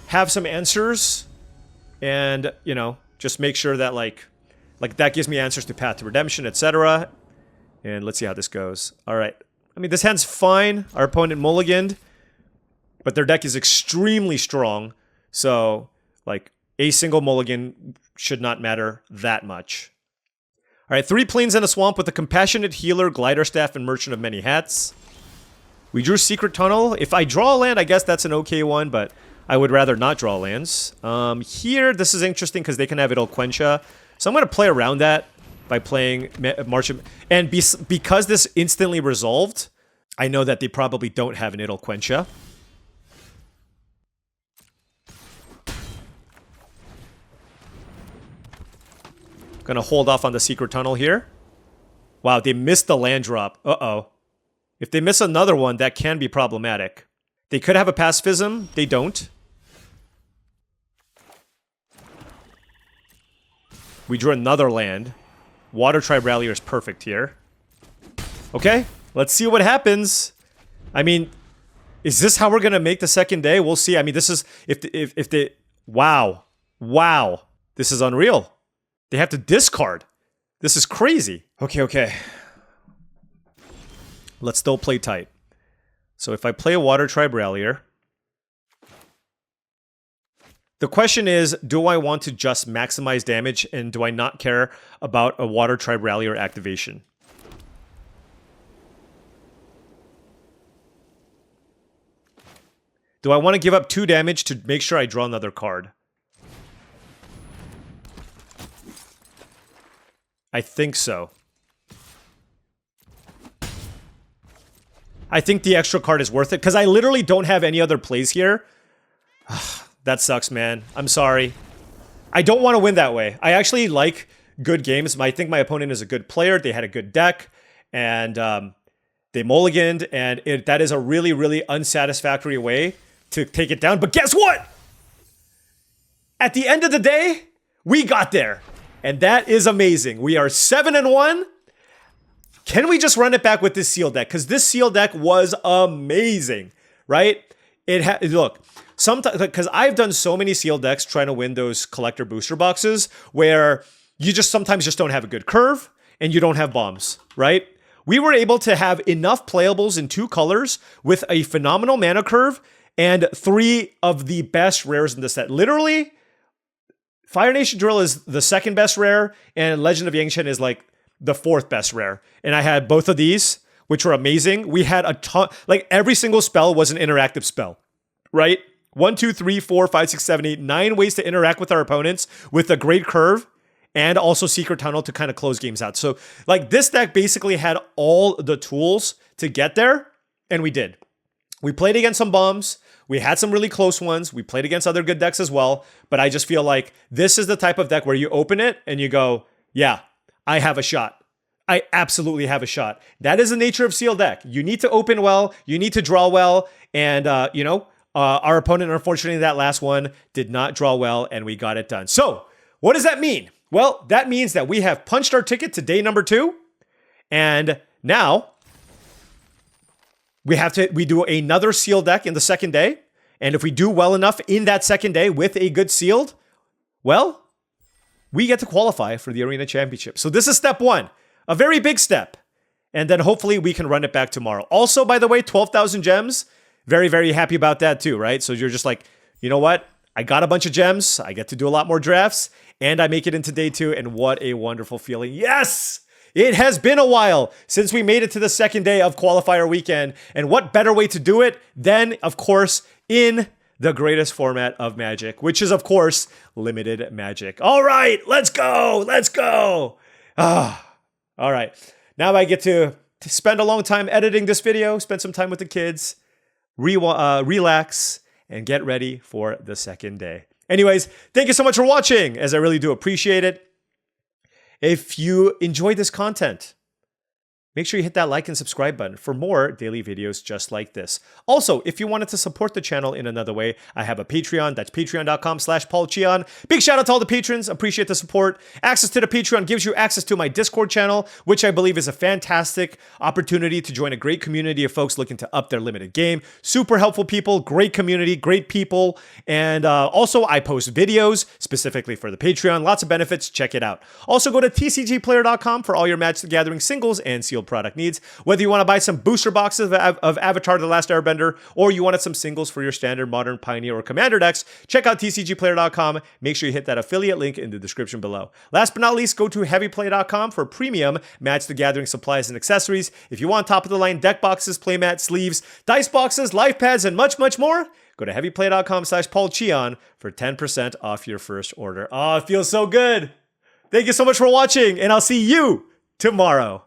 have some answers, and, you know, just make sure that, like that gives me answers to Path to Redemption, etc. And let's see how this goes. All right. I mean, this hand's fine. Our opponent mulliganed, but their deck is extremely strong. So, like, a single mulligan should not matter that much. All right, 3 planes and a swamp with a Compassionate Healer, Glider Staff, and Merchant of Many Hats. We drew Secret Tunnel. If I draw a land, I guess that's an okay one, but I would rather not draw lands. Here, this is interesting because they can have Idle Quencha. So I'm going to play around that by playing March of... And because this instantly resolved, I know that they probably don't have an Idle Quencha. Gonna hold off on the Secret Tunnel here. Wow, they missed the land drop. Uh-oh. If they miss another one, that can be problematic. They could have a Pacifism. They don't. We drew another land. Water Tribe Rallier is perfect here. Okay, let's see what happens. I mean, is this how we're gonna make the second day? We'll see. I mean, this is... If they... Wow. Wow. This is unreal. They have to discard. This is crazy. Okay. Let's still play tight. So if I play a Water Tribe Rallier, the question is, do I want to just maximize damage and do I not care about a Water Tribe Rallier activation? Do I want to give up 2 damage to make sure I draw another card? I think so. I think the extra card is worth it, because I literally don't have any other plays here. That sucks, man. I'm sorry. I don't want to win that way. I actually like good games. I think my opponent is a good player. They had a good deck, and they mulliganed, and that is a really, really unsatisfactory way to take it down. But guess what? At the end of the day, we got there. And that is amazing. We are 7-1. Can we just run it back with this seal deck? Because this seal deck was amazing, right? Look, sometimes, because I've done so many seal decks trying to win those collector booster boxes where you just sometimes just don't have a good curve and you don't have bombs, right? We were able to have enough playables in 2 colors with a phenomenal mana curve and 3 of the best rares in the set. Literally, Fire Nation Drill is the 2nd best rare, and Legend of Yangshen is like the 4th best rare. And I had both of these, which were amazing. We had a ton, like every single spell was an interactive spell, right? 1, 2, 3, 4, 5, 6, 7, 8, 9 ways to interact with our opponents with a great curve and also Secret Tunnel to kind of close games out. So like this deck basically had all the tools to get there, and we did. We played against some bombs. We had some really close ones. We played against other good decks as well. But I just feel like this is the type of deck where you open it and you go, yeah, I have a shot. I absolutely have a shot. That is the nature of Seal deck. You need to open well. You need to draw well. And, our opponent, unfortunately, that last one did not draw well, and we got it done. So what does that mean? Well, that means that we have punched our ticket to day number 2. And now we do another sealed deck in the second day. And if we do well enough in that second day with a good sealed, well, we get to qualify for the Arena Championship. So this is step 1, a very big step. And then hopefully we can run it back tomorrow. Also, by the way, 12,000 gems. Very, very happy about that too, right? So you're just like, you know what? I got a bunch of gems. I get to do a lot more drafts. And I make it into day 2. And what a wonderful feeling. Yes! It has been a while since we made it to the second day of Qualifier weekend. And what better way to do it than, of course, in the greatest format of Magic, which is, of course, limited Magic. All right, let's go. Let's go. All right. Now I get to spend a long time editing this video, spend some time with the kids, relax, and get ready for the second day. Anyways, thank you so much for watching, as I really do appreciate it. If you enjoyed this content, make sure you hit that like and subscribe button for more daily videos just like this. Also, if you wanted to support the channel in another way, I have a Patreon. That's patreon.com/paulcheon. Big shout out to all the patrons. Appreciate the support. Access to the Patreon gives you access to my Discord channel, which I believe is a fantastic opportunity to join a great community of folks looking to up their limited game. Super helpful people, great community, great people. And also, I post videos specifically for the Patreon. Lots of benefits. Check it out. Also, go to TCGplayer.com for all your Magic the Gathering singles and sealed product needs. Whether you want to buy some booster boxes of Avatar The Last Airbender, or you wanted some singles for your standard, modern, pioneer, or commander decks, check out tcgplayer.com. Make sure you hit that affiliate link in the description below. Last but not least, go to heavyplay.com for premium Magic the Gathering supplies and accessories. If you want top of the line deck boxes, playmats, sleeves, dice boxes, life pads, and much, much more, go to heavyplay.com/paulcheon for 10% off your first order. Oh, it feels so good. Thank you so much for watching, and I'll see you tomorrow.